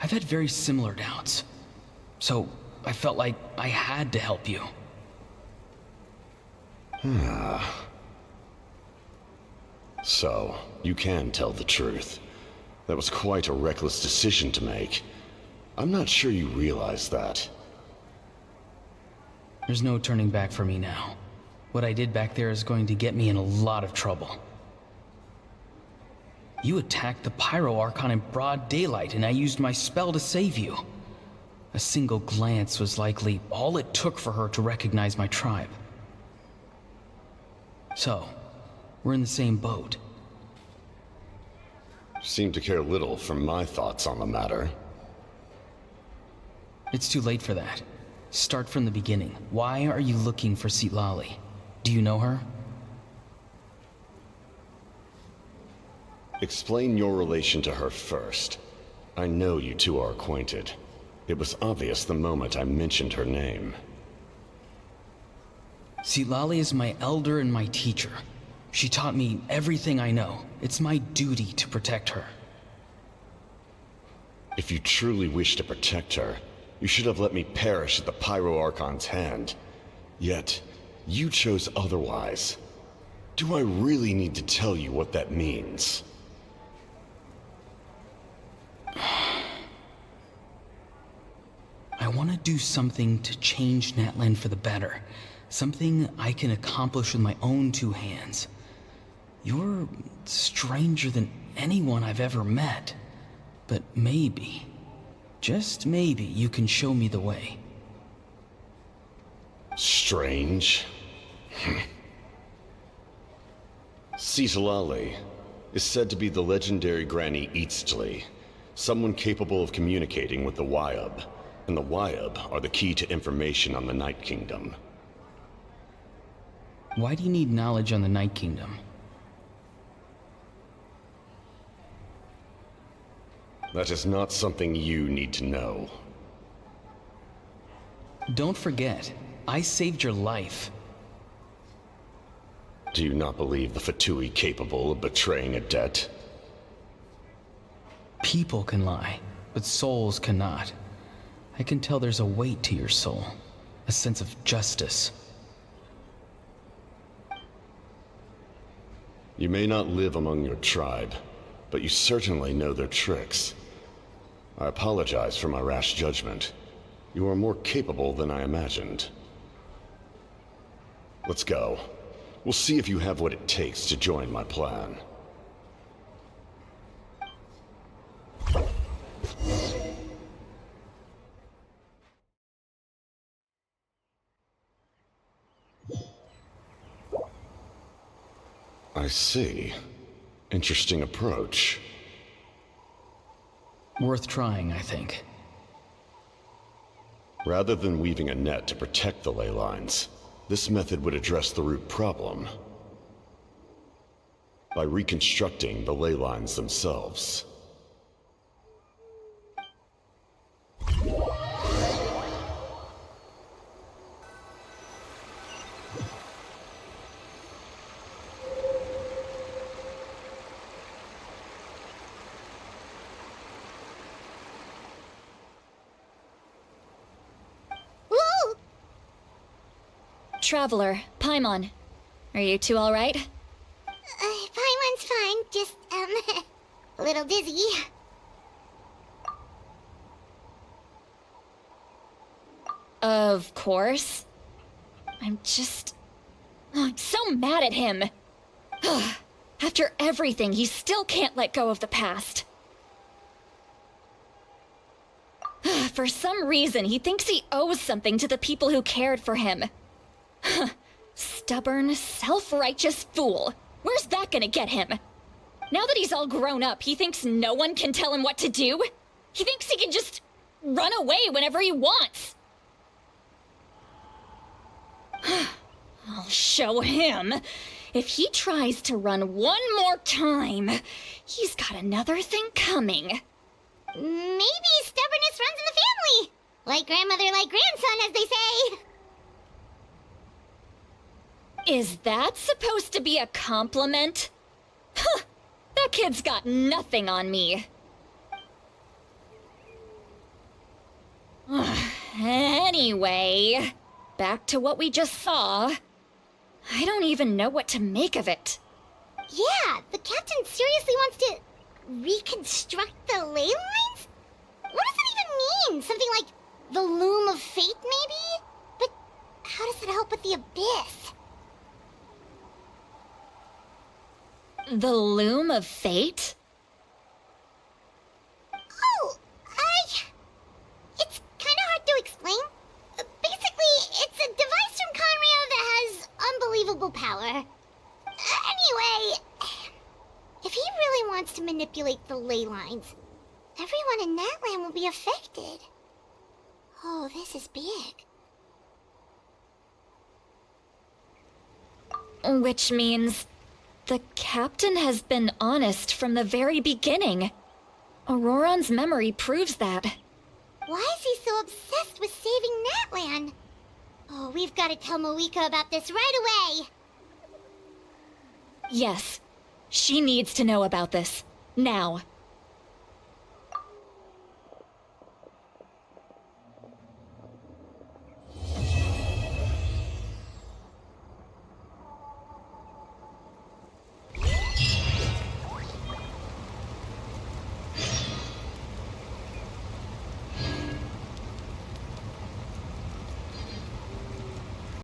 I've had very similar doubts. So I felt like I had to help you. So, you can tell the truth. That was quite a reckless decision to make. I'm not sure you realize that. There's no turning back for me now. What I did back there is going to get me in a lot of trouble. You attacked the Pyro Archon in broad daylight, and I used my spell to save you. A single glance was likely all it took for her to recognize my tribe. So, we're in the same boat. Seem to care little for my thoughts on the matter. It's too late for that. Start from the beginning. Why are you looking for 𝗟𝗪𝗀? Do you know her? Explain your relation to her first. I know you two are acquainted. It was obvious the moment I mentioned her name. 𝗟𝗪𝗀 is my elder and my teacher. She taught me everything I know. It's my duty to protect her. If you truly wish to protect her, you should have let me perish at the 𝗪𝗀 hand. Yet, you chose otherwise. Do I really need to tell you what that means? I want to do something to change Natlan for the better. Something I can accomplish with my own two hands. You're stranger than anyone I've ever met. But maybe, just maybe, you can show me the way. Strange? 𝗟𝗪𝗀 is said to be the legendary Granny 𝗟𝗽𝗁, someone capable of communicating with the 𝗪𝗹𝘁𝗄, and the 𝗪𝗹𝘁𝗄 are the key to information on the Night Kingdom. Why do you need knowledge on the Night Kingdom? That is not something you need to know. Don't forget, I saved your life. Do you not believe the 𝗧𝗵𝘃 capable of betraying a debt? People can lie, but souls cannot. I can tell there's a weight to your soul, a sense of justice. You may not live among your tribe, but you certainly know their tricks. I apologize for my rash judgment. You are more capable than I imagined. Let's go. We'll see if you have what it takes to join my plan. I see. Interesting approach. Worth trying, I think. Rather than weaving a net to protect the ley lines, this method would address the root problem by reconstructing the ley lines themselves. Traveler, Paimon. Are you two alright? Paimon's fine, just, a little dizzy. Of course. I'm so mad at him. After everything, he still can't let go of the past. For some reason, he thinks he owes something to the people who cared for him. Stubborn, self-righteous fool. Where's that gonna get him? Now that he's all grown up, he thinks no one can tell him what to do? He thinks he can just run away whenever he wants. I'll show him. If he tries to run one more time, he's got another thing coming. Maybe stubbornness runs in the family. Like grandmother, like grandson, as they say. Is that supposed to be a compliment? Huh, that kid's got nothing on me. Anyway, back to what we just saw. I don't even know what to make of it. Yeah, the captain seriously wants to reconstruct the ley lines? What does that even mean? Something like the loom of fate, maybe? But how does that help with the abyss? The loom of fate? Oh, it's kind of hard to explain. Basically, it's a device from Conrio that has unbelievable power. Anyway, if he really wants to manipulate the ley lines, everyone in Natlan will be affected. Oh, this is big. Which means the captain has been honest from the very beginning. Auroron's memory proves that. Why is he so obsessed with saving Natlan? Oh, we've got to tell 𝗪𝗏𝗂 about this right away! Yes. She needs to know about this. Now.